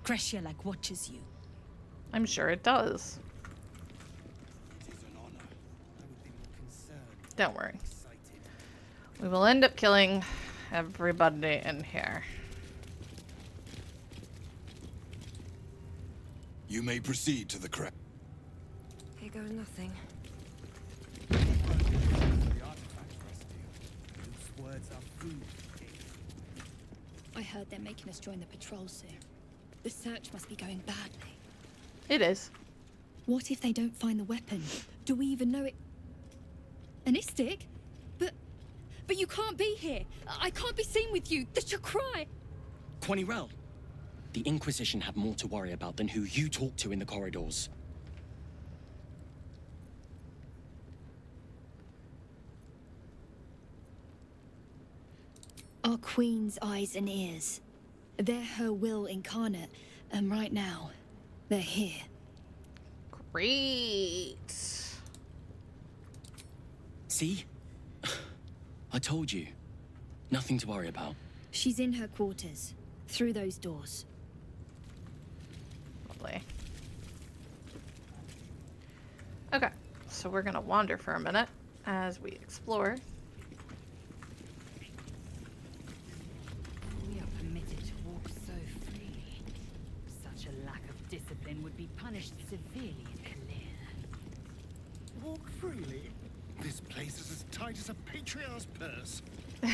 Creche like watches you. I'm sure it does. Don't worry. We will end up killing everybody in here. You may proceed to the Creche. Here goes nothing. I heard they're making us join the patrol soon. The search must be going badly. It is. What if they don't find the weapon? Do we even know it? An Istik? But you can't be here. I can't be seen with you. The Chakrai. Quanirel, the Inquisition have more to worry about than who you talk to in the corridors. Our Queen's eyes and ears. They're her will incarnate, and right now, they're here. Great. See? I told you. Nothing to worry about. She's in her quarters, through those doors. Lovely. Okay, so we're gonna wander for a minute as we explore. We are permitted to walk so freely. Such a lack of discipline would be punished severely in Kalir. Walk freely? This place is as tight as a patriarch's purse. We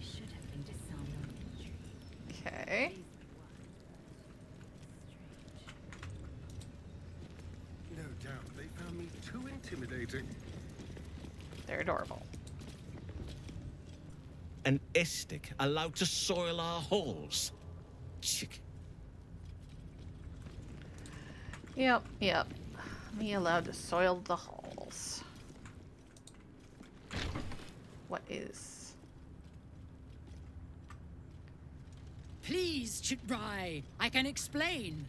should have been disarmed on entry. Okay. No doubt they found me too intimidating. They're adorable. An Istik allowed to soil our halls. Chick. Yep. Me allowed to soil the halls. What is? Please, Chitrai, I can explain.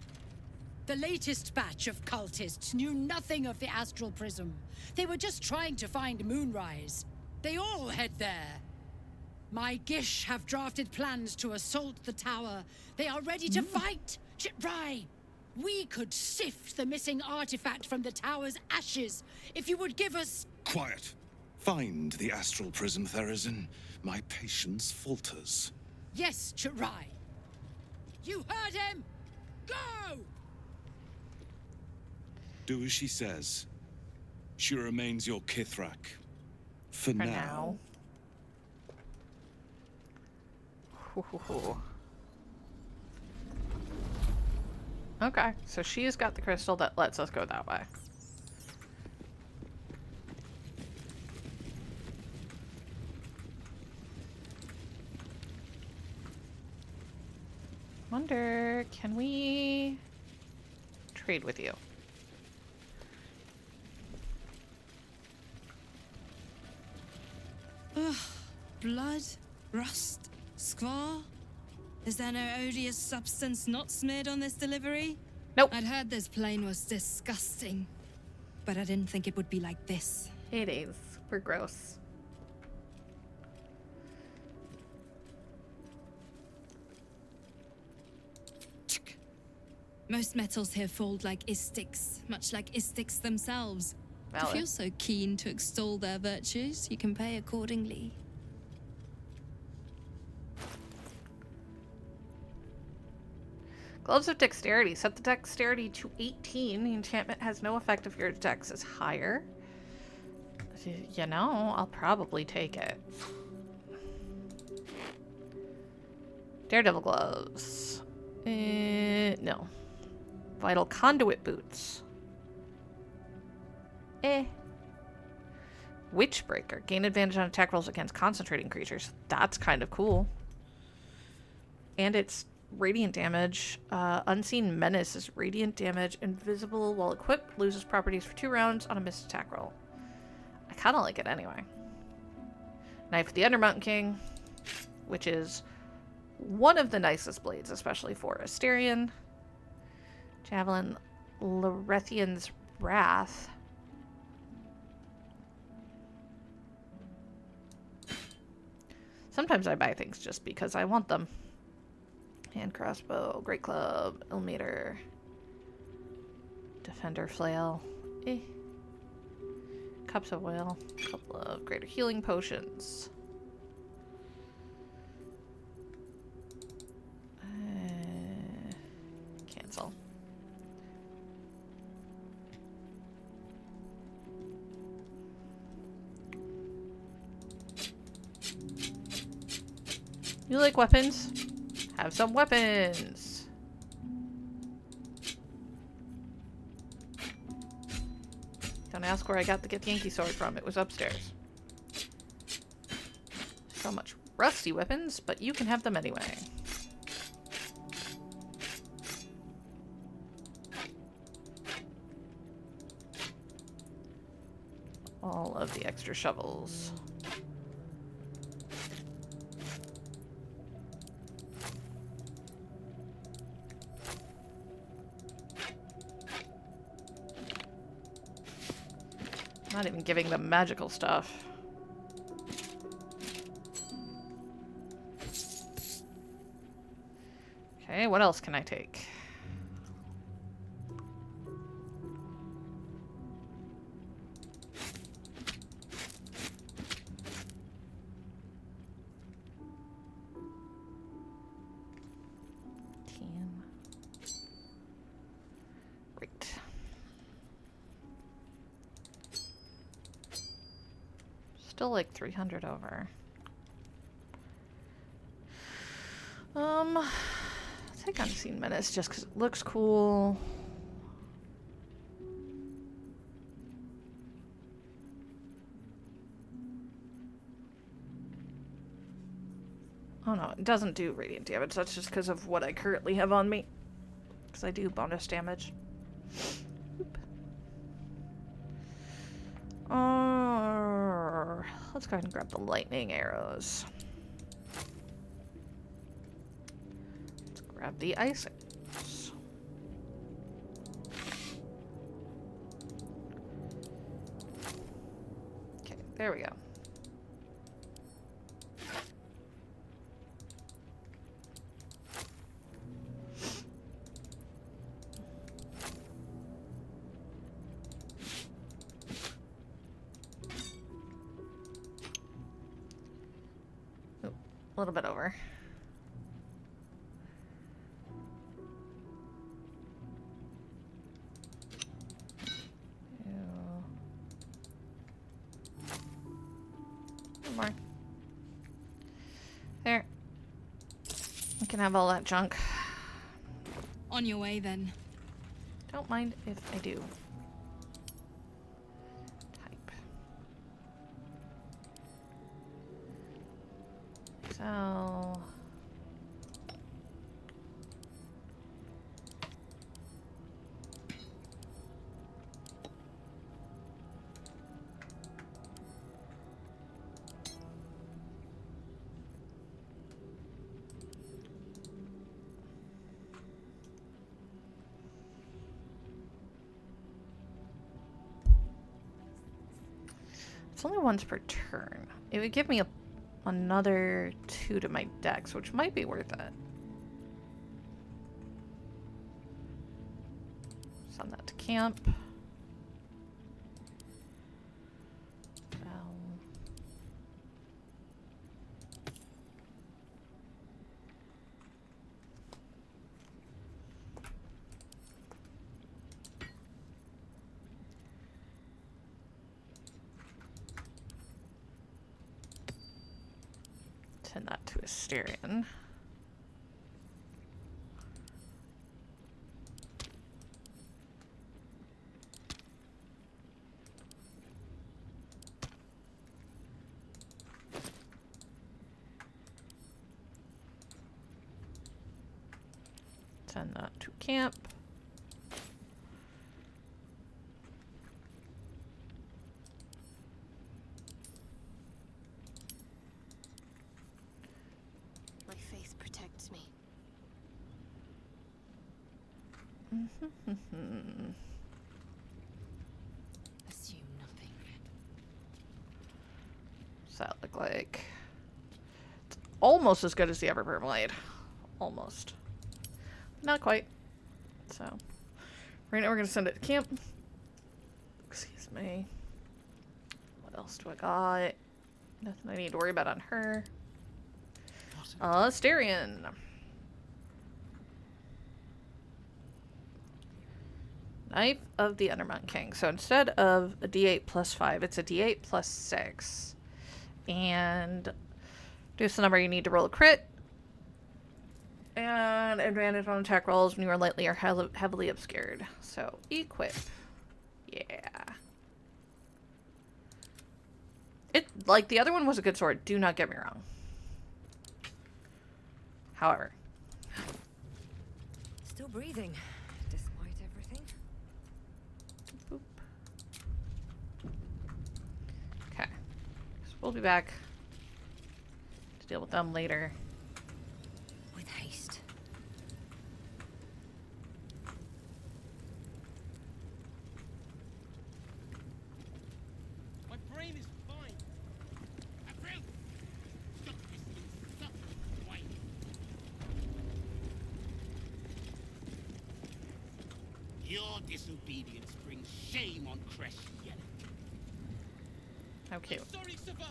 The latest batch of cultists knew nothing of the astral prism. They were just trying to find Moonrise. They all head there. My Gish have drafted plans to assault the tower. They are ready to fight, Chitrai. We could sift the missing artifact from the tower's ashes if you would give us... Quiet. Find the astral prism, Therazin. My patience falters. Yes, Chitrai. You heard him! Go! Do as she says. She remains your Kith'rak. For now. Okay, so she's got the crystal that lets us go that way. Wonder, can we trade with you? Ugh. Blood? Rust? Squar? Is there no odious substance not smeared on this delivery? Nope. I'd heard this plane was disgusting, but I didn't think it would be like this. It is. We're gross. Most metals here fold like Istiks, much like Istiks themselves. Valid. If you're so keen to extol their virtues, you can pay accordingly. Gloves of Dexterity. Set the dexterity to 18. The enchantment has no effect if your dex is higher. You know, I'll probably take it. Daredevil gloves. No. Vital conduit boots. Witchbreaker. Gain advantage on attack rolls against concentrating creatures. That's kind of cool. And it's radiant damage. Unseen Menace is radiant damage. Invisible while equipped. Loses properties for 2 rounds on a missed attack roll. I kind of like it anyway. Knife of the Undermountain King, which is one of the nicest blades, especially for Asterion. Javelin, Larethian's Wrath. Sometimes I buy things just because I want them. Hand crossbow, great club, Ilmater, defender flail, cups of oil, couple of greater healing potions. Cancel. You like weapons? Have some weapons. Don't ask where I got the Githyanki sword from. It was upstairs. So much rusty weapons, but you can have them anyway. All of the extra shovels. Not even giving them magical stuff. Okay, what else can I take? Still like 300 over. I'll take Unseen Menace just because it looks cool. Oh no, it doesn't do radiant damage. That's just because of what I currently have on me. Because I do bonus damage. Let's go ahead and grab the lightning arrows. Let's grab the ice arrows. Okay, there we go. A little bit over. One more. There. We can have all that junk. On your way, then. Don't mind if I do. So... It's only once per turn. It would give me another 2 to my dex, which might be worth it. Send that to camp. Send that to Asterion. Send that to camp. My faith protects me. Assume nothing. What's that look like? It's almost as good as the Everburn Blade. Almost. Not quite. So, right now we're going to send it to camp. Excuse me. What else do I got? Nothing I need to worry about on her. Asterion. Knife of the Undermountain King. So instead of a d8 plus 5, it's a d8 plus 6. And due to the number, you need to roll a crit. And advantage on attack rolls when you are lightly or heavily obscured. So, equip. Yeah. It, like, the other one was a good sword. Do not get me wrong. However. Still breathing, despite everything. Boop. Okay. So we'll be back to deal with them later. With haste. My brain is fine. April! Stop this insufferable whine. Your disobedience brings shame on Creche yet. How cute. I'm sorry, Savage.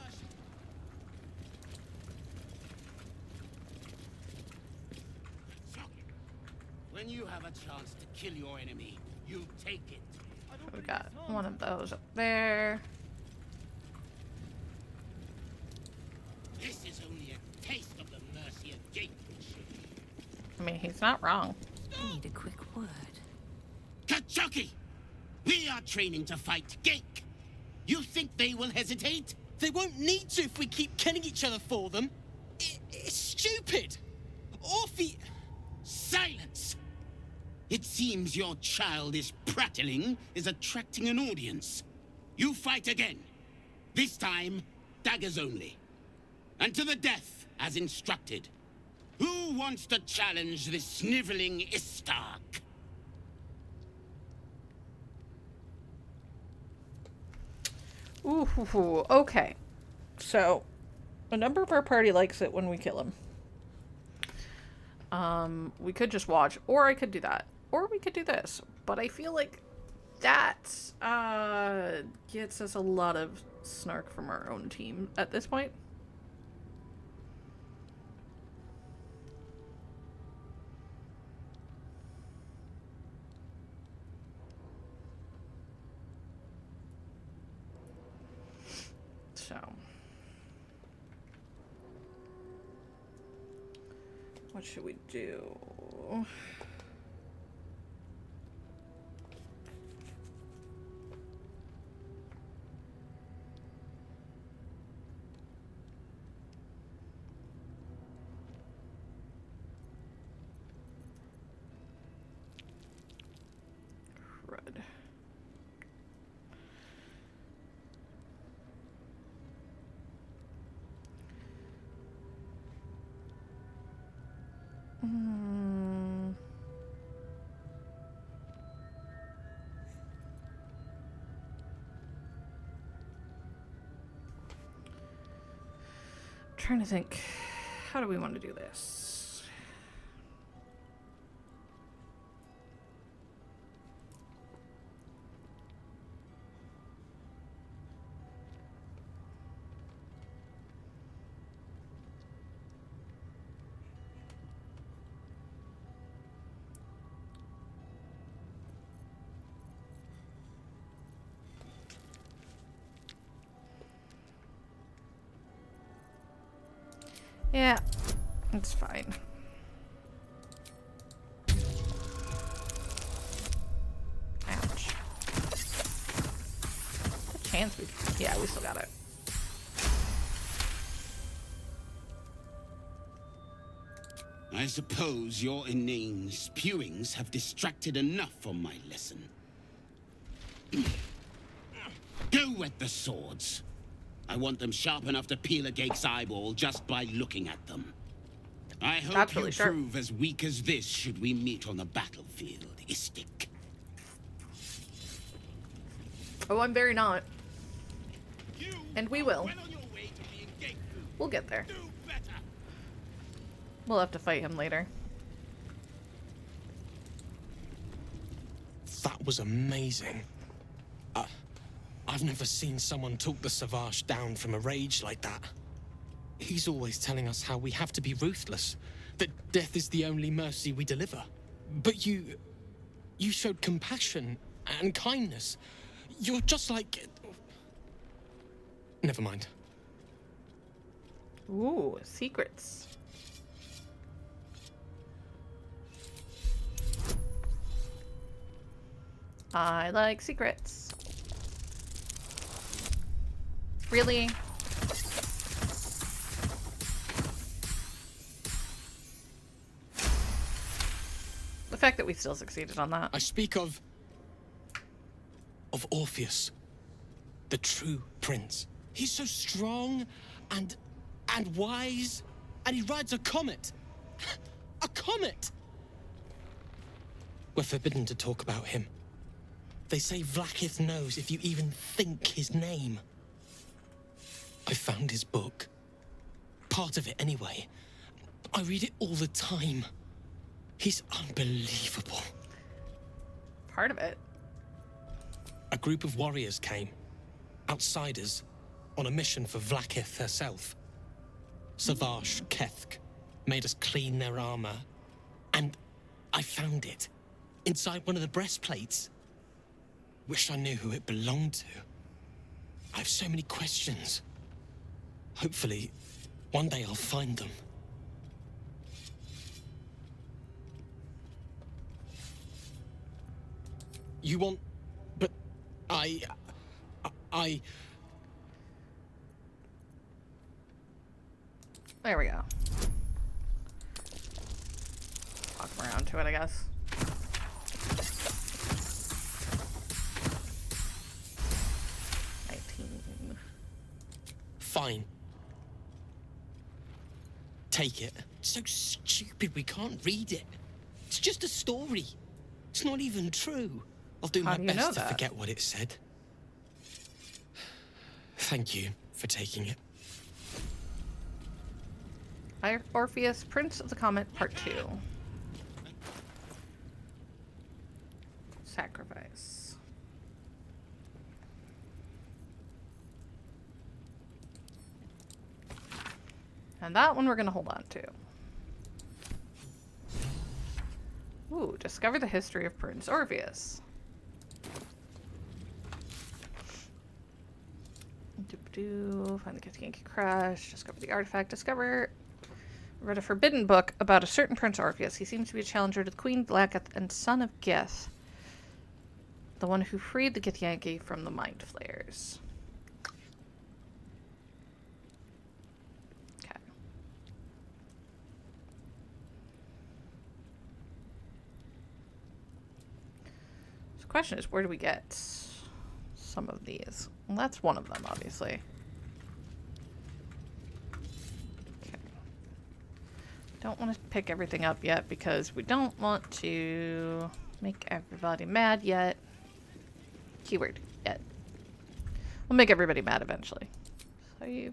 When you have a chance to kill your enemy, you take it. We got one of those up there. This is only a taste of the mercy of Jake. I mean, he's not wrong. I need a quick word. Kith'rak! We are training to fight Gake. You think they will hesitate? They won't need to if we keep killing each other for them. It's stupid. Orphe... Silence! It seems your childish prattling is attracting an audience. You fight again. This time, daggers only. And to the death, as instructed. Who wants to challenge this sniveling Istark? Ooh, okay. So, a number of our party likes it when we kill him. We could just watch, or I could do that. Or we could do this. But I feel like that gets us a lot of snark from our own team at this point. So, what should we do? Crud. Trying to think, how do we want to do this? Yeah, it's fine. Ouch. The chance we... Yeah, we still got it. I suppose your inane spewings have distracted enough from my lesson. Go wet the swords. I want them sharp enough to peel a Gake's eyeball just by looking at them. I hope That's really you sharp. prove as weak as this should we meet on the battlefield, Istik. Oh, I'm very not. And we will. We'll get there. We'll have to fight him later. That was amazing. I've never seen someone talk the Savage down from a rage like that. He's always telling us how we have to be ruthless, that death is the only mercy we deliver. But you showed compassion and kindness. You're just like... Never mind. Ooh, secrets. I like secrets. Really? The fact that we still succeeded on that. I speak of Orpheus, the true prince. He's so strong and wise, and he rides a comet. A comet! We're forbidden to talk about him. They say Vlaakith knows if you even think his name. I found his book. Part of it, anyway. I read it all the time. He's unbelievable. Part of it? A group of warriors came. Outsiders. On a mission for Vlaakith herself. Savage Kith'rak made us clean their armor. And I found it. Inside one of the breastplates. Wish I knew who it belonged to. I have so many questions. Hopefully, one day I'll find them. You want... But... I... There we go. Walk around to it, I guess. Fine. Take it. It's so stupid we can't read it. It's just a story. It's not even true. I'll do my best to forget what it said. Thank you for taking it. Orpheus, Prince of the Comet, Part 2. Sacrifice. And that one we're going to hold on to. Ooh, discover the history of Prince Orpheus. Find the Kith'rak Creche, discover the artifact, read a forbidden book about a certain Prince Orpheus. He seems to be a challenger to the Queen Blacketh and son of Gith, the one who freed the Githyanki from the Mind Flayers. Okay. So the question is, where do we get some of these? Well, that's one of them, obviously. Okay. Don't want to pick everything up yet because we don't want to make everybody mad yet. Keyword, yet. We'll make everybody mad eventually. Save.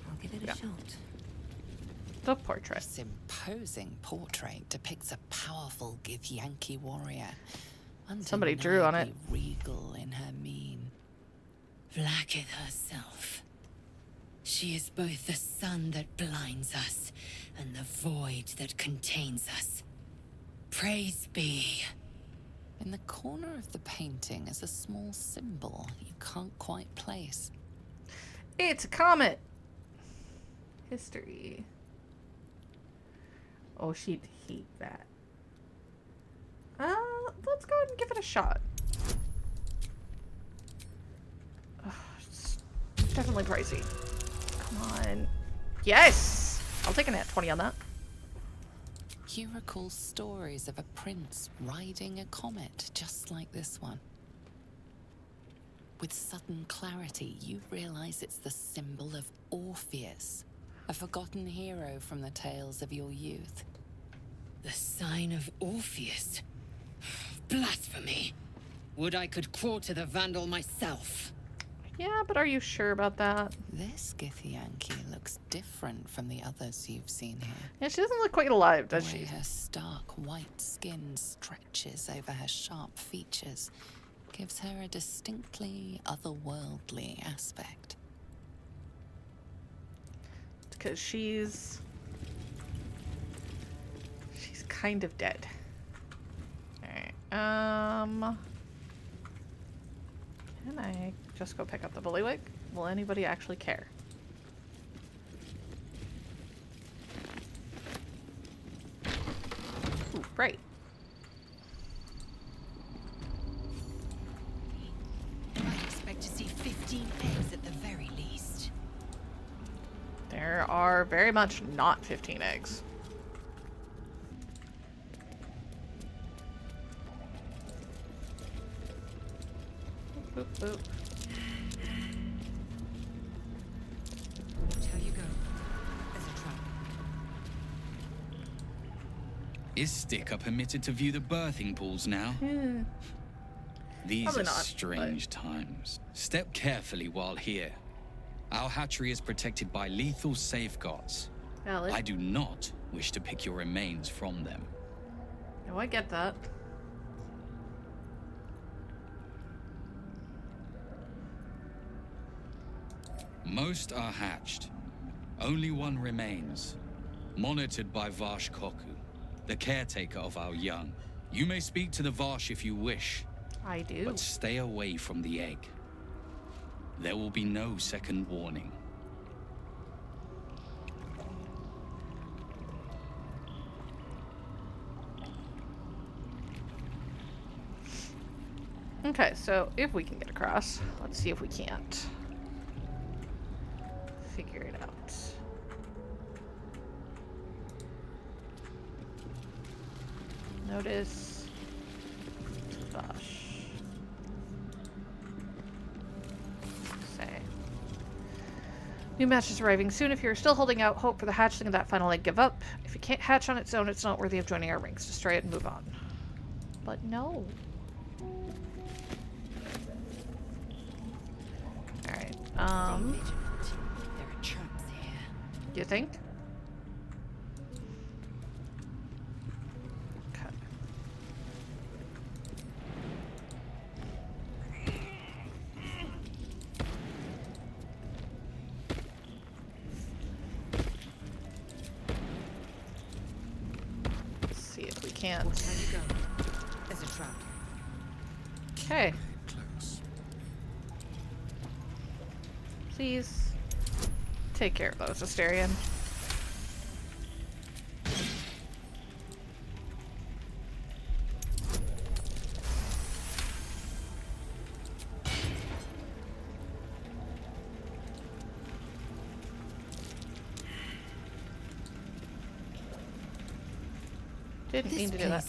I'll give it a shot. The portrait. This imposing portrait depicts a powerful Githyanki warrior. Somebody drew on it. Undeniably regal in her mien. Vlaakith herself. She is both the sun that blinds us and the void that contains us. Praise be. In the corner of the painting is a small symbol you can't quite place. It's a comet. History. Oh, she'd hate that. Let's go ahead and give it a shot. Ugh, it's definitely pricey. Come on. Yes! I'll take a nat 20 on that. You recall stories of a prince riding a comet just like this one. With sudden clarity, you realize it's the symbol of Orpheus, a forgotten hero from the tales of your youth. The sign of Orpheus? Blasphemy! Would I could quarter the Vandal myself. Yeah, but are you sure about that? This Githyanki looks different from the others you've seen here. Yeah, she doesn't look quite alive, does The way she? her stark white skin stretches over her sharp features gives her a distinctly otherworldly aspect. Because she's kind of dead. Alright, can I just go pick up the bullywig? Will anybody actually care? Ooh, great. I expect to see 15 eggs at the very least. There are very much not 15 eggs. Boop, boop. Watch how you go. There's a trap. Istik are permitted to view the birthing pools now. These Probably are not, strange times. Step carefully while here. Our hatchery is protected by lethal safeguards. Valid. I do not wish to pick your remains from them. No, I get that. Most are hatched. Only one remains, monitored by Varsh Koku, the caretaker of our young. You may speak to the Varsh if you wish. I do. But stay away from the egg. There will be no second warning. Okay, so if we can get across, let's see if we can't. Figure it out. Notice. Gosh. Say. New match is arriving soon. If you're still holding out hope for the hatchling of that final egg, give up. If it can't hatch on its own, it's not worthy of joining our ranks. Destroy it and move on. But no. Alright, There are traps here. you think? Okay. Let's see if we can't. Watch how you go. There's a trap. Okay. Please take care of those, Asterion. Didn't mean to do that.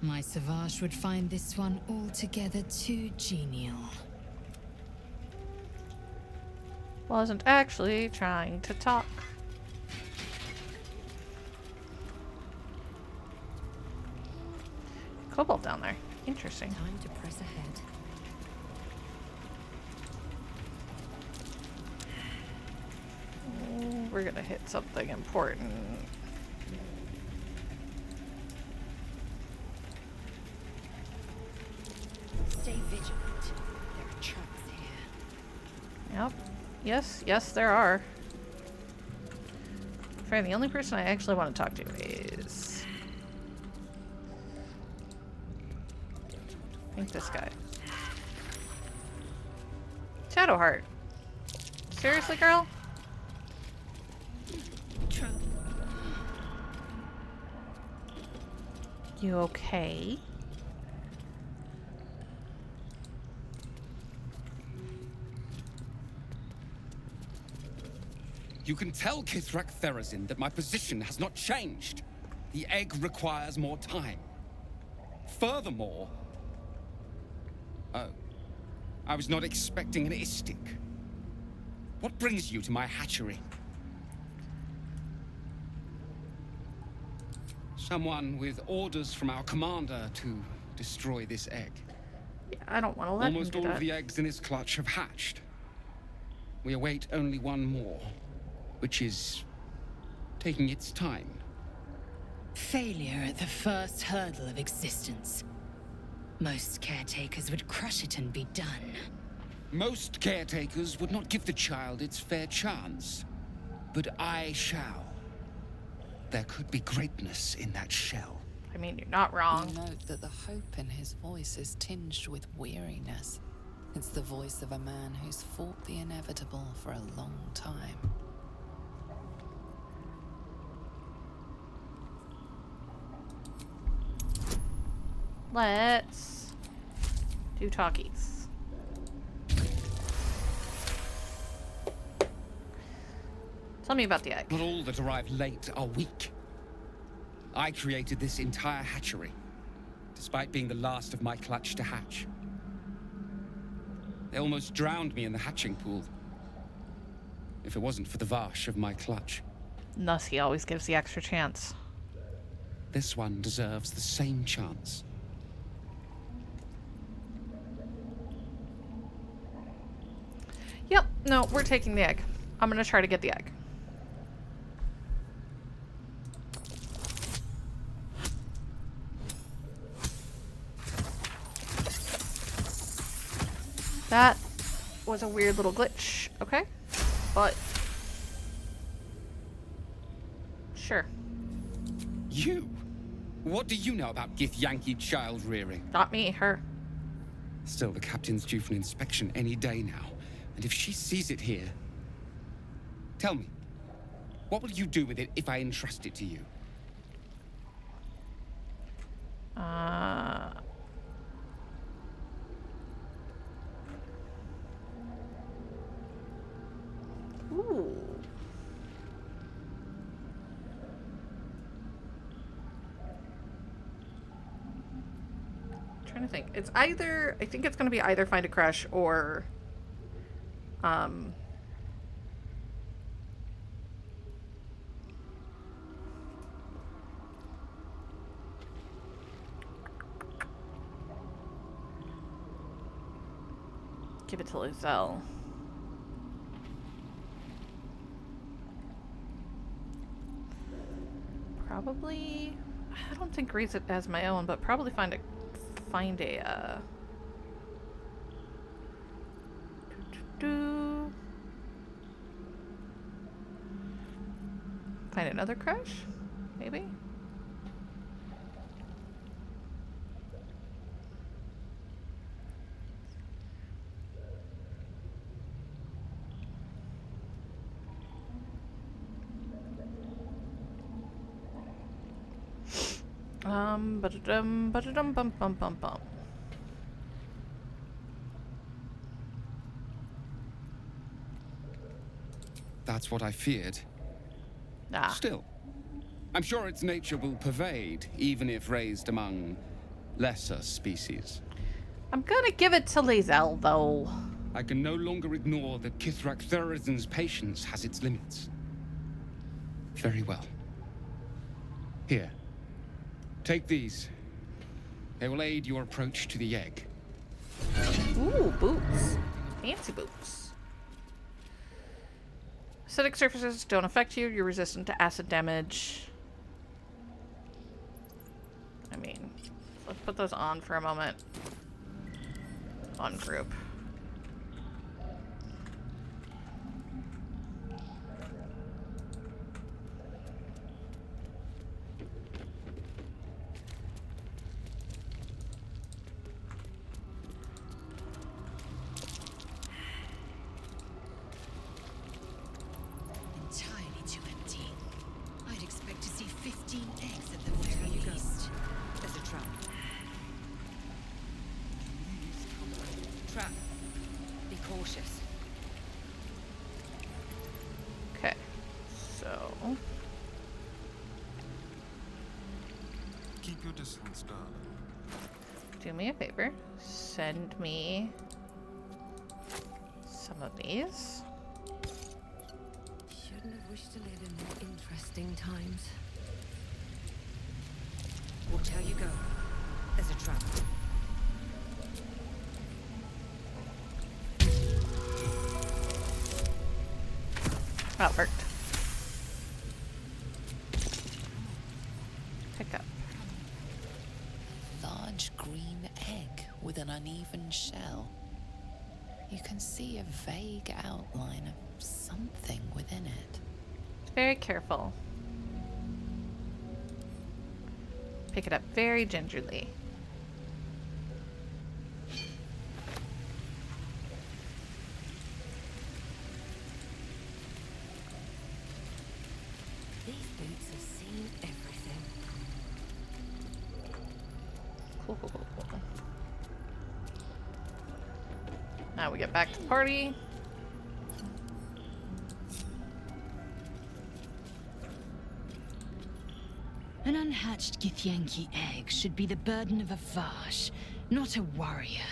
My Savage would find this one altogether too genial. Wasn't actually trying to talk. Cobalt down there. Interesting. Time to press ahead. Oh, we're gonna hit something important. Stay vigilant. There are traps here. Yep. Yes, there are. Fair, the only person I actually want to talk to is... think this guy. Shadowheart. Seriously, girl? You okay? You can tell Kith'rak Therazin that my position has not changed. The egg requires more time. Furthermore... Oh. I was not expecting an Istik. What brings you to my hatchery? Someone with orders from our commander to destroy this egg. Yeah, I don't want to let Almost him do all that. of the eggs in this clutch have hatched. We await only one more, which is taking its time. Failure at the first hurdle of existence. Most caretakers would crush it and be done. Most caretakers would not give the child its fair chance. But I shall. There could be greatness in that shell. I mean, you're not wrong. You note that the hope in his voice is tinged with weariness. It's the voice of a man who's fought the inevitable for a long time. Let's do talkies. Tell me about the egg. Not all that arrive late are weak. I created this entire hatchery, despite being the last of my clutch to hatch. They almost drowned me in the hatching pool. If it wasn't for the Vash of my clutch. Thus, he always gives the extra chance. This one deserves the same chance. Yep, no, we're taking the egg. I'm gonna try to get the egg. That was a weird little glitch, okay? But sure. You? What do you know about Githyanki child rearing? Not me, her. Still, the captain's due for an inspection any day now. And if she sees it here... Tell me, what will you do with it if I entrust it to you? Ooh. Trying to think. It's either, I think it's going to be either find a Creche or give it to Lae'zel. Probably, I don't think raise it as my own, but probably find a find another Creche, maybe. Ba-da-dum, bum, bum, bum, bum. That's what I feared. Ah. Still, I'm sure its nature will pervade, even if raised among lesser species. I'm gonna give it to Lae'zel, though. I can no longer ignore that Kith'rak Therazin's patience has its limits. Very well. Here. Take these. They will aid your approach to the egg. Ooh, boots. Fancy boots. Acidic surfaces don't affect you. You're resistant to acid damage. I mean, let's put those on for a moment. On group. Keep your distance, darling. Do me a favor. Send me some of these. Shouldn't have wished to live in more interesting times. Watch how you go. There's a trap. That worked. Pick up. Large green egg with an uneven shell. You can see a vague outline of something within it. Very careful. Pick it up very gingerly. These boots have seen everything. Cool. Now we get back to the party. An unhatched Githyanki egg should be the burden of a Vash, not a warrior,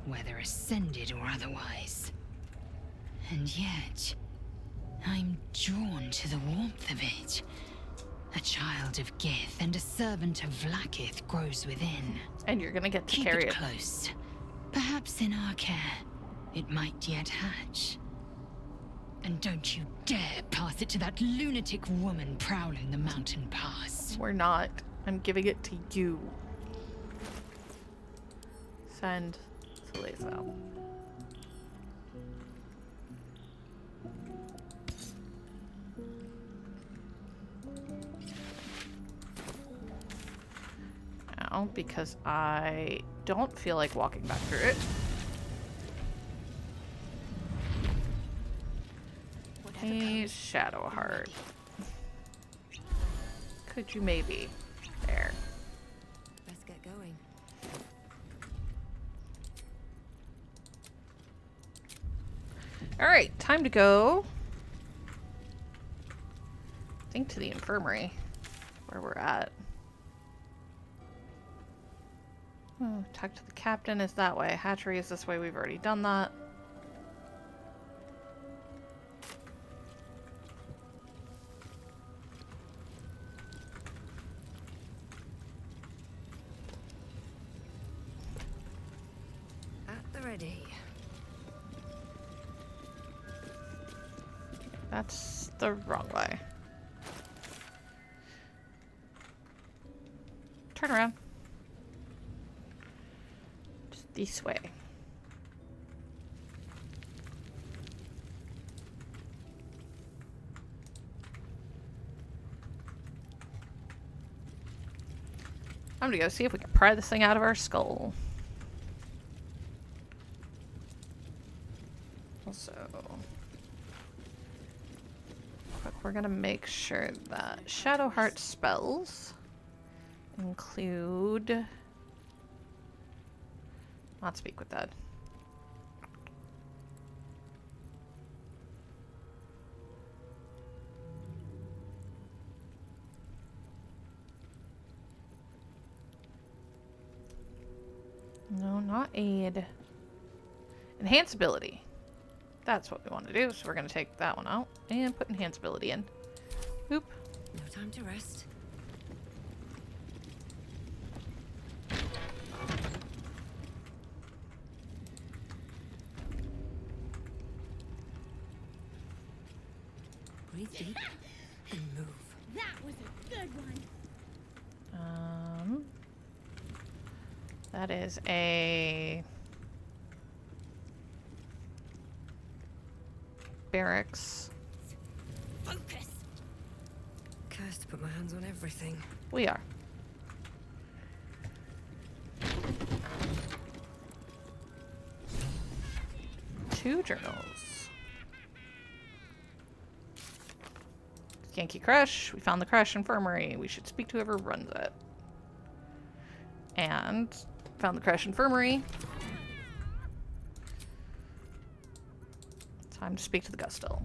whether ascended or otherwise. And yet, I'm drawn to the warmth of it. A child of Gith and a servant of Vlaakith grows within. And you're gonna get to Keep carry it it close. Perhaps in our care, it might yet hatch. And don't you dare pass it to that lunatic woman prowling the mountain pass. We're not. I'm giving it to you. Send to Lae'zel. Now, because I don't feel like walking back through it. Hey, Shadowheart. Could you maybe? There. Let's get going. Alright, time to go. I think to the infirmary. Where we're at. Talk to the captain is that way. Hatchery is this way. We've already done that. Ready. That's the wrong way. Turn around. Just this way. I'm gonna go see if we can pry this thing out of our skull. Also, we're gonna make sure that Shadowheart spells include not speak with that. No, not aid. Enhance ability. That's what we want to do, so we're going to take that one out and put enhance ability in. Oop. No time to rest. Breathe deep and move. That was a good one. That is a barracks. Focus. Cursed to put my hands on everything. We are. Two journals. Yankee Creche. We found the Creche infirmary. We should speak to whoever runs it. And found the Creche infirmary. Time to speak to the Gustil.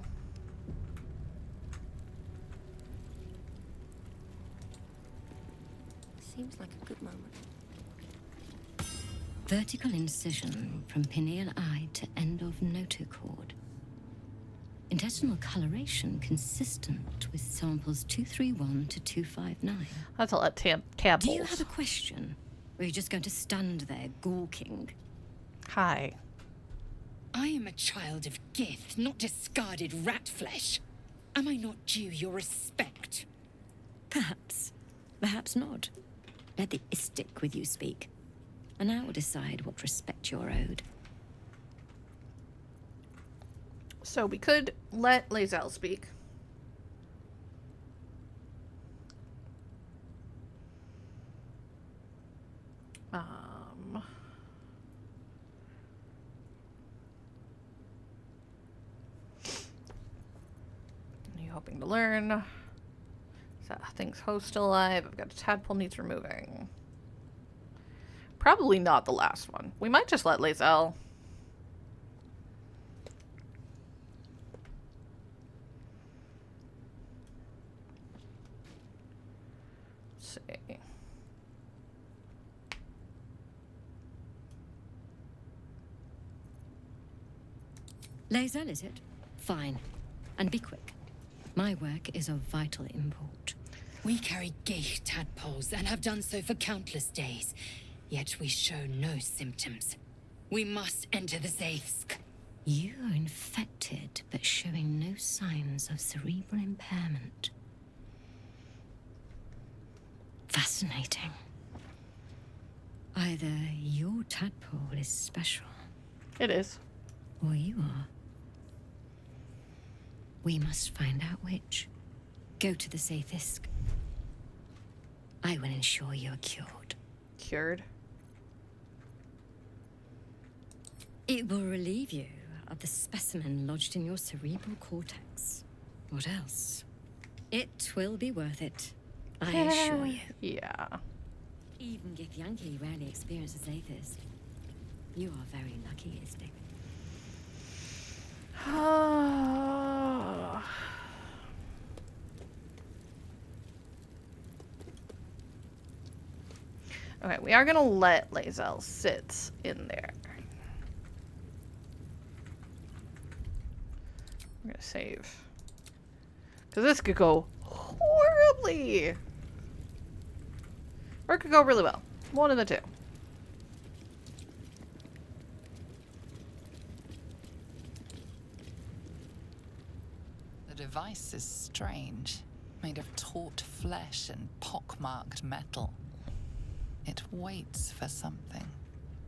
Seems like a good moment. Vertical incision from pineal eye to end of notochord. Intestinal coloration consistent with samples 231 to 259. That's a lot of tabbles. Do you have a question? Or are you just going to stand there gawking? Hi. I am a child of Gith, not discarded rat flesh. Am I not due your respect? Perhaps. Perhaps not. Let the Istik with you speak, and I will decide what respect you're owed. So we could let Lae'zel speak. Are you hoping to learn? Things host still alive. I've got a tadpole needs removing. Probably not the last one. We might just let Lae'zel. See. Lae'zel, is it? Fine. And be quick. My work is of vital import. We carry Geich tadpoles and have done so for countless days, yet we show no symptoms. We must enter the Zaith'isk. You are infected, but showing no signs of cerebral impairment. Fascinating. Either your tadpole is special. It is. Or you are. We must find out which. Go to the Zaith'isk. I will ensure you're cured. Cured? It will relieve you of the specimen lodged in your cerebral cortex. What else? It will be worth it. I assure you. Yeah. Even Githyanki rarely experiences Zaith'isk. You are very lucky, Istik. Okay, we are gonna let Lae'zel sit in there. I'm gonna save. Because this could go horribly. Or it could go really well. One of the two. The device is strange. Made of taut flesh and pockmarked metal. It waits for something.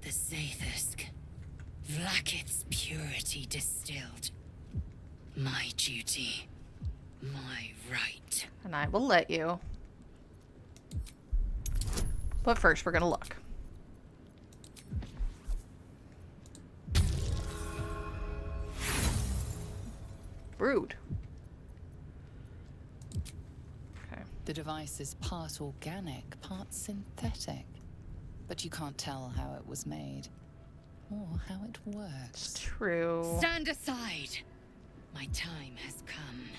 The Zaith'isk. Vlaakith's purity distilled. My duty. My right. And I will let you. But first, we're gonna look. Rude. Okay. The device is part organic, part synthetic. But you can't tell how it was made. Or how it works. It's true. Stand aside! My time has come.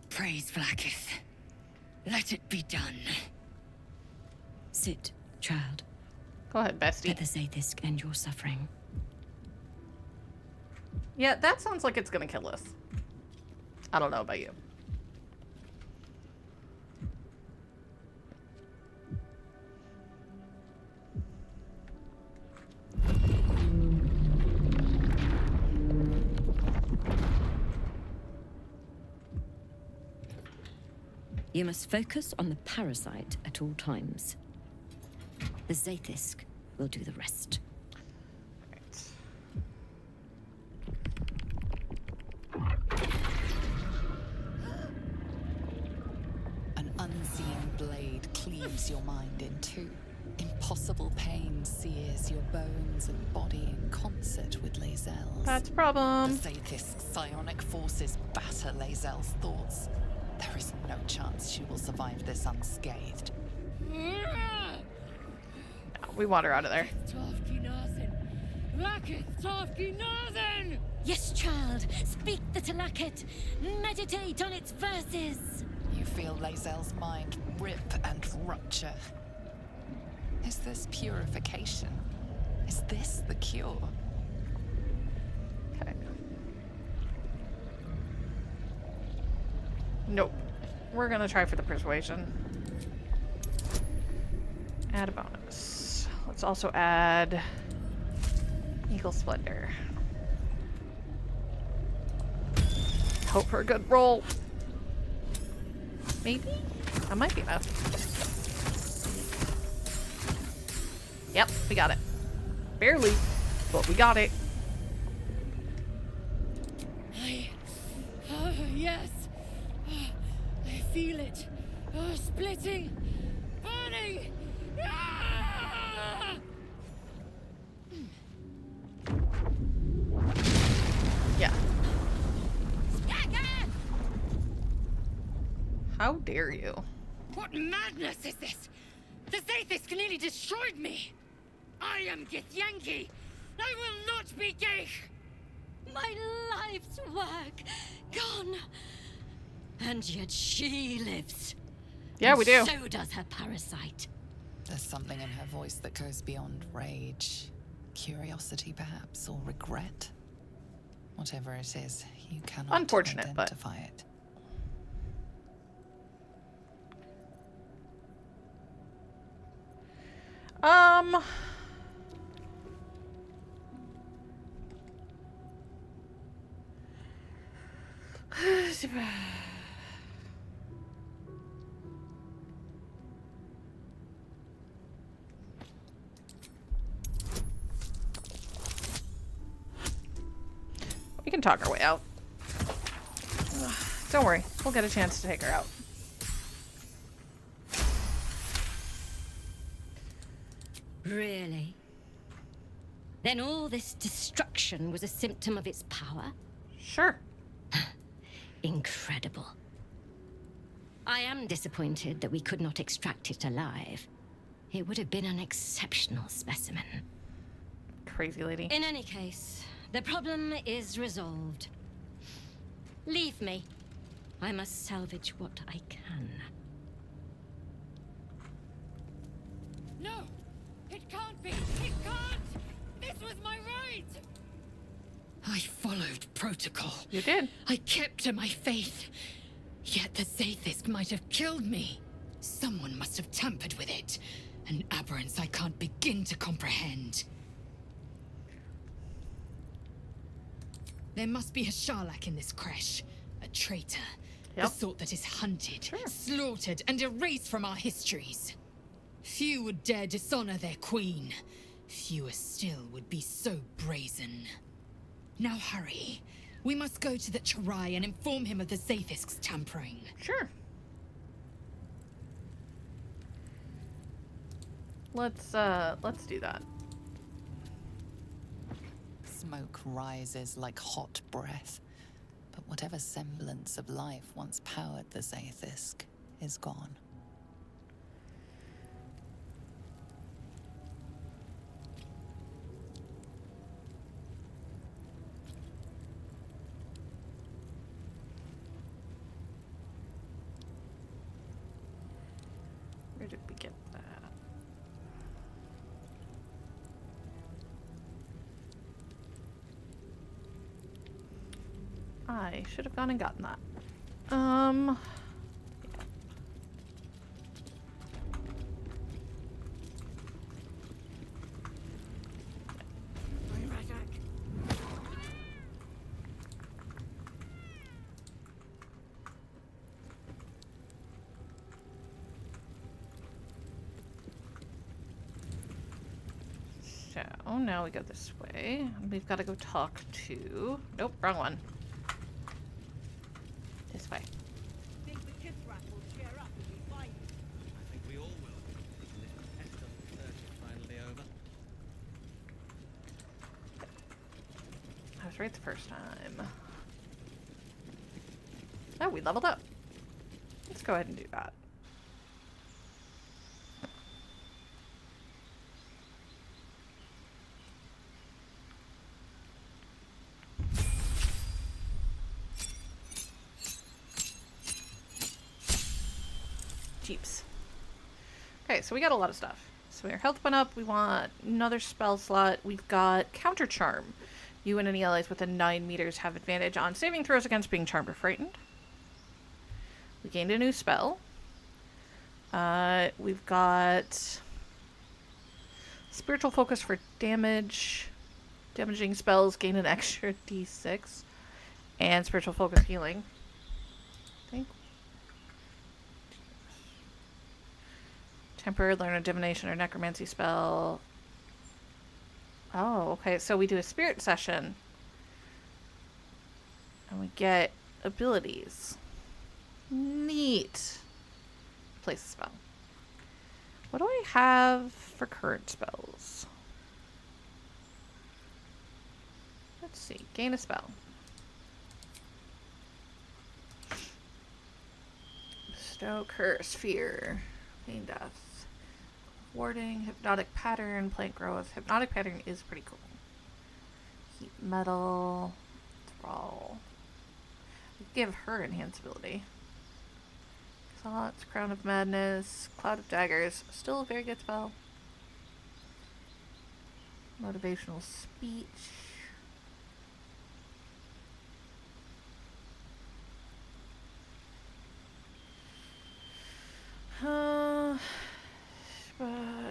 Praise Vlaakith. Let it be done. Sit, child. Go ahead, bestie. Let the Zaith'isk end your suffering. Yeah, that sounds like it's gonna kill us. I don't know about you. You must focus on the parasite at all times. The Zaith'isk will do the rest. An unseen blade cleaves your mind in two. Impossible pain sears your bones and body in concert with Lae'zel's. That's a problem. The Zaith'isk's psionic forces batter Lae'zel's thoughts. There is no chance she will survive this unscathed. No, we want her out of there. Yes, child. Speak the Talakit. Meditate on its verses. You feel Lae'zel's mind rip and rupture. Is this purification? Is this the cure? Okay. Nope. We're gonna try for the persuasion. Add a bonus. Let's also add Eagle Splendor. Hope for a good roll. Maybe? That might be enough. Yep, we got it. Barely, but we got it. Yes. I feel it. Splitting. Burning. Ah! Yeah. How dare you? What madness is this? The Zaith'isk nearly destroyed me. I am Githyanki. I will not be gay. My life's work gone. And yet she lives. Yeah, And we do. So does her parasite. There's something in her voice that goes beyond rage. Curiosity, perhaps, or regret. Whatever it is, you cannot Unfortunate, identify it. We can talk our way out. Don't worry, we'll get a chance to take her out. Really? Then all this destruction was a symptom of its power? Sure. Incredible. I am disappointed that we could not extract it alive. It would have been an exceptional specimen. Crazy lady. In any case, the problem is resolved. Leave me. I must salvage what I can. No! It can't be! It can't! This was my right! I followed protocol. You did. I kept to my faith. Yet the Zaith'isk might have killed me. Someone must have tampered with it. An aberrance I can't begin to comprehend. There must be a Sharlak in this Creche. A traitor. Yep. The sort that is hunted, slaughtered, and erased from our histories. Few would dare dishonor their queen. Fewer still would be so brazen. Now hurry. We must go to the Chirai and inform him of the Zaith'isk's tampering. Sure. Let's do that. Smoke rises like hot breath, but whatever semblance of life once powered the Zaith'isk is gone. Where did we get that? I should have gone and gotten that. So now we go this way. We've got to go talk to... Nope, wrong one. This way. Think the Kith'rak will cheer up when we find you? I think we all will. If the little pest of the search is finally over. I was right the first time. Oh, we leveled up. Let's go ahead and do that. Jeeps. Okay, so we got a lot of stuff. So our health went up. We want another spell slot. We've got Counter Charm. You and any allies within 9 meters have advantage on saving throws against being charmed or frightened. We gained a new spell. We've got Spiritual Focus for damage. Damaging spells gain an extra d6. And Spiritual Focus healing. I think. Temporary learn a divination or necromancy spell. Oh, okay. So we do a spirit session. And we get abilities. Neat. Place a spell. What do I have for current spells? Let's see. Gain a spell. Bestow curse, fear, gain death, warding, hypnotic pattern, plant growth. Hypnotic pattern is pretty cool. Heat metal, thrall. Give her enhanced ability. Thoughts, Crown of Madness, Cloud of Daggers, still a very good spell. Motivational speech.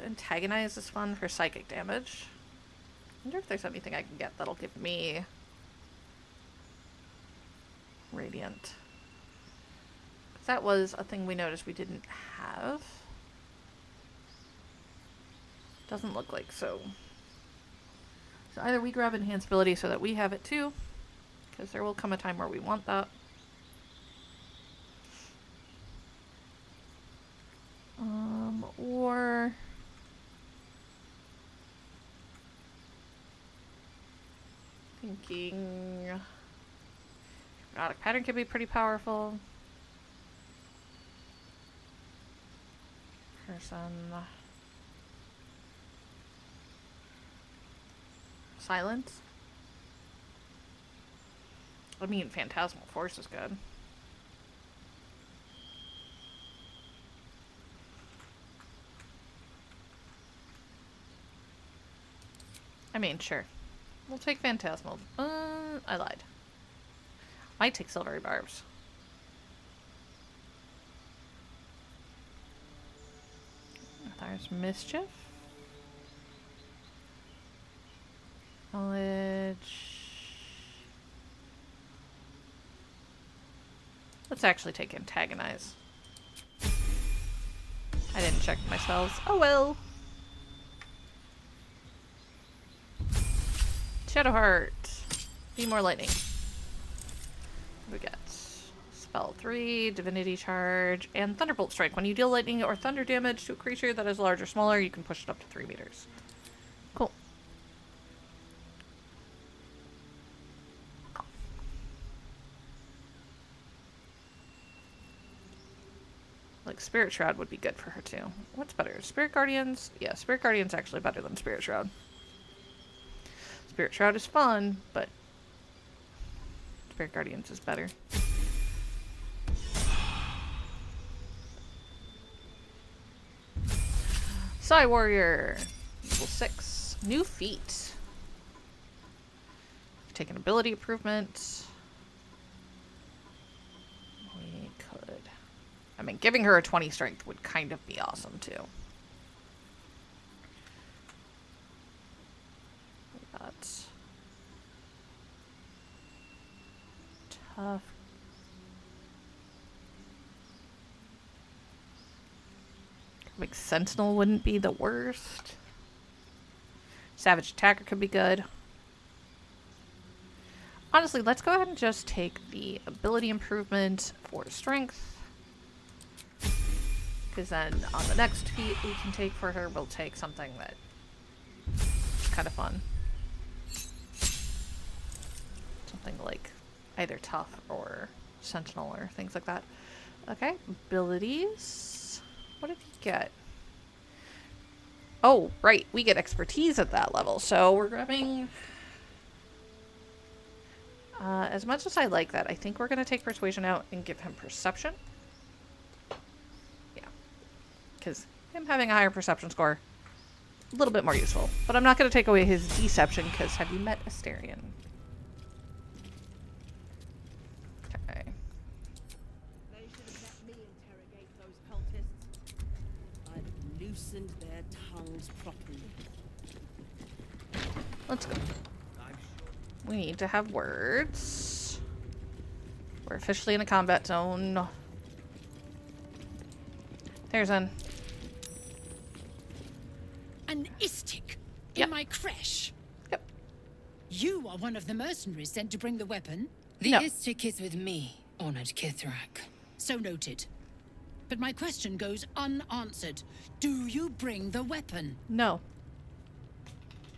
Antagonize is fun for psychic damage. I wonder if there's anything I can get that'll give me Radiant. That was a thing we noticed we didn't have. Doesn't look like so. So either we grab enhanced ability so that we have it too, because there will come a time where we want that. Or thinking hypnotic pattern could be pretty powerful. Silence. I mean, Phantasmal Force is good. I mean, sure. We'll take Phantasmal. I lied. Might take Silvery Barbs. There's Mischief. Knowledge. Let's actually take Antagonize. I didn't check my spells. Oh well. Shadowheart. Be more lightning. What do we get? Spell 3, Divinity Charge, and Thunderbolt Strike. When you deal lightning or thunder damage to a creature that is large or smaller, you can push it up to 3 meters. Cool. Like, Spirit Shroud would be good for her too. What's better? Spirit Guardians? Yeah, Spirit Guardian's actually better than Spirit Shroud. Spirit Shroud is fun, but Spirit Guardians is better. Psy Warrior, level 6. New feat. Take an ability improvement. We could. I mean, giving her a 20 strength would kind of be awesome too. We got tough. Like Sentinel wouldn't be the worst. Savage Attacker could be good. Honestly, let's go ahead and just take the ability improvement for strength. Because then on the next feat we can take for her, we'll take something that is kind of fun. Something like either tough or Sentinel or things like that. Okay, abilities. What did he get? Oh, right. We get expertise at that level. So we're grabbing... as much as I like that, I think we're going to take Persuasion out and give him Perception. Yeah. because him having a higher perception score, a little bit more useful. But I'm not going to take away his deception, because have you met Asterion? Okay. They should have let me interrogate those cultists. I've loosened their tongues properly. Let's go. We need to have words. We're officially in a combat zone. There's an Istik in my creche. Yep. You are one of the mercenaries sent to bring the weapon. The Istik is with me, honored Kith'rak. So noted. But my question goes unanswered. Do you bring the weapon? No.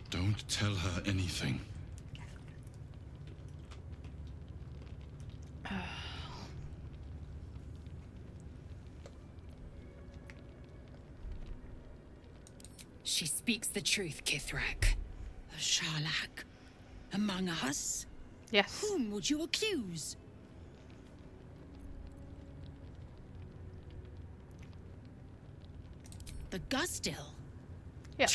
Don't tell her anything. She speaks the truth, Kith'rak. A Sharlak? Among us? Yes. Whom would you accuse? The Gustil? Yeah.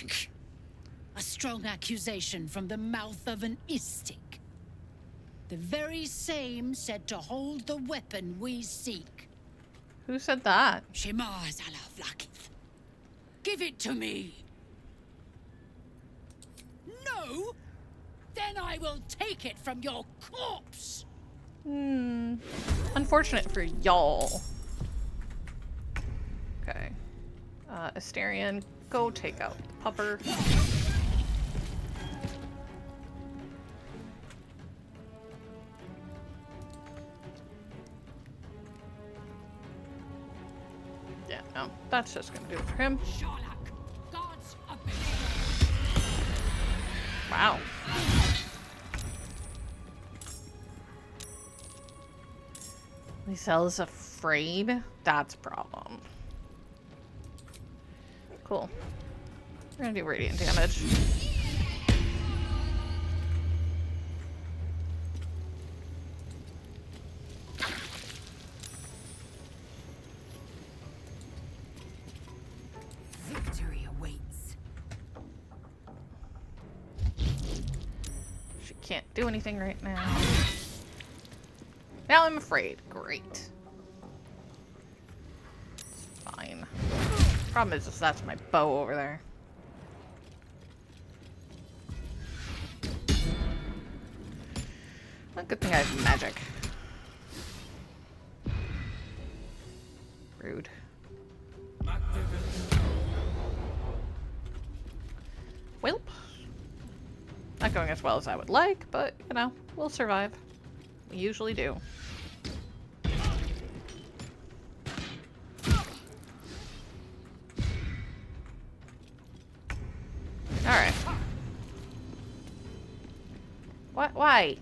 A strong accusation from the mouth of an Istik. The very same said to hold the weapon we seek. Who said that? Shemar Zala Vlakith. Give it to me. No? Then I will take it from your corpse. Unfortunate for y'all. Okay. Asterion, go take out the pupper. Yeah, no, that's just gonna do it for him. Wow. Lae'zel is afraid? That's a problem. Cool. We're gonna do radiant damage. Victory awaits. She can't do anything right now. Now I'm afraid. Great. It's fine. Problem is, that's my bow over there. Well, good thing I have magic. Rude. Welp. Not going as well as I would like, but, you know, we'll survive. We usually do. Alright. What? Why?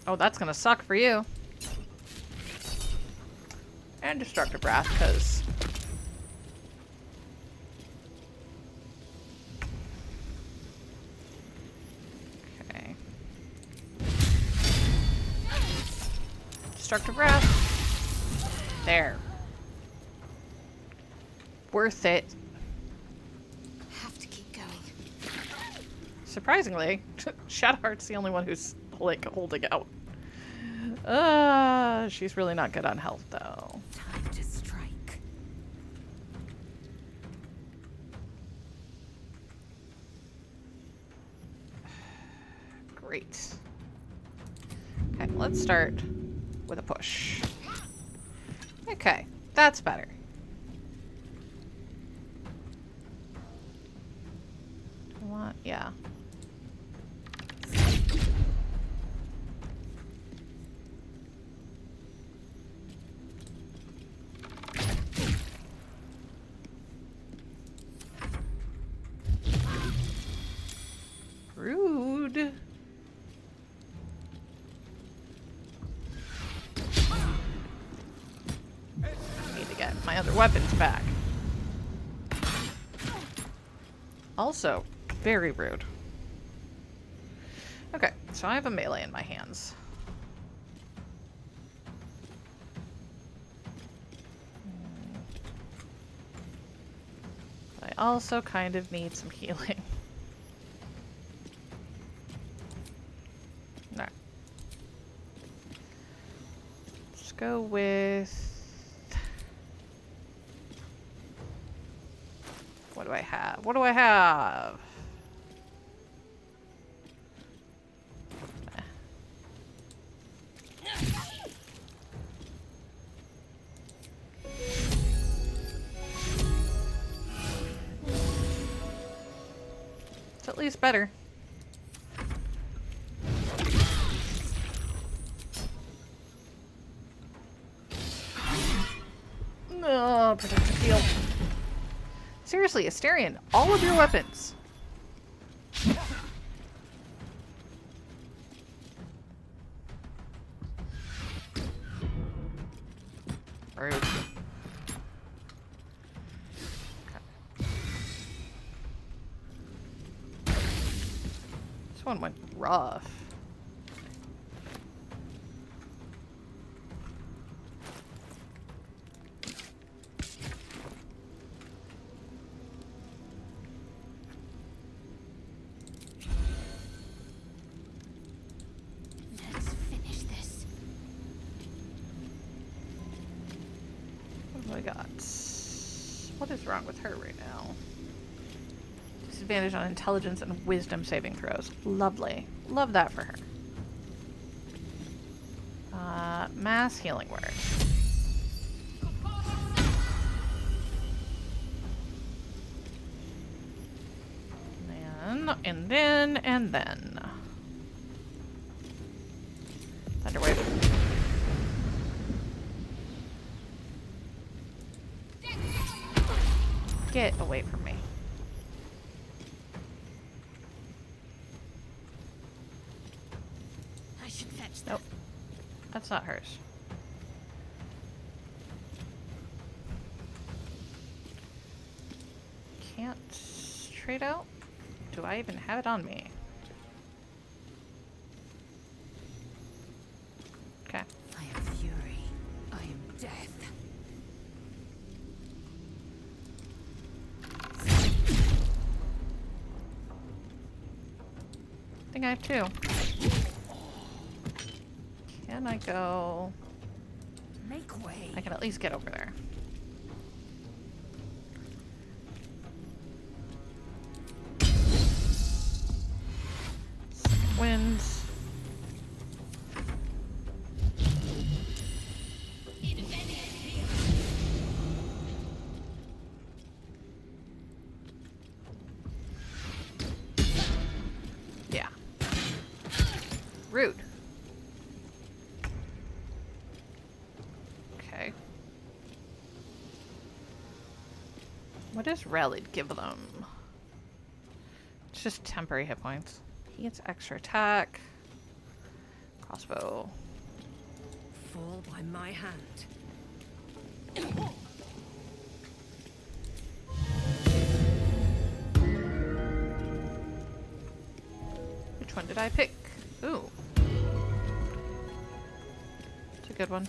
Oh, that's gonna suck for you. And Destructive Wrath, because... Okay. Destructive Wrath. There. Worth it. Have to keep going. Surprisingly, Shadowheart's the only one who's, like, holding out. She's really not good on health, though. Time to strike. Great. Okay, let's start with a push. Okay, that's better. What? Yeah. Rude. I need to get my other weapons back. Also, very rude. Okay, so I have a melee in my hands. I also kind of need some healing. No. Let's go with... What do I have? What do I have? It's at least better. No, protective field. Seriously, Asterion, all of your weapons. Rude. This one went rough. Let's finish this. What do I got? What is wrong with her right now? Disadvantage on intelligence and wisdom saving throws. Lovely. Love that for her. Mass healing word. And then. Thunderwave. Get away from me. I should fetch Nope. That's not hers. Can't trade out? Do I even have it on me? Okay. I am fury. I am death. I think I have two. Can I go? Make way. I can at least get over there. Winds. Yeah. Rude. Okay. What does Rallied give them? It's just temporary hit points. He gets extra attack. Crossbow. Fall by my hand. Which one did I pick? Ooh. It's a good one.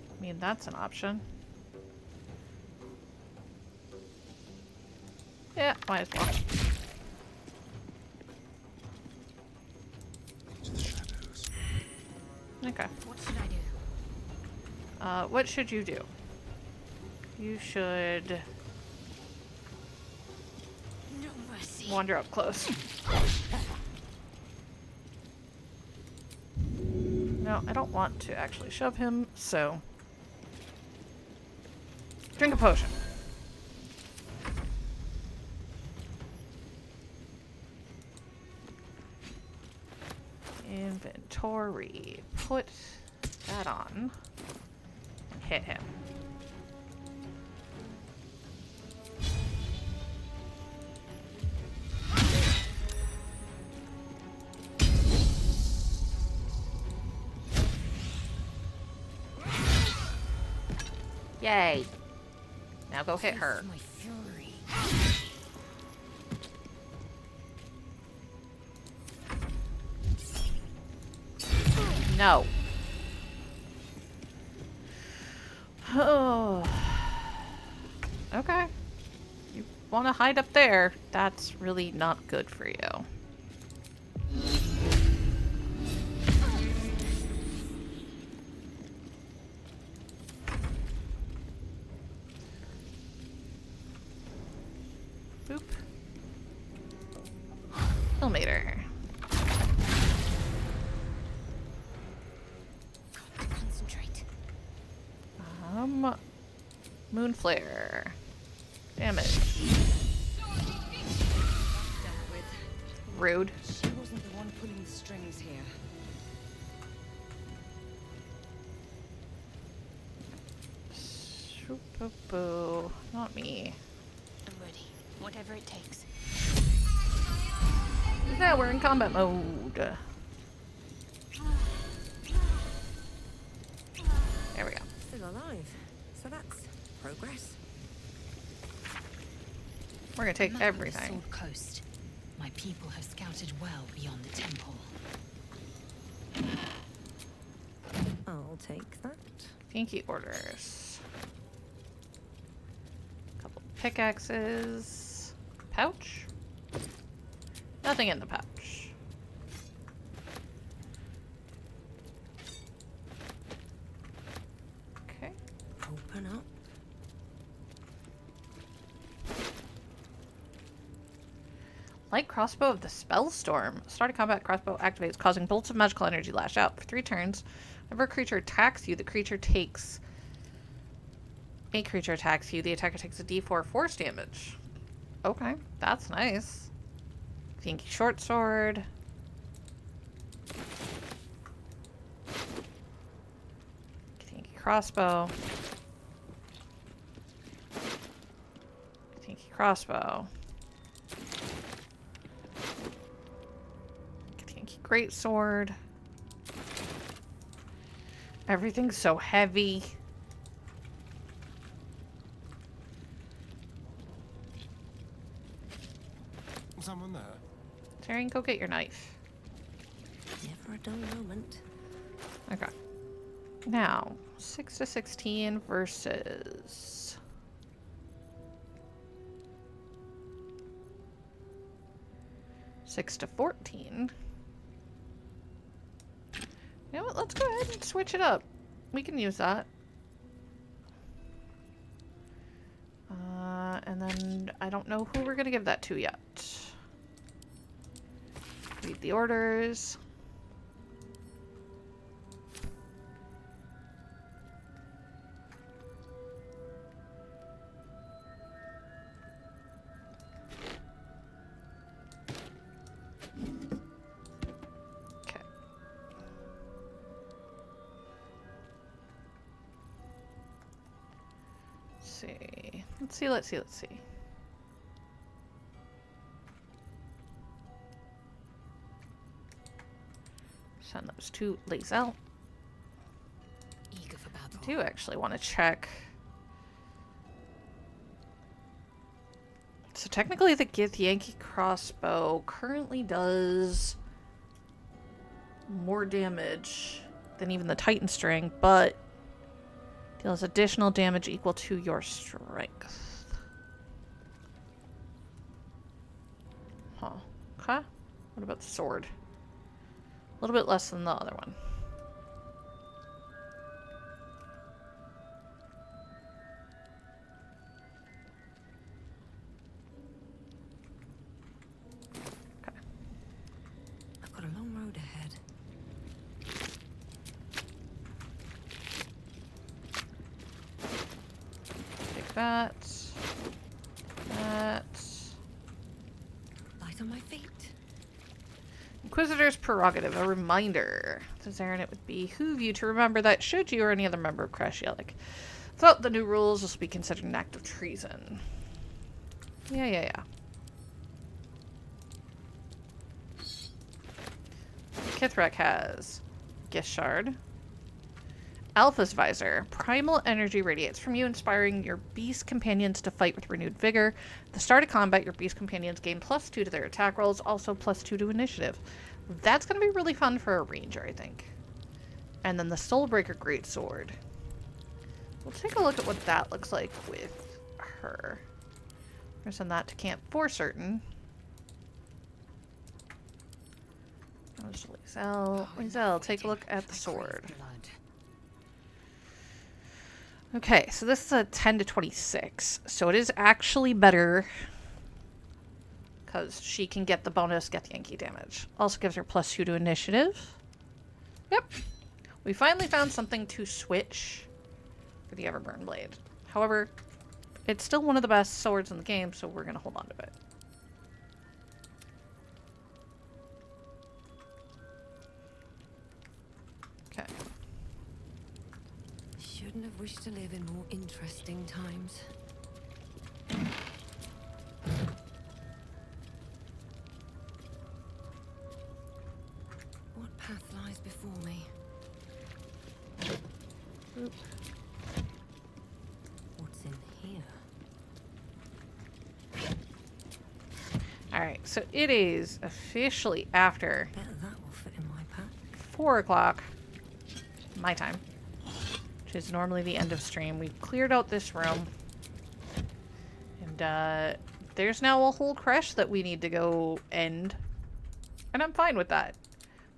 I mean, that's an option. Yeah, might as well. Okay. What should I do? What should you do? You should No mercy. wander up close. No, I don't want to actually shove him, so drink a potion. Inventory. Put that on. Hit him. Yay. Now go hit her. My fury. No. Oh. Okay. You want to hide up there. That's really not good for you. Boop. Millimeter. Concentrate. Moon flare. Damage. Rude. She wasn't the one pulling the strings here. Boo. Not me. I'm ready. Whatever it takes. Now we're in combat mode. There we go. Still alive. So that's progress. We're gonna take Map of the everything. Sword Coast. My people have scouted well beyond the temple. I'll take that. Pinky orders. Couple pickaxes. Pouch? Nothing in the pouch. Okay. Open up. Light crossbow of the Spellstorm. Start a combat, crossbow activates, causing bolts of magical energy lash out. For 3 turns, whenever a creature attacks you, the creature takes... A creature attacks you, the attacker takes a d4 force damage. Okay, that's nice. Pinky short sword. Pinky crossbow. Pinky crossbow. Great sword. Everything's so heavy. Someone there? Taryn, go get your knife. Never a dull moment. Okay. Now, 6 to 16 versus... to 14. You know what? Let's go ahead and switch it up. We can use that. And then I don't know who we're going to give that to yet. Read the orders. Let's see. Send those to Lae'zel. Eager for battle. I do actually want to check. So technically the Gith'rak crossbow currently does more damage than even the Titan string, but deals additional damage equal to your strength. Huh. Okay. What about the sword? A little bit less than the other one. Okay. I've got a long road ahead. Take that. That. Light on my feet. Inquisitor's prerogative, a reminder to Zarin. It would behoove you to remember that should you or any other member of Creche flout the new rules, this will be considered an act of treason. Yeah. Kith'rak has Gift Shard. Alpha's Visor. Primal energy radiates from you, inspiring your beast companions to fight with renewed vigor. At the start of combat, your beast companions gain +2 to their attack rolls, also +2 to initiative. That's going to be really fun for a ranger, I think. And then the Soulbreaker Greatsword. We'll take a look at what that looks like with her. We're gonna send that to camp for certain. Lae'zel, take a look at the sword. Okay, so this is a 10 to 26. So it is actually better because she can get the bonus, get the Yankee damage. Also gives her +2 to initiative. Yep. We finally found something to switch for the Everburn Blade. However, it's still one of the best swords in the game, so we're going to hold on to it. Okay. Shouldn't have wished to live in more interesting times. What path lies before me? Oop. What's in here? Alright, so it is officially after Bet that will fit in my pack. 4 o'clock my time, which is normally the end of stream. We've cleared out this room, and there's now a whole creche that we need to go end, and I'm fine with that.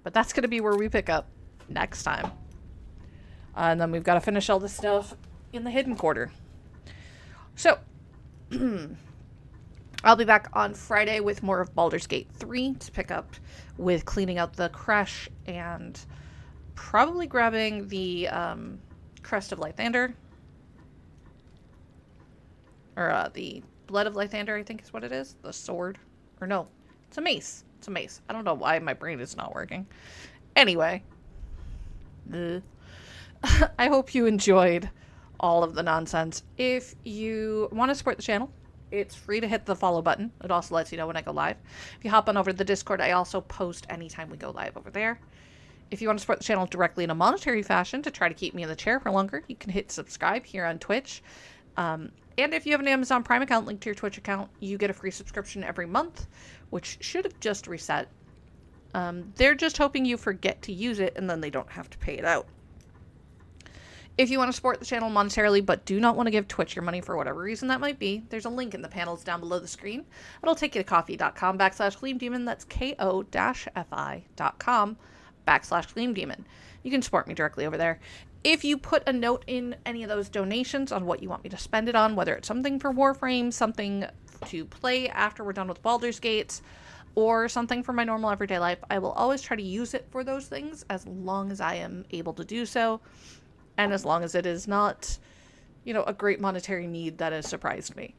But that's going to be where we pick up next time. And then we've got to finish all this stuff in the hidden quarter. So, I'll be back on Friday with more of Baldur's Gate 3 to pick up with cleaning out the creche and probably grabbing the Crest of Lathander. Or the Blood of Lathander, I think is what it is. The sword. Or no, it's a mace. It's a mace. I don't know why my brain is not working. Anyway. I hope you enjoyed all of the nonsense. If you want to support the channel, it's free to hit the follow button. It also lets you know when I go live. If you hop on over to the Discord, I also post anytime we go live over there. If you want to support the channel directly in a monetary fashion to try to keep me in the chair for longer, you can hit subscribe here on Twitch. And if you have an Amazon Prime account linked to your Twitch account, you get a free subscription every month, which should have just reset. They're just hoping you forget to use it and then they don't have to pay it out. If you want to support the channel monetarily but do not want to give Twitch your money for whatever reason that might be, there's a link in the panels down below the screen. It'll take you to coffee.com/GleamDemon. That's ko-fi.com/GleamDemon. You can support me directly over there. If you put a note in any of those donations on what you want me to spend it on, whether it's something for Warframe, something to play after we're done with Baldur's Gate, or something for my normal everyday life, I will always try to use it for those things as long as I am able to do so. And as long as it is not, you know, a great monetary need that has surprised me.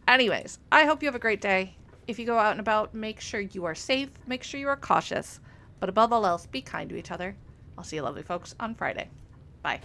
Anyways, I hope you have a great day. If you go out and about, make sure you are safe, make sure you are cautious, but above all else, be kind to each other. I'll see you lovely folks on Friday. Bye.